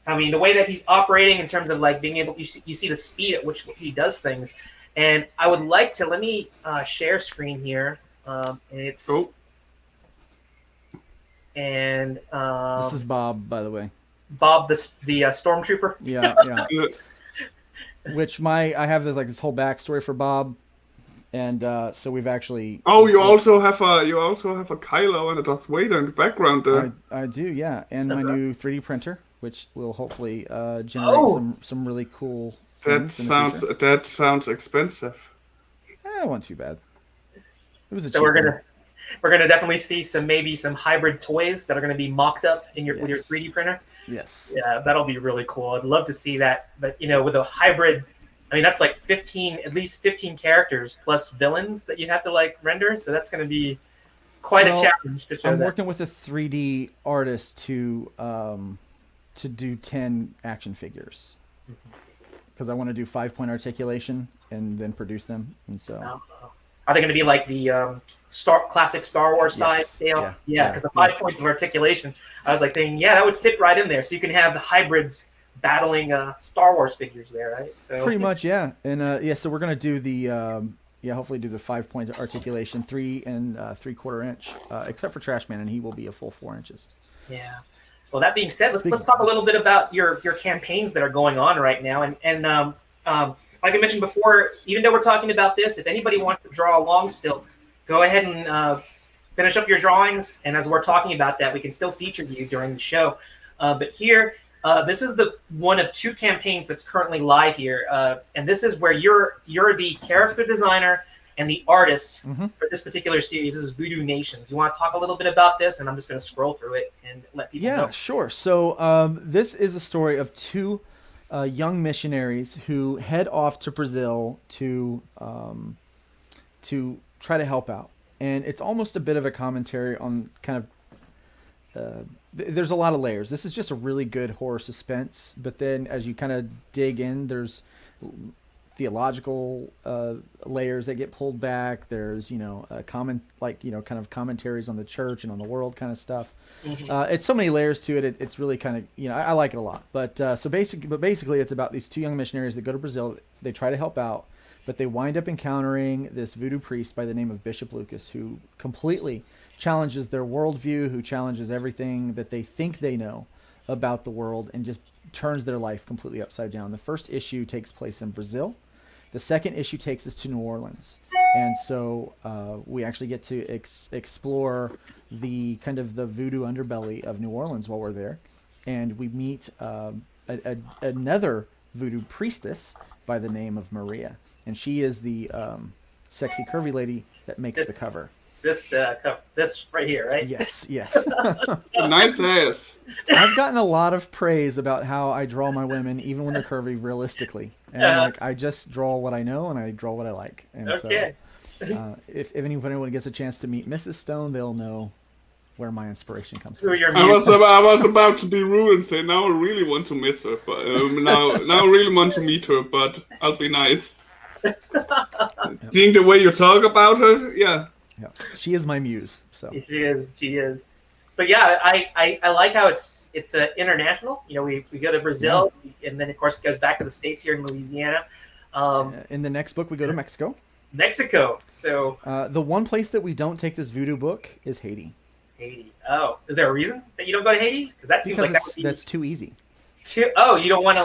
I mean the way that he's operating in terms of like being able, you see the speed at which he does things, and I would like to let me share screen here. And it's and this is Bob, by the way. Bob, the stormtrooper. Yeah. Which I have this whole backstory for Bob, and so we've actually. Oh, you also have a Kylo and a Darth Vader in the background there. I do, yeah, and my new 3D printer, which will hopefully generate some really cool. That sounds expensive. It wasn't too bad. It was a so we're gonna We're going to definitely see maybe some hybrid toys that are going to be mocked up with your 3D printer. Yes. Yeah, that'll be really cool. I'd love to see that. But with a hybrid, I mean, that's like at least 15 characters plus villains that you have to like render. So that's going to be quite a challenge to show I'm that. working with a 3D artist to do 10 action figures because I want to do 5-point articulation and then produce them. And so, are they going to be like the classic Star Wars side scale? Yeah, because the 5 points of articulation, I was like thinking, that would fit right in there. So you can have the hybrids battling Star Wars figures there, right? So pretty much, yeah. And so we're going to do the hopefully do the 5-point articulation, 3 and 3/4 inch, except for Trashman, and he will be a full 4 inches. Yeah. Well, that being said, let's talk a little bit about your campaigns that are going on right now. And like I mentioned before, even though we're talking about this, if anybody wants to draw along still, go ahead and finish up your drawings. And as we're talking about that, we can still feature you during the show. But here, this is the one of 2 campaigns that's currently live here. And this is where you're the character designer and the artist for this particular series. This is Voodoo Nations. You want to talk a little bit about this? And I'm just going to scroll through it and let people know. Yeah, sure. So this is a story of 2 young missionaries who head off to Brazil to try to help out. And it's almost a bit of a commentary on kind of there's a lot of layers. This is just a really good horror suspense, but then as you kind of dig in, there's theological layers that get pulled back. There's kind of commentaries on the church and on the world kind of stuff. It's so many layers to it. It's really kind of I like it a lot. But basically it's about these 2 young missionaries that go to Brazil. They try to help out, but they wind up encountering this voodoo priest by the name of Bishop Lucas, who completely challenges their worldview, who challenges everything that they think they know about the world, and just turns their life completely upside down. The first issue takes place in Brazil. The second issue takes us to New Orleans. And so we actually get to explore the kind of the voodoo underbelly of New Orleans while we're there. And we meet another voodoo priestess by the name of Maria. And she is the sexy, curvy lady that makes the cover. This right here, right? Yes. Nice ass. I've gotten a lot of praise about how I draw my women, even when they're curvy, realistically. And I just draw what I know and I draw what I like. And so if anyone gets a chance to meet Mrs. Stone, they'll know where my inspiration comes from. I was about to be rude and say, now I really want to miss her, but now I really want to meet her, but I'll be nice. Seeing the way you talk about her, yeah, she is my muse. So she is. But yeah, I like how it's international. We go to Brazil, and then of course it goes back to the States here in Louisiana. In the next book, we go to Mexico. So the one place that we don't take this voodoo book is Haiti. Haiti. Oh, is there a reason that you don't go to Haiti? Because that seems like that's too easy. You don't want to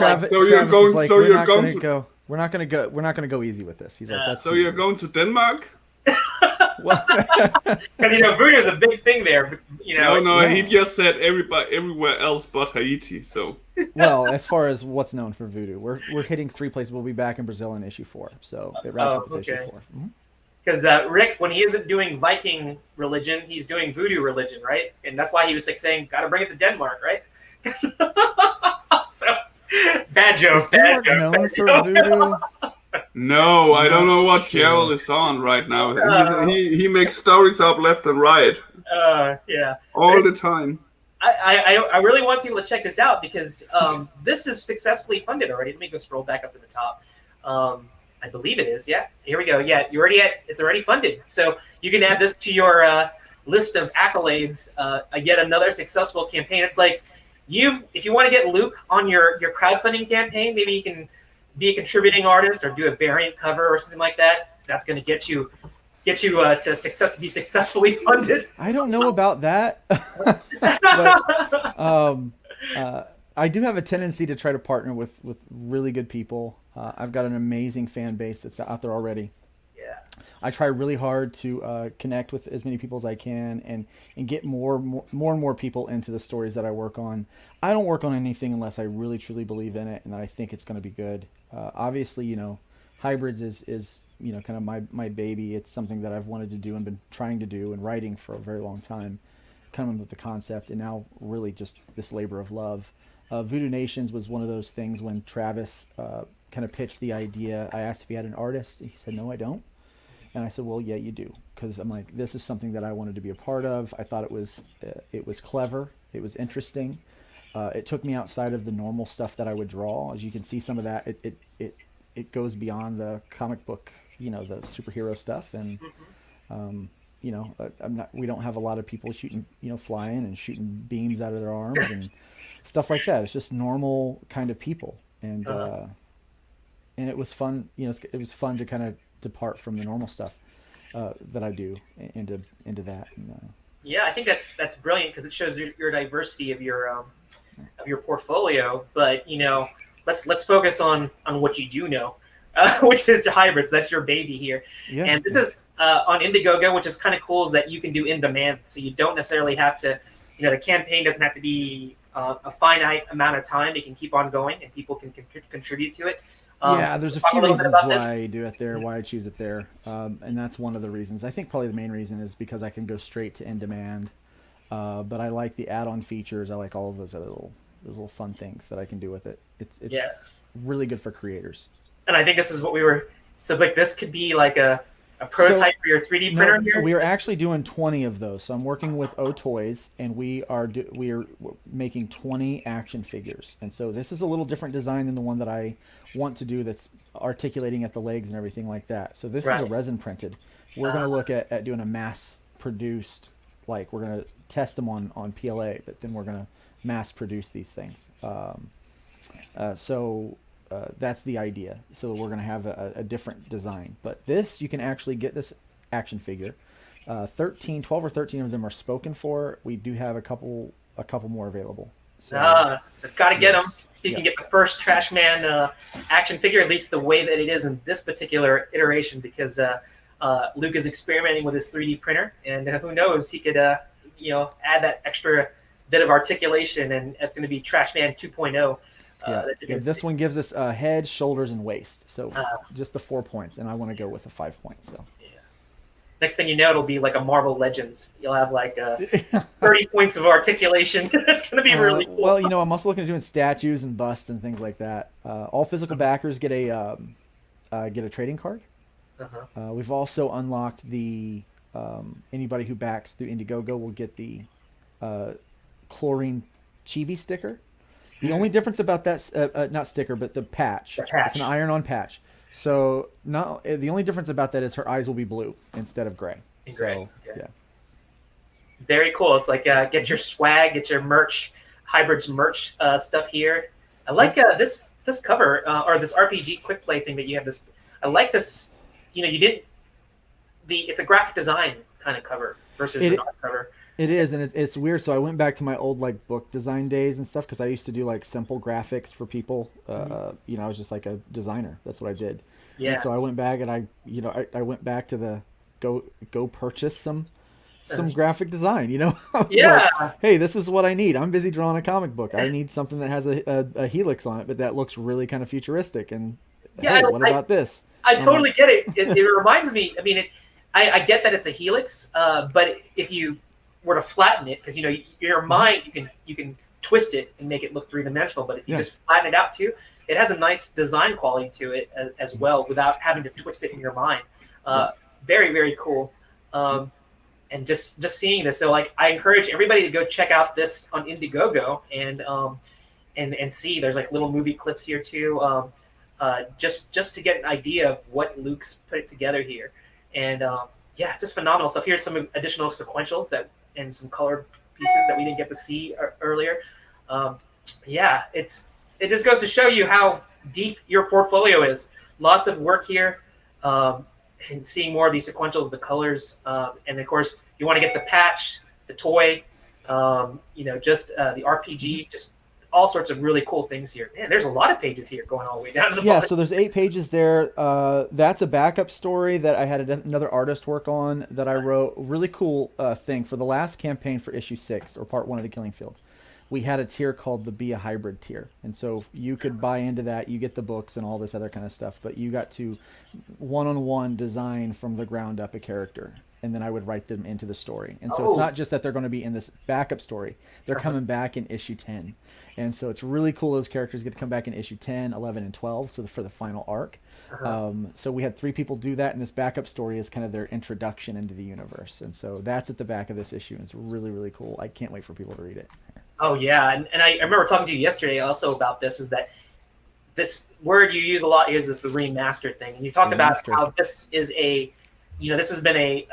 We're not going to go easy with this. He's like, that's so you're going to Denmark? Because voodoo is a big thing there. He just said everywhere else but Haiti. So well, as far as what's known for voodoo, we're hitting 3 places. We'll be back in Brazil in issue 4, so it wraps up issue 4. Because Rick, when he isn't doing Viking religion, he's doing voodoo religion, right? And that's why he was saying, "Got to bring it to Denmark," right? So bad joke. Is Denmark known for voodoo? No, I don't know what Carol is on right now. He makes stories up left and right. All the time. I really want people to check this out because this is successfully funded already. Let me go scroll back up to the top. I believe it is. Yeah, here we go. Yeah, it's already funded. So you can add this to your list of accolades. Yet another successful campaign. It's like if you want to get Luke on your crowdfunding campaign, maybe you can be a contributing artist or do a variant cover or something like that. That's going to get you to be successfully funded. I don't know about that, but I do have a tendency to try to partner with really good people. I've got an amazing fan base that's out there already. Yeah, I try really hard to connect with as many people as I can and get more and more people into the stories that I work on. I don't work on anything unless I really truly believe in it and that I think it's going to be good. Obviously, hybrids is kind of my baby. It's something that I've wanted to do and been trying to do and writing for a very long time, coming up with the concept, and now really just this labor of love. Voodoo Nations was one of those things when Travis kind of pitched the idea. I asked if he had an artist. He said, "No, I don't." And I said, "Well, yeah, you do," because I'm like, this is something that I wanted to be a part of. I thought it was clever, it was interesting. It took me outside of the normal stuff that I would draw. As you can see, some of that it goes beyond the comic book, the superhero stuff, and we don't have a lot of people shooting, flying and shooting beams out of their arms and stuff like that. It's just normal kind of people, and it was fun. It was fun to kind of depart from the normal stuff that I do into that. And, yeah, I think that's brilliant because it shows your diversity of your portfolio. But let's focus on what you do know, which is your hybrids. That's your baby here. Yeah. And this is on Indiegogo, which is kind of cool, is that you can do in demand, so you don't necessarily have to. The campaign doesn't have to be a finite amount of time. It can keep on going, and people can contribute to it. There's a few reasons why I do it there, why I choose it there, and that's one of the reasons. I think probably the main reason is because I can go straight to in demand, but I like the add-on features. I like all of those other little fun things that I can do with it. It's really good for creators. And I think this is what we were. So like this could be like a prototype for your 3D printer here? We are actually doing 20 of those. So I'm working with O Toys, and we are making 20 action figures. And so this is a little different design than the one that I want to do, that's articulating at the legs and everything like that. So this is a resin printed. We're going to look at doing a mass produced, like we're going to test them on PLA, but then we're going to mass produce these things. That's the idea. So we're going to have a different design. But this, you can actually get this action figure. 12 or 13 of them are spoken for. We do have a couple more available. So got to get them. So you can get the first Trash Man action figure, at least the way that it is in this particular iteration, because Luke is experimenting with his 3D printer, and who knows, he could add that extra bit of articulation, and it's going to be Trash Man 2.0. This one gives us head, shoulders, and waist. So just the 4 points, and I want to go with a 5 point. So next thing you know, it'll be like a Marvel Legends. You'll have like 30 points of articulation. It's going to be really cool. Well, I'm also looking at doing statues and busts and things like that. All physical backers get a trading card. We've also unlocked the anybody who backs through Indiegogo will get the chlorine chibi sticker. The only difference about that, not sticker, but the patch. It's an iron-on patch. So the only difference about that is her eyes will be blue instead of gray. Okay. Yeah. Very cool. It's like get your swag, get your merch, hybrids merch stuff here. I like this cover or this RPG quick play thing that you have. This I like this. It's a graphic design kind of cover versus an art cover. It is, and it's weird. So I went back to my old book design days and stuff, because I used to do simple graphics for people. I was just like a designer. That's what I did. Yeah. And so I went back and I went back to the go purchase some graphic design. Like, hey, this is what I need. I'm busy drawing a comic book. I need something that has a helix on it, but that looks really kind of futuristic. And what about this? I totally get it. It reminds me. I mean, I get that it's a helix, but if you were to flatten it, because your mind, you can twist it and make it look three-dimensional, but if you just flatten it out too, it has a nice design quality to it as well, without having to twist it in your mind. Very, very cool. And just seeing this, so I encourage everybody to go check out this on Indiegogo and see. There's little movie clips here too, just to get an idea of what Luke's put together here. And just phenomenal stuff. Here's some additional sequentials and some colored pieces that we didn't get to see earlier. It just goes to show you how deep your portfolio is. Lots of work here, and seeing more of these sequentials, the colors, and of course you want to get the patch, the toy, the RPG, just all sorts of really cool things here. Man, there's a lot of pages here going all the way down to the bottom. So there's 8 pages there. That's a backup story that I had another artist work on that I wrote. Really cool thing for the last campaign for issue 6, or part 1 of the Killing Field. we had a tier called the Be a Hybrid tier. And so you could buy into that, you get the books and all this other kind of stuff, but you got to one-on-one design from the ground up a character. And then I would write them into the story. And so it's not just that they're going to be in this backup story. They're coming back in issue 10. And so it's really cool those characters get to come back in issue 10, 11, and 12, so for the final arc. So we had 3 people do that, and this backup story is kind of their introduction into the universe. And so that's at the back of this issue, and it's really, really cool. I can't wait for people to read it. Oh, yeah. And I remember talking to you yesterday also about this, is that this word you use a lot here is this the remaster thing. And you talked about how this is this has been a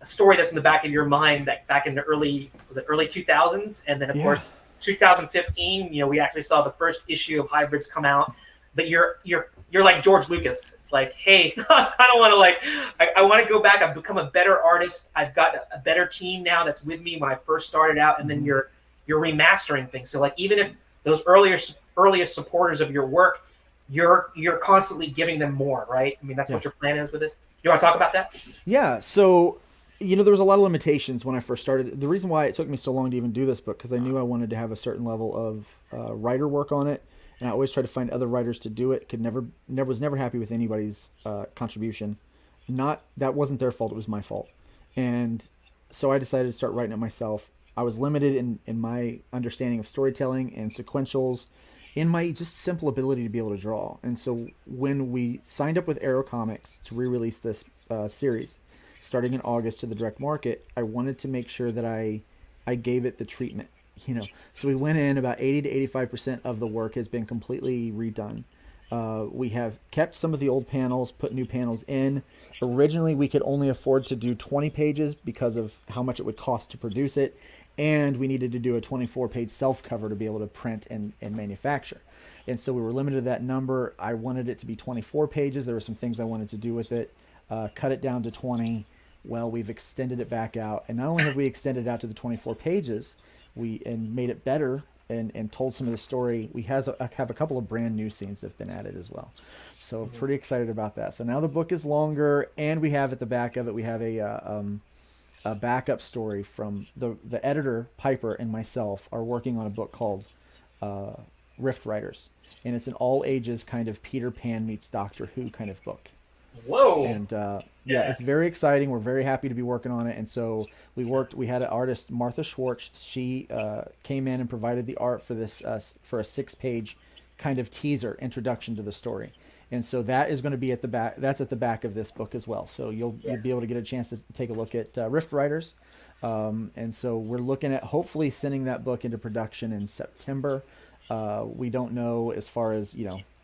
story that's in the back of your mind that back in the early 2000s. And then, of course, 2015, we actually saw the first issue of Hybrids come out. But you're like George Lucas. It's like, hey, I don't want to I want to go back. I've become a better artist. I've got a better team now that's with me when I first started out. And then you're remastering things. So like, even if those earliest supporters of your work, you're constantly giving them more, right? I mean, that's what your plan is with this. You want to talk about that? Yeah. So, there was a lot of limitations when I first started. The reason why it took me so long to even do this book, because I knew I wanted to have a certain level of writer work on it. And I always tried to find other writers to do it. Was never happy with anybody's contribution. That wasn't their fault. It was my fault. And so I decided to start writing it myself. I was limited in my understanding of storytelling and sequentials, in my just simple ability to be able to draw. And so when we signed up with Arrow Comics to re-release this series, starting in August to the direct market, I wanted to make sure that I gave it the treatment. So we went in, about 80 to 85% of the work has been completely redone. We have kept some of the old panels, put new panels in. Originally, we could only afford to do 20 pages because of how much it would cost to produce it. And we needed to do a 24-page self-cover to be able to print and manufacture. And so we were limited to that number. I wanted it to be 24 pages. There were some things I wanted to do with it. Cut it down to 20. Well, we've extended it back out. And not only have we extended it out to the 24 pages, and made it better and told some of the story. We have a couple of brand new scenes that have been added as well. So pretty excited about that. So now the book is longer, and we have at the back of it, we have a backup story from the editor, Piper, and myself are working on a book called Rift Riders. And it's an all ages kind of Peter Pan meets Doctor Who kind of book. Whoa. And it's very exciting. We're very happy to be working on it. And so we had an artist, Martha Schwartz. She came in and provided the art for this for a 6-page kind of teaser introduction to the story. And so that is going to be at the back. That's at the back of this book as well. So you'll be able to get a chance to take a look at Rift Riders. And so we're looking at hopefully sending that book into production in September. We don't know as far as,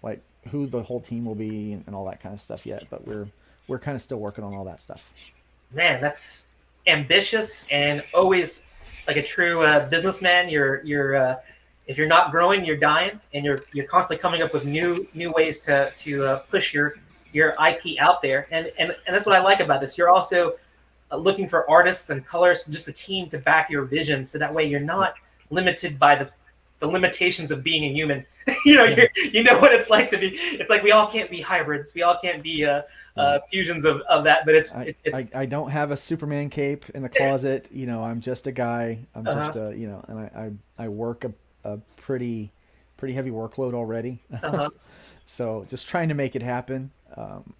like who the whole team will be and all that kind of stuff yet, but we're kind of still working on all that stuff. Man, that's ambitious and always like a true businessman. You're if you're not growing, you're dying, and you're constantly coming up with new ways to push your IP out there. And that's what I like about this. You're also looking for artists and colors, just a team to back your vision, so that way you're not limited by the limitations of being a human. You know what it's like to be. It's like we all can't be hybrids. We all can't be fusions of that. But it's. I don't have a Superman cape in the closet. I'm just a guy. I'm just and I work a pretty heavy workload already. So just trying to make it happen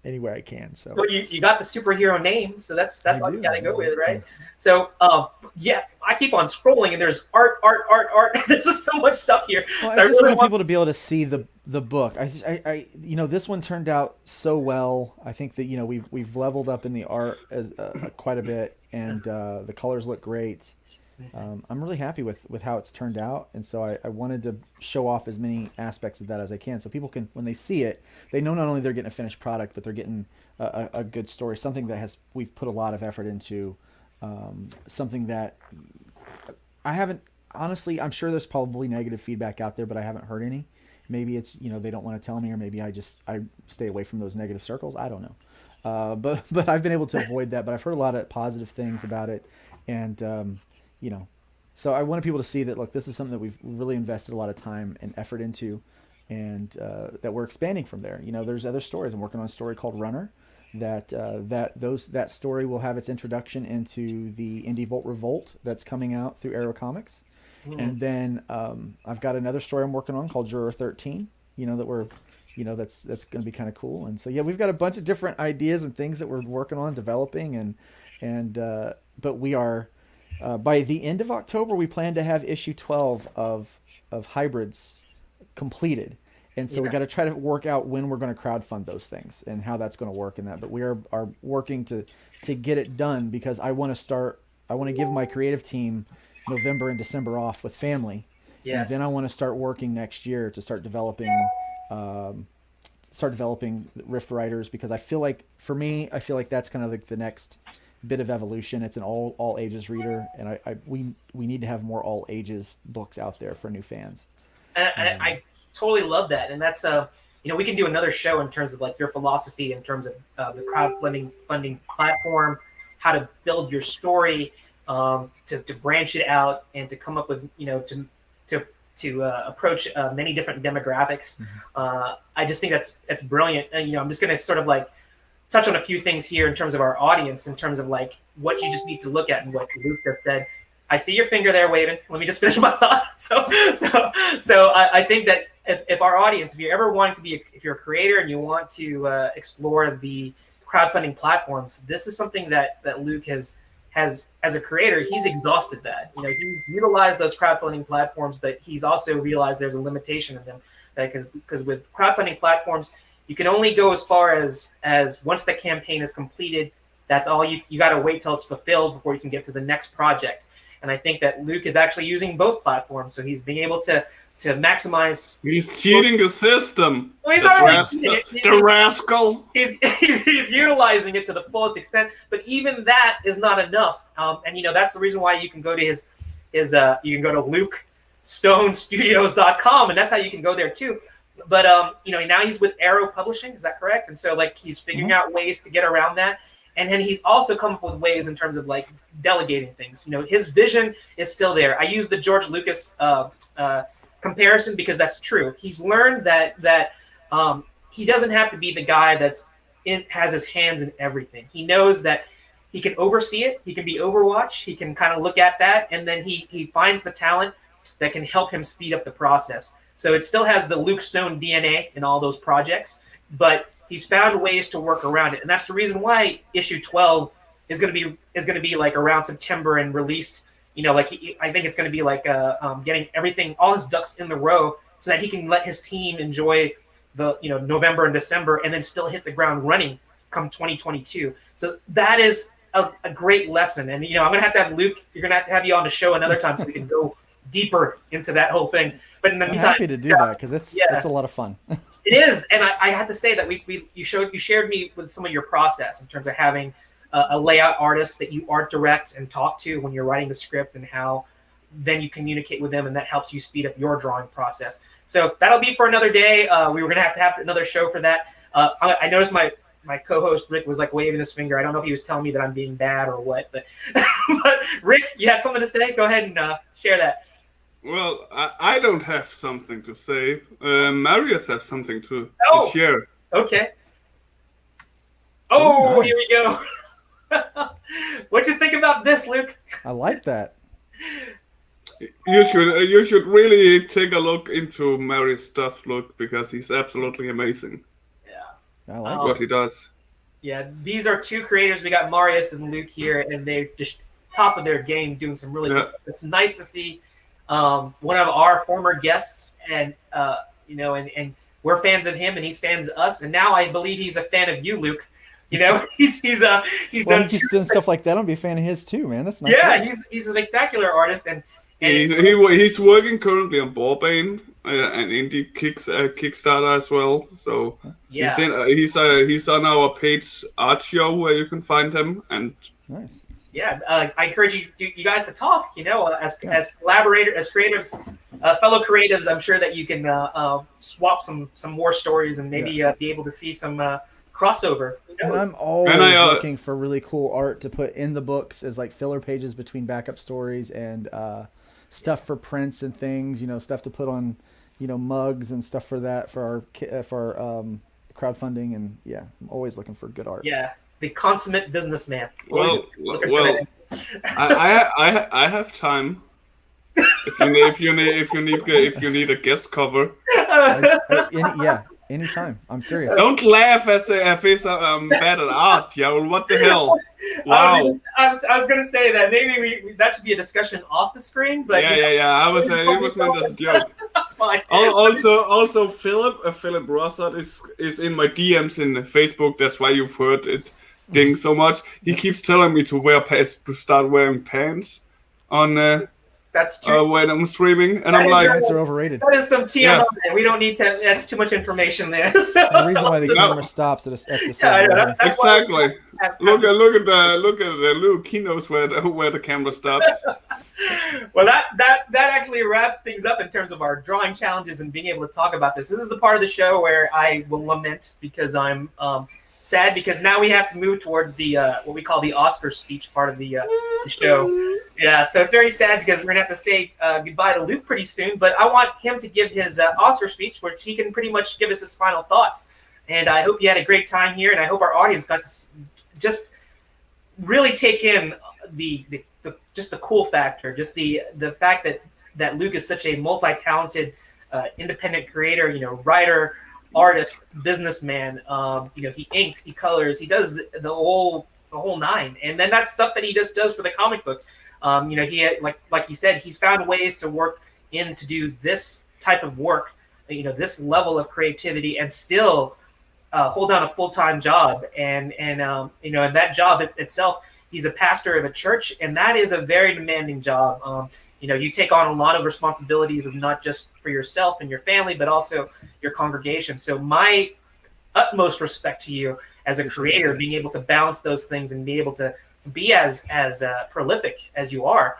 any way I can. So well, you got the superhero name, so that's all you gotta go with, right? So I keep on scrolling, and there's art. There's just so much stuff here. Well, so I just want people to be able to see the book. I this one turned out so well. I think that we've leveled up in the art as quite a bit, and the colors look great. I'm really happy with how it's turned out, and so I wanted to show off as many aspects of that as I can, so people can, when they see it, they know not only they're getting a finished product, but they're getting a good story, something that we've put a lot of effort into, something that I haven't, honestly, I'm sure there's probably negative feedback out there, but I haven't heard any. Maybe it's, they don't want to tell me, or maybe I stay away from those negative circles. I don't know. But I've been able to avoid that, but I've heard a lot of positive things about it, and so I wanted people to see that, look, this is something that we've really invested a lot of time and effort into, and that we're expanding from there. There's other stories. I'm working on a story called Runner, that story will have its introduction into the Indie Volt Revolt that's coming out through Arrow Comics. And then I've got another story I'm working on called Juror 13. That's going to be kind of cool. And so yeah, we've got a bunch of different ideas and things that we're working on developing, but we are by the end of October we plan to have issue 12 of hybrids completed. And so we got to try to work out when we're going to crowdfund those things and how that's going to work in that. But we are working to get it done because I want to give my creative team November and December off with family. Yes. And then I want to start working next year to start developing Rift Riders, because I feel like that's kind of like the next bit of evolution. It's an all ages reader, and we need to have more all ages books out there for new fans. And I totally love that, and that's we can do another show in terms of like your philosophy in terms of the crowdfunding platform, how to build your story, to branch it out and to come up with to approach many different demographics. I just think that's brilliant. And I'm just going to sort of like touch on a few things here in terms of our audience, in terms of like what you just need to look at and what Luke just said. I see your finger there waving. Let me just finish my thought. So I think that if our audience, if you're a creator and you want to explore the crowdfunding platforms, this is something that Luke has as a creator, he's exhausted that. He utilized those crowdfunding platforms, but he's also realized there's a limitation of them, because with crowdfunding platforms, you can only go as far as once the campaign is completed. That's all you got to wait till it's fulfilled before you can get to the next project. And I think that Luke is actually using both platforms, so he's being able to maximize. He's cheating the system. Well, he's the rascal. He's utilizing it to the fullest extent, but even that is not enough. And that's the reason why you can go to his you can go to LukeStoneStudios.com, and that's how you can go there too. But now he's with Arrow Publishing, is that correct? And so like he's figuring out ways to get around that. And then he's also come up with ways in terms of like delegating things. His vision is still there. I use the George Lucas comparison because that's true. He's learned that he doesn't have to be the guy has his hands in everything. He knows that he can oversee it. He can be Overwatch. He can kind of look at that, and then he finds the talent that can help him speed up the process. So it still has the Luke Stone DNA in all those projects, but he's found ways to work around it, and that's the reason why issue 12 is going to be like around September and released. I think it's going to be like getting everything, all his ducks in the row, so that he can let his team enjoy the November and December, and then still hit the ground running come 2022. So that is a great lesson, and I'm going to have Luke. You're going to have you on the show another time so we can go deeper into that whole thing. But in the meantime, I'm happy to do that because it's a lot of fun. It is, and I have to say that you shared me with some of your process in terms of having a layout artist that you art direct and talk to when you're writing the script, and how then you communicate with them, and that helps you speed up your drawing process. So that'll be for another day. We were going to have another show for that. I noticed my co-host Rick was like waving his finger. I don't know if he was telling me that I'm being bad or what, but but Rick, you had something to say? Go ahead and share that. Well, I don't have something to say. Marius has something to share. Okay. Oh, nice. Here we go. What'd you think about this, Luke? I like that. You should really take a look into Marius' stuff, Luke, because he's absolutely amazing. Yeah. I like what he does. Yeah, these are two creators. We got Marius and Luke here, and they're just top of their game, doing some really good stuff. It's nice to see one of our former guests, and and we're fans of him, and he's fans of us, and now I believe he's a fan of you, Luke. He's done. He's doing stuff like that. I'm be a fan of his too, man. That's nice. Yeah, he's a spectacular artist, and he's working currently on Ballbane, an indie Kickstarter as well. So yeah, he's on our page Art Show where you can find him. And nice. Yeah, I encourage you guys to talk. As collaborators, as creative fellow creatives, I'm sure that you can swap some more stories and maybe be able to see some crossover. And I'm always looking for really cool art to put in the books as like filler pages between backup stories and stuff for prints and things. Stuff to put on, mugs and stuff for that for our crowdfunding. And yeah, I'm always looking for good art. Yeah. The consummate businessman. Well, I have time. if you need a guest cover. Anytime. I'm serious. Don't laugh as if it's bad at art, yo. What the hell? Wow. I was gonna say that maybe that should be a discussion off the screen, but Yeah. I was it was meant as a joke. That's fine. Also, Philip Rossard is in my DMs in Facebook. That's why you've heard it ding so much. He keeps telling me to start wearing pants on. That's too. When I'm streaming, and I'm like, pants are overrated. That is some TMI. Yeah. We don't need to. That's too much information there. So, the reason why the camera stops at the that's exactly. Look at the Luke. He knows where the camera stops. Well, that actually wraps things up in terms of our drawing challenges and being able to talk about this. This is the part of the show where I will lament because I'm sad because now we have to move towards the what we call the Oscar speech part of the show. Yeah, so it's very sad because we're gonna have to say goodbye to Luke pretty soon. But I want him to give his Oscar speech, which he can pretty much give us his final thoughts. And I hope you had a great time here, and I hope our audience got to just really take in the just the cool factor, just the fact that Luke is such a multi-talented, independent creator. Writer, artist, businessman. He inks, he colors, he does the whole nine, and then that's stuff that he just does for the comic book. He had, like he said, he's found ways to work in to do this type of work, this level of creativity, and still hold down a full-time job. And that job itself, he's a pastor of a church, and that is a very demanding job. You take on a lot of responsibilities of not just for yourself and your family, but also your congregation. So my utmost respect to you as a creator, being able to balance those things and be able to be as prolific as you are.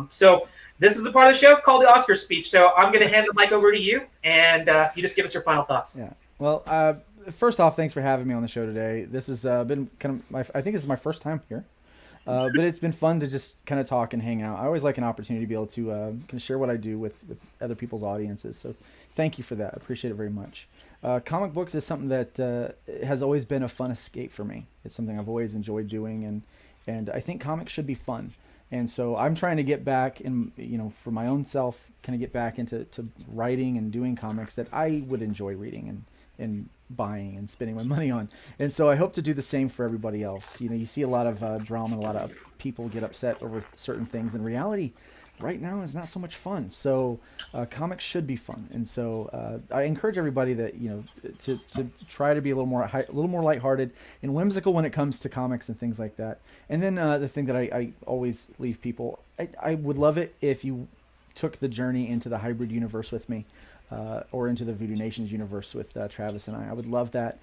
So this is the part of the show called the Oscar speech. So I'm going to hand the mic over to you, and you just give us your final thoughts. Yeah. Well, first off, thanks for having me on the show today. This has been kind of I think this is my first time here. But it's been fun to just kind of talk and hang out. I always like an opportunity to be able to kind of share what I do with other people's audiences. So thank you for that. I appreciate it very much. Comic books is something that has always been a fun escape for me. It's something I've always enjoyed doing, and I think comics should be fun. And so I'm trying to get back in, for my own self, kind of get back into writing and doing comics that I would enjoy reading and buying and spending my money on. And so I hope to do the same for everybody else. You see a lot of drama, a lot of people get upset over certain things. In reality, right now is not so much fun. So comics should be fun. And so I encourage everybody that, to try to be a little more lighthearted and whimsical when it comes to comics and things like that. And then the thing that I always leave people, I would love it if you took the journey into the hybrid universe with me. Or into the Voodoo Nations universe with Travis and I would love that.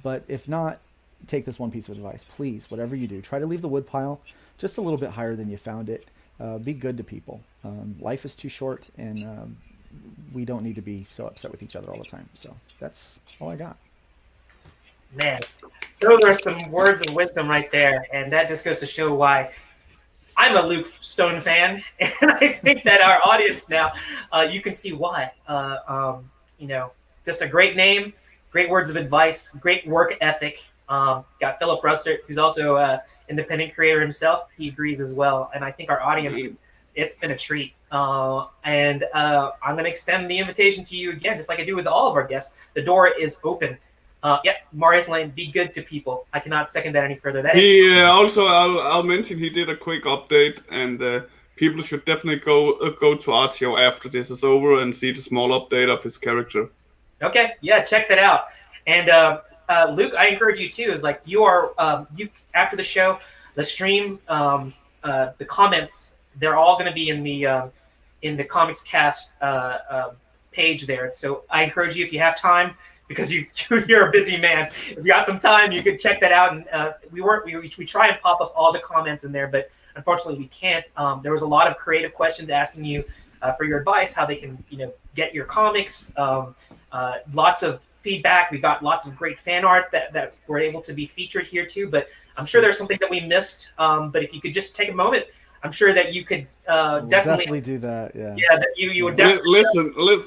But if not, take this one piece of advice. Please, whatever you do, try to leave the woodpile just a little bit higher than you found it. Be good to people. Life is too short, and we don't need to be so upset with each other all the time. So that's all I got. Man, those are some words of wisdom right there. And that just goes to show why I'm a Luke Stone fan, and I think that our audience now, you can see why. Just a great name, great words of advice, great work ethic. Got Philip Rustert, who's also an independent creator himself. He agrees as well. And I think our audience, it's been a treat. And I'm going to extend the invitation to you again, just like I do with all of our guests. The door is open. Marius Lane, be good to people. I cannot second that any further. Also, I'll mention he did a quick update, and people should definitely go to Artio after this is over and see the small update of his character. Okay, yeah, check that out. And Luke, I encourage you too. Is like you after the show, the stream, the comments, they're all going to be in the Comics Cast page there. So I encourage you, if you have time, because you're a busy man. If you got some time, you could check that out. And we try and pop up all the comments in there, but unfortunately we can't. There was a lot of creative questions asking you for your advice, how they can get your comics. Lots of feedback. We got lots of great fan art that were able to be featured here too. But I'm sure there's something that we missed. But if you could just take a moment, I'm sure that you could definitely do that. Yeah. Yeah, that you would definitely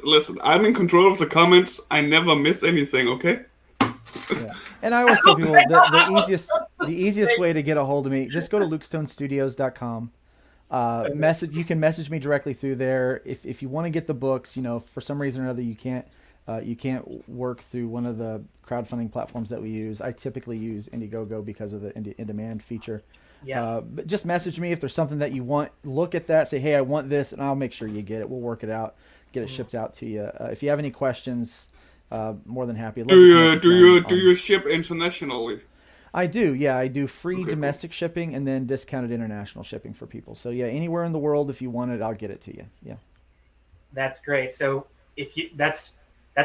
listen. I'm in control of the comments. I never miss anything. Okay. Yeah. And I always tell people the easiest way to get a hold of me, just go to lukestonestudios.com. Message. You can message me directly through there. If you want to get the books, for some reason or another you can't work through one of the crowdfunding platforms that we use. I typically use Indiegogo because of the in-demand feature. Yes. But just message me if there's something that you want. Look at that. Say, hey, I want this, and I'll make sure you get it. We'll work it out. Get it shipped out to you. If you have any questions, more than happy. Do you ship internationally? I do. Yeah, I do free domestic shipping and then discounted international shipping for people. So yeah, anywhere in the world, if you want it, I'll get it to you. Yeah. That's great. So if you that's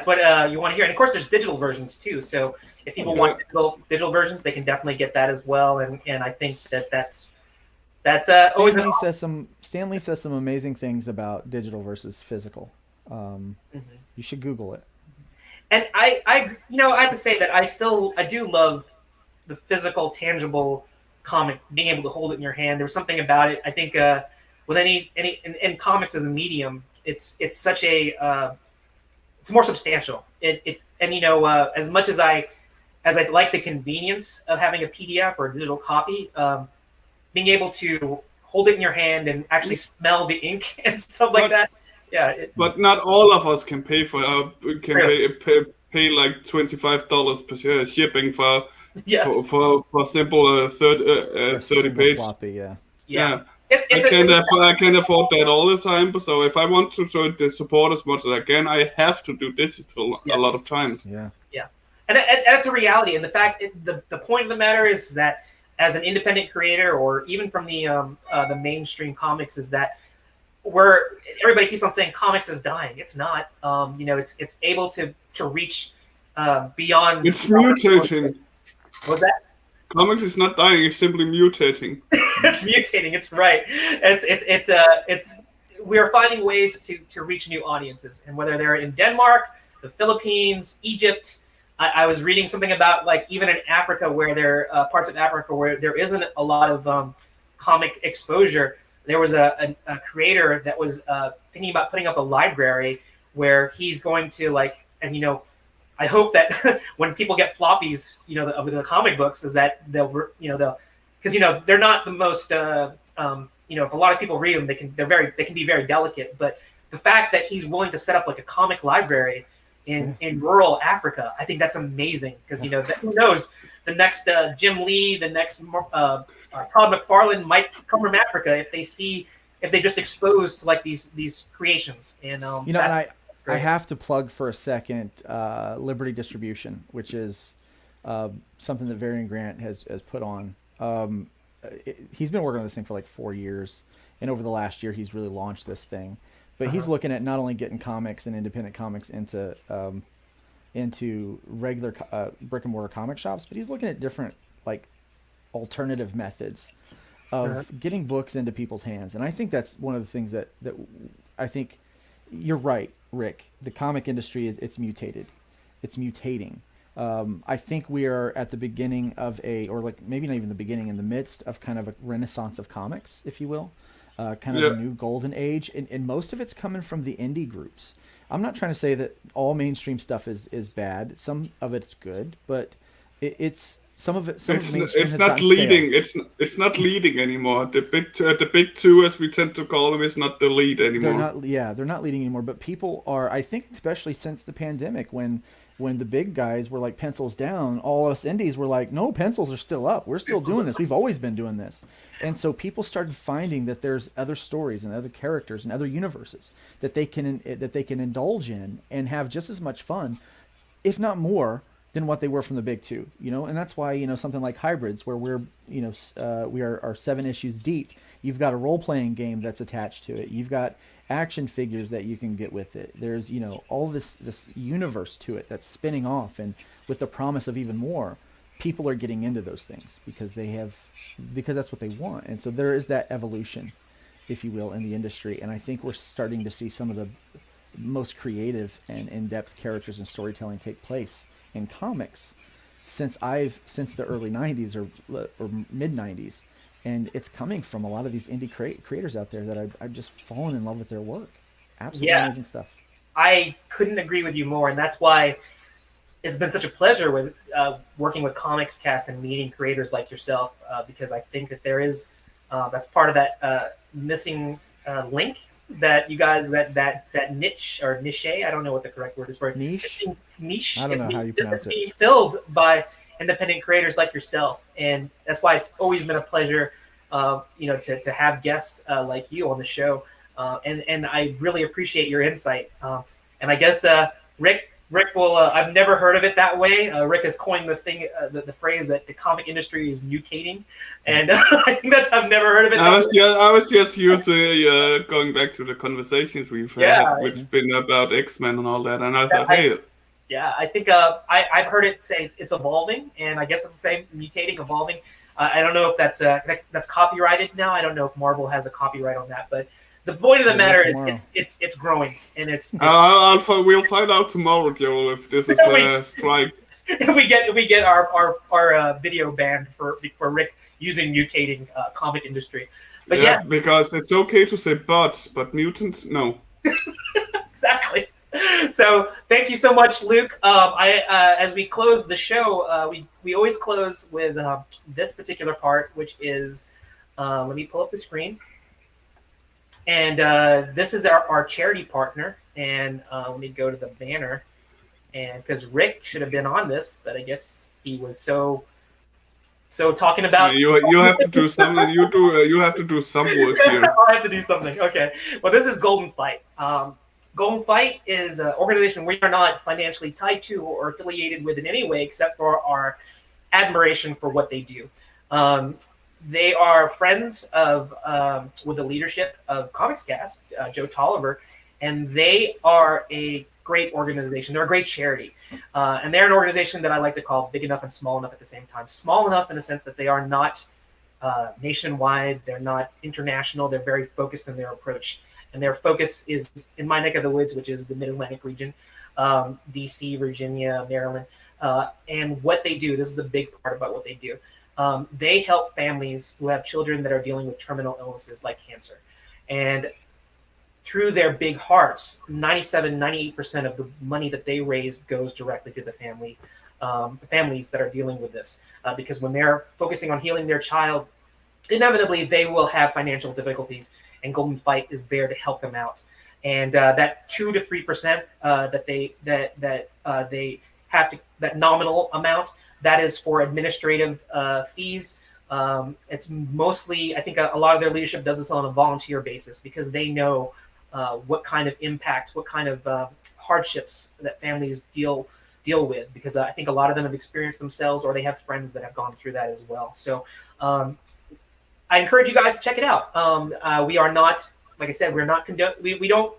what you want to hear, and of course there's digital versions too. So if people want digital versions, they can definitely get that as well. And I think that's always Stanley says some amazing things about digital versus physical. You should Google it. And I have to say that I do love the physical, tangible comic, being able to hold it in your hand. There's something about it. I think with any in comics as a medium, it's such a it's more substantial. As much as I like the convenience of having a PDF or a digital copy, being able to hold it in your hand and actually smell the ink and stuff like that. Yeah. But not all of us can pay for pay like $25 per shipping for simple 30 page. Floppy, yeah. I can't afford that all the time. So if I want to support as much as I can, I have to do digital a lot of times. Yeah. And that's a reality. And the fact, the point of the matter is that as an independent creator, or even from the mainstream comics, is that everybody keeps on saying comics is dying. It's not. It's able to reach beyond. It's mutating. What was that? Comics is not dying; it's simply mutating. It's mutating. It's right. We're finding ways to reach new audiences, and whether they're in Denmark, the Philippines, Egypt. I was reading something about, like, even in Africa, where there are parts of Africa where there isn't a lot of comic exposure. There was a creator that was thinking about putting up a library where he's going to I hope that when people get floppies, of the comic books, is that because they're not the most if a lot of people read them, they can be very delicate. But the fact that he's willing to set up like a comic library in rural Africa, I think that's amazing, because who knows, the next Jim Lee, the next Todd McFarlane might come from Africa if they just exposed to like these creations. And I have to plug for a second Liberty Distribution, which is something that Varian Grant has put on. He's been working on this thing for like 4 years, and over the last year he's really launched this thing. But he's looking at not only getting comics and independent comics into regular brick and mortar comic shops, but he's looking at different like alternative methods of getting books into people's hands. And I think that's one of the things that I think you're right, Rick. The comic industry it's mutated, it's mutating. I think we are at the beginning of or maybe not even the beginning, in the midst of kind of a renaissance of comics, if you will. Kind of a new golden age, and most of it's coming from the indie groups. I'm not trying to say that all mainstream stuff is bad. Some of it's good, but it's some of it. It's not leading. It's not leading anymore. The big two, as we tend to call them, is not the lead anymore. They're not leading anymore. But people are. I think especially since the pandemic, when the big guys were like pencils down, all us indies were like, no, pencils are still up. We're still doing this. We've always been doing this. And so people started finding that there's other stories and other characters and other universes that they can indulge in and have just as much fun, if not more, than what they were from the big two. And that's why something like Hybrids, where we are 7 issues deep. You've got a role-playing game that's attached to it. You've got action figures that you can get with it. There's all this universe to it that's spinning off, and with the promise of even more. People are getting into those things because that's what they want. And so there is that evolution, if you will, in the industry. And I think we're starting to see some of the most creative and in-depth characters and storytelling take place in comics since the early 90s or mid 90s. And it's coming from a lot of these indie creators out there that I've just fallen in love with their work. Absolutely amazing stuff. I couldn't agree with you more. And that's why it's been such a pleasure with working with Comics Cast and meeting creators like yourself, because I think that there is, that's part of that missing link that you guys that niche or niche, I don't know what the correct word is for it. Niche? Niche. I don't know how you pronounce it's it. being filled by independent creators like yourself, and that's why it's always been a pleasure, to have guests like you on the show, and I really appreciate your insight. And I guess Rick will. I've never heard of it that way. Rick has coined the phrase that the comic industry is mutating, and I think I've never heard of it. I was just using going back to the conversations we've had, which been about X-Men and all that, and I thought, hey. Yeah, I think I've heard it say it's evolving, and I guess it's the same, mutating, evolving. I don't know if that's copyrighted now. I don't know if Marvel has a copyright on that, but the point of the matter is it's growing, and we'll find out tomorrow, Joel, if this is a strike. If we get our video banned for Rick using mutating comic industry, but yeah, because it's okay to say but mutants, no. Exactly. So thank you so much, Luke. As we close the show, we always close with this particular part, which is let me pull up the screen. And this is our charity partner. And let me go to the banner. And because Rick should have been on this, but I guess he was so talking about. You have to do something. You have to do some work here. I have to do something. Okay. Well, this is Golden Fight. Golden Fight is an organization we are not financially tied to or affiliated with in any way, except for our admiration for what they do. They are friends of with the leadership of ComicsCast, Joe Tolliver, and they are a great organization. They're a great charity, and they're an organization that I like to call big enough and small enough at the same time. Small enough in the sense that they are not nationwide, they're not international. They're very focused in their approach. And their focus is in my neck of the woods, which is the Mid-Atlantic region, DC, Virginia, Maryland. And what they do, this is the big part about what they do. They help families who have children that are dealing with terminal illnesses like cancer. And through their big hearts, 98% of the money that they raise goes directly to the families that are dealing with this. Because when they're focusing on healing their child, inevitably they will have financial difficulties, and Golden Fight is there to help them out. And that 2 to 3% that they have to, that nominal amount, that is for administrative fees. It's mostly, I think a lot of their leadership does this on a volunteer basis because they know what kind of impact, what kind of hardships that families deal with, because I think a lot of them have experienced themselves, or they have friends that have gone through that as well. So I encourage you guys to check it out. We are not, like I said, we're not we don't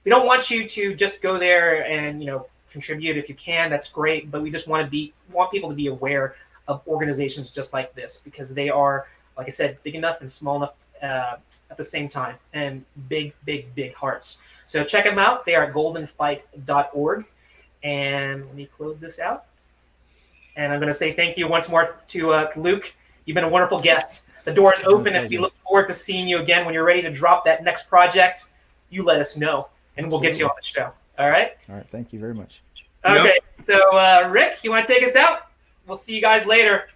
want you to just go there and contribute if you can. That's great, but we just want people to be aware of organizations just like this, because they are, like I said, big enough and small enough at the same time, and big hearts. So check them out. They are at goldenfight.org. And let me close this out. And I'm going to say thank you once more to Luke. You've been a wonderful guest. The door is open, and we look forward to seeing you again when you're ready to drop that next project. You let us know, and we'll get you on the show. All right? All right. Thank you very much. Okay. Yep. So, Rick, you want to take us out? We'll see you guys later.